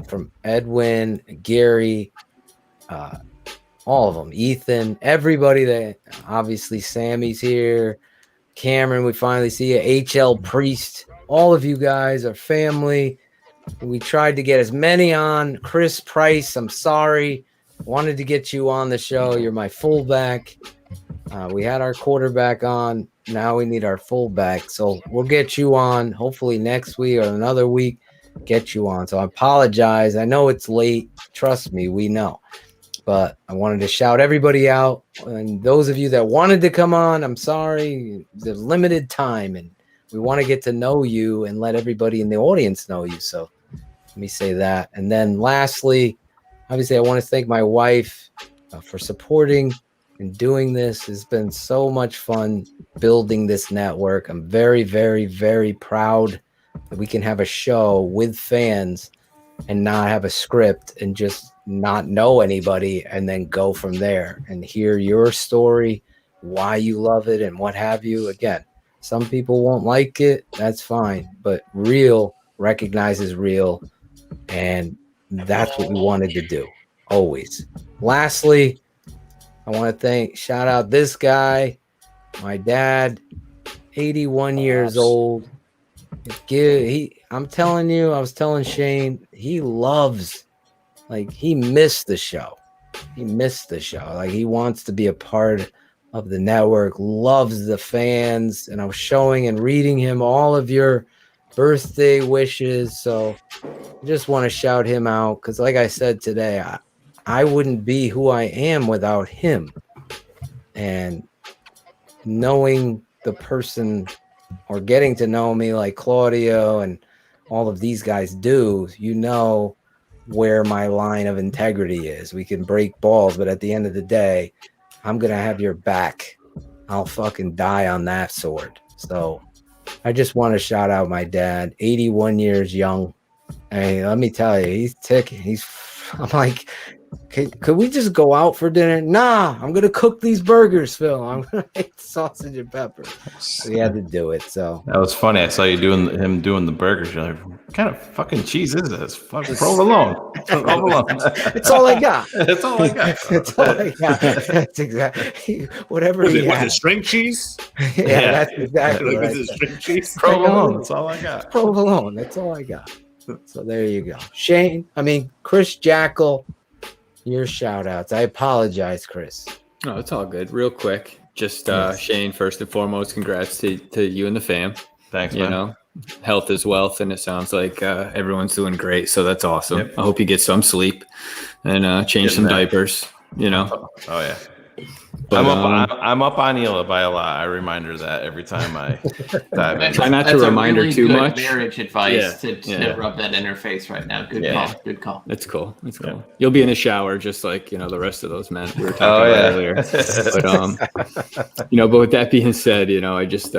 from Edwin, Gary, all of them, Ethan, everybody that obviously Sammy's here, Cameron, we finally see you, HL Priest, all of you guys are family. We tried to get as many on. Chris Price, I'm sorry. Wanted to get you on the show. You're my fullback. We had our quarterback on. Now we need our fullback. So we'll get you on hopefully next week or another week. Get you on. So I apologize. I know it's late. Trust me, we know. But I wanted to shout everybody out. And those of you that wanted to come on, I'm sorry. There's limited time. And we want to get to know you and let everybody in the audience know you. So let me say that. And then lastly, obviously, I want to thank my wife for supporting and doing this. Has been so much fun building this network. I'm very, very, very proud that we can have a show with fans and not have a script and just not know anybody and then go from there and hear your story, why you love it and what have you. Again, some people won't like it. That's fine. But real recognizes real. And that's what we wanted to do always. Lastly, I want to shout out this guy, my dad, 81 years old. I'm telling you, I was telling Shayne, he missed the show. He missed the show. Like, he wants to be a part of the network, loves the fans. And I was showing and reading him all of your birthday wishes. So I just want to shout him out because, like I said today, I wouldn't be who I am without him. And knowing the person or getting to know me like Claudio and all of these guys do, where my line of integrity is. We can break balls, but at the end of the day, I'm going to have your back. I'll fucking die on that sword. So I just want to shout out my dad, 81 years young. Hey, let me tell you, he's ticking. I'm like, could we just go out for dinner? Nah, I'm going to cook these burgers, Phil. I'm going to make sausage and pepper. We had to do it. So that was funny. I saw you doing the burgers. You're like, what kind of fucking cheese is this? Fucking provolone. It's all I got. That's all I got. That's all I got. That's exactly whatever Was he it had. string cheese? Yeah, that's exactly Was right. it string cheese? Provolone. That's all I got. Provolone. That's all I got. So there you go. Chris Jackal, your shout outs. I apologize, Chris. No, it's all good. Real quick. Just Shayne, first and foremost, congrats to you and the fam. Thanks, man. Health is wealth, and it sounds like everyone's doing great. So that's awesome. Yep. I hope you get some sleep and change some diapers. Oh yeah. But, I'm up on Hila by a lot. I remind her that every time I dive in. Try not to remind her too much. Marriage advice to rub that in her face right now. Good call. Good call. It's cool. It's cool. You'll be in the shower just like the rest of those men we were talking about earlier. But with that being said, I just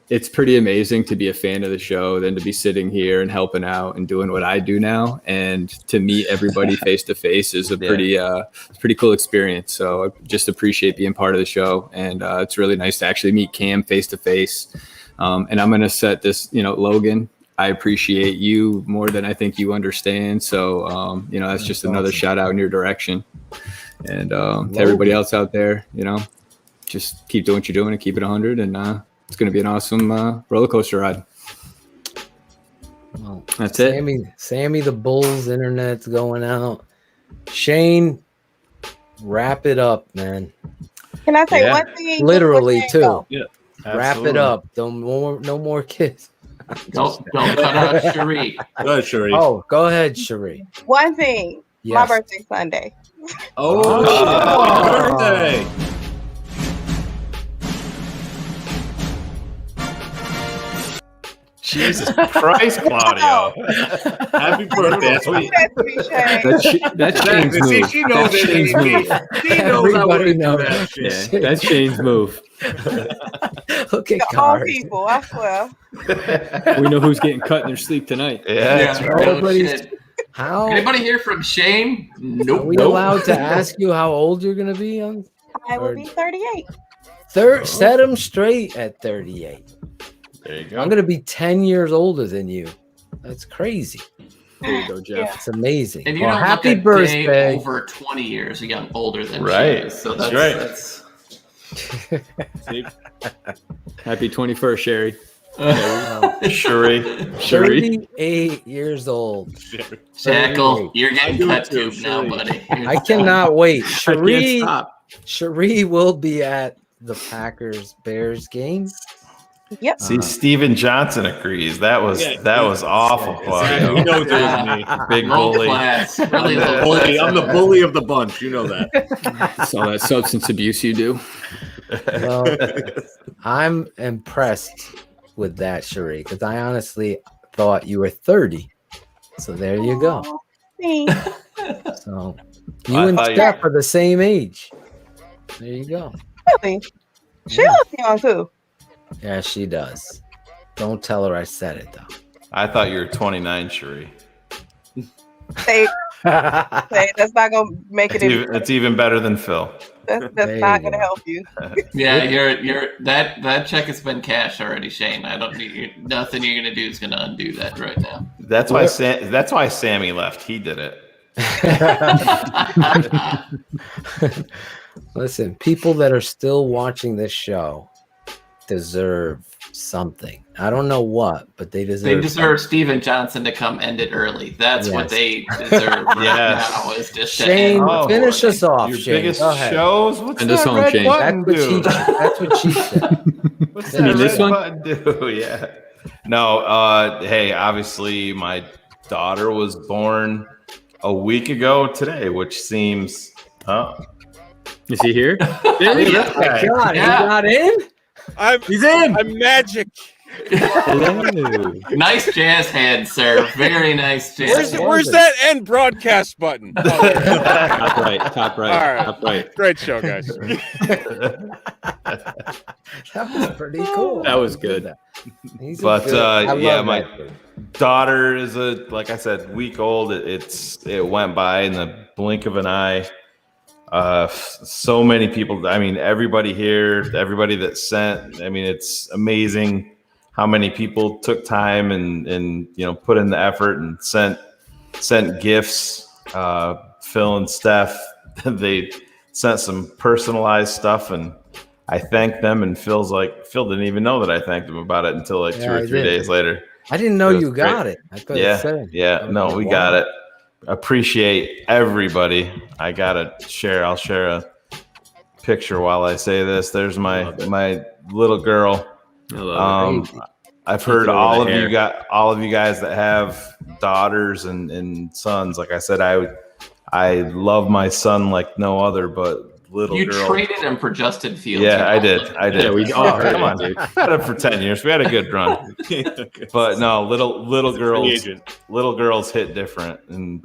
it's pretty amazing to be a fan of the show, then to be sitting here and helping out and doing what I do now, and to meet everybody face to face is a pretty cool experience. So I just appreciate being part of the show, and it's really nice to actually meet Cam face to face. And I'm going to set this, Logan, I appreciate you more than I think you understand. So, that's just another shout out in your direction. And to everybody else out there, just keep doing what you're doing and keep it 100. And it's going to be an awesome roller coaster ride. Well, that's it. Sammy, the Bulls internet's going out. Shayne, wrap it up, man. Can I say one thing? Literally, too. Yeah. Wrap it up. No more kids. Don't cut out Cherie. Go ahead, Cherie. Oh, go ahead, Cherie. One thing. Yes. My birthday's Sunday. Happy birthday. Jesus Christ, Claudio. Happy birthday. That's Shayne's move. She knows That's Shayne's move. She knows I Everybody wouldn't do knows. that shit. Yeah, that's Shayne's move. Look at All cars. people, I swear. We know who's getting cut in their sleep tonight. That's right. Everybody's how Anybody here from Shayne? Nope. are we allowed to ask you how old you're gonna be? I will be 38. Set them straight at 38. There you go. I'm gonna be 10 years older than you. That's crazy. There you go, Jeff. It's amazing. And you Well, don't happy look a birthday. day over 20 years older than she Right. is. So That's that's Happy 21st, Sherry. Sherry. 38 years old. Shackle, you're getting do cut too, tube now, buddy. I cannot wait. I can't stop. Cherie will be at the Packers Bears game. Yep. See, Steven Johnson agrees. That was awful. Claudio. You know it was me. Big Low bully. class. Really I'm low the bully. class. I'm the bully of the bunch. You know that. It's all that substance abuse you do. Well, I'm impressed with that, Cherie, because I honestly thought you were 30. So there you go. Thanks. So you I and thought you- Steph are the same age. There you go. Really? She looks young too. Yeah, she does. Don't tell her I said it though. I thought you were 29, Cherie. Say, that's not gonna make it. It's even better than Phil. That's not gonna help you. Yeah, you're that check has been cashed already, Shayne. I don't need nothing you're gonna do is gonna undo that right now. That's why Sammy left. He did it. Listen, people that are still watching this show deserve something. I don't know what, but they deserve. They deserve Steven Johnson to come end it early. That's what they deserve right now. Is just to Shayne, end. finish us off. Your Shayne. biggest Go ahead. shows? What's And this that home, red Shayne. button do? That's what she said. What's You mean that this red one? button do? Yeah. No, hey, obviously my daughter was born a week ago today, which seems Is he here? Oh my God, he got in? He's in. I'm magic. Nice jazz hands, sir. Very nice jazz. Where's that end broadcast button? Oh, there it is. Top right. All right. Top right. Great show, guys. That was pretty cool. That was good. But yeah, my that. daughter is like I said, week old. It went by in the blink of an eye. So many people. I mean, everybody here, everybody that sent. I mean, it's amazing how many people took time and put in the effort and sent gifts. Phil and Steph, they sent some personalized stuff, and I thanked them. And Phil didn't even know that I thanked him about it until like 2 or 3 days later. I didn't know you got it. I thought Yeah, you said. yeah. No, we got it. Appreciate everybody. I gotta share. I'll share a picture while I say this. There's my little girl. I've heard all of you guys that have daughters and sons. Like I said, I love my son like no other, but little You girl. traded him for Justin Fields. Yeah, I did. Yeah, we all heard come it, on. dude. I've had it for 10 years. We had a good run. But no, little girls hit different, and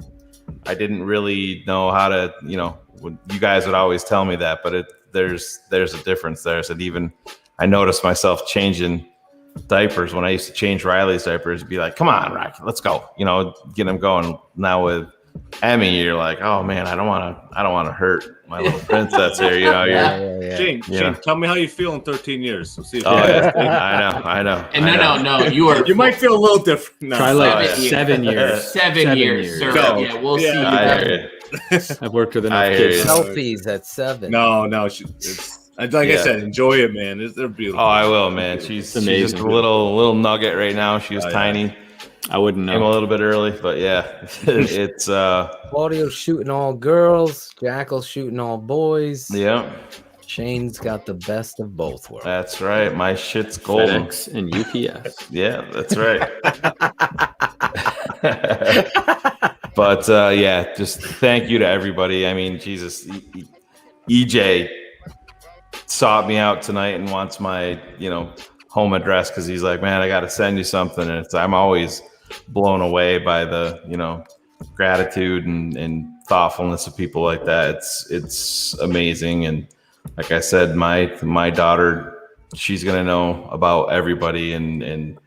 I didn't really know how to, you guys would always tell me that, but there's a difference there. So I noticed myself changing diapers when I used to change Riley's diapers. Be like, come on, Rocky, let's go. Get him going. Now with Emmy, you're like, oh man, I don't want to hurt my little princess here. Shayne, tell me how you feel in 13 years. We'll see if I know. And no, you might feel a little different. No. Try like 7 years. 7 years, sir. Go. Yeah, we'll see. I hear you. I've worked with enough kids. Selfies at 7. No, it's like I said, enjoy it, man. They're beautiful. Oh, I will, man. She's just a little nugget right now. She was tiny. I wouldn't know. Came a little bit early, but yeah, it's Claudio's shooting all girls. Jackal's shooting all boys. Yeah. Shayne's got the best of both worlds. That's right. My shit's golden. FedEx and UPS. Yeah, that's right. But yeah, just thank you to everybody. I mean, Jesus, EJ sought me out tonight and wants my home address because he's like, man, I got to send you something, and I'm always blown away by the gratitude and thoughtfulness of people like that. It's amazing. And like I said, my daughter, she's gonna know about everybody, and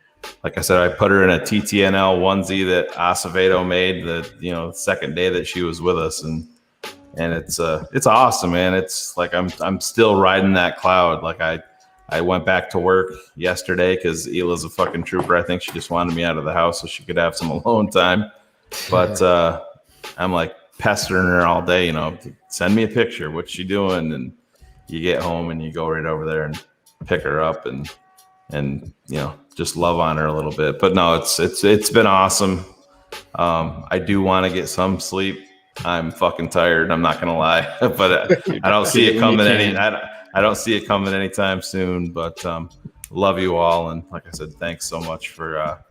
like I said, I put her in a TTNL onesie that Acevedo made the second day that she was with us, and and it's awesome, man. It's like I'm still riding that cloud. Like I went back to work yesterday because Hila's a fucking trooper. I think she just wanted me out of the house so she could have some alone time. But I'm like pestering her all day, you know, send me a picture. What's she doing? And you get home and you go right over there and pick her up and you know, just love on her a little bit. But no, it's been awesome. I do want to get some sleep. I'm fucking tired. I'm not gonna lie, but I don't see it coming I don't see it coming anytime soon. But love you all, and like I said, thanks so much for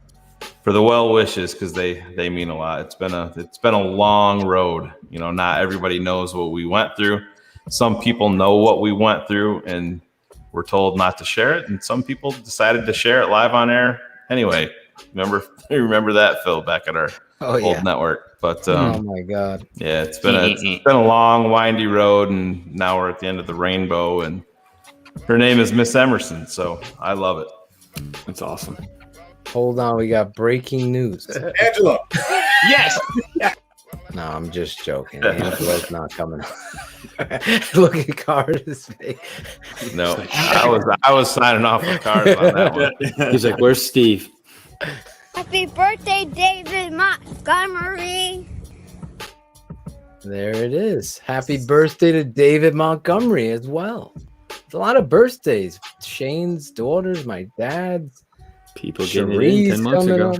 the well wishes, because they mean a lot. It's been a long road. You know, not everybody knows what we went through. Some people know what we went through, and we're told not to share it, and some people decided to share it live on air anyway. Remember that, Phil, back at our old network. But oh my God, yeah, it's been a long, windy road, and now we're at the end of the rainbow. And her name is Miss Emerson, so I love it. That's awesome. Hold on, we got breaking news. Angela. Yes. No, I'm just joking. Angela's not coming. Look at Carter's face. No, I was signing off with cards on that one. He's like, "Where's Steve?" Happy birthday, David Montgomery. There it is. Happy birthday to David Montgomery as well. It's a lot of birthdays. Shayne's daughters, my dad's. People getting it in 10 months ago.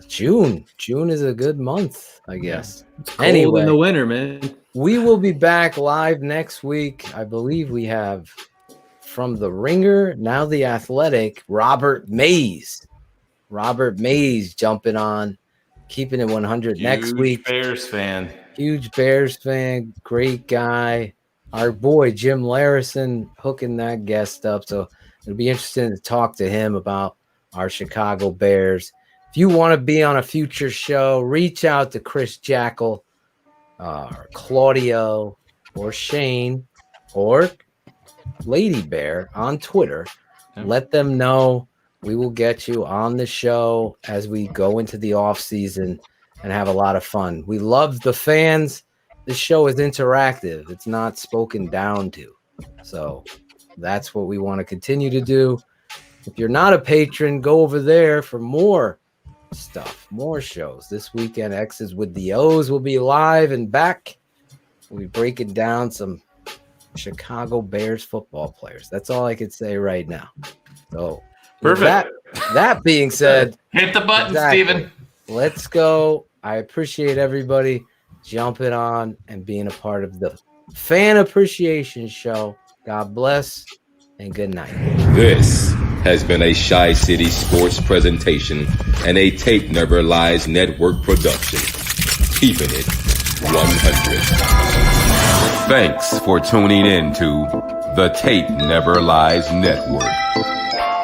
June is a good month, I guess. It's cold in the winter, man. We will be back live next week. I believe we have from the Ringer, now the Athletic, Robert Mays. Robert Mays jumping on, keeping it 100 next week. Bears fan. Huge Bears fan. Great guy. Our boy Jim Larison hooking that guest up. So it'll be interesting to talk to him about our Chicago Bears. If you want to be on a future show, reach out to Chris Jackal, or Claudio, or Shayne, or Lady Bear on Twitter. Let them know. We will get you on the show as we go into the off season and have a lot of fun. We love the fans. This show is interactive. It's not spoken down to. So that's what we want to continue to do. If you're not a patron, go over there for more stuff, more shows. This weekend, X's with the O's will be live and back. We'll be breaking down some Chicago Bears football players. That's all I could say right now. So perfect. That being said, hit the button, Steven. Let's go. I appreciate everybody jumping on and being a part of the Fan Appreciation Show. God bless and good night. This has been a ChiCitySports presentation and a Tape Never Lies Network production. Keeping it 100. Thanks for tuning in to the Tape Never Lies Network.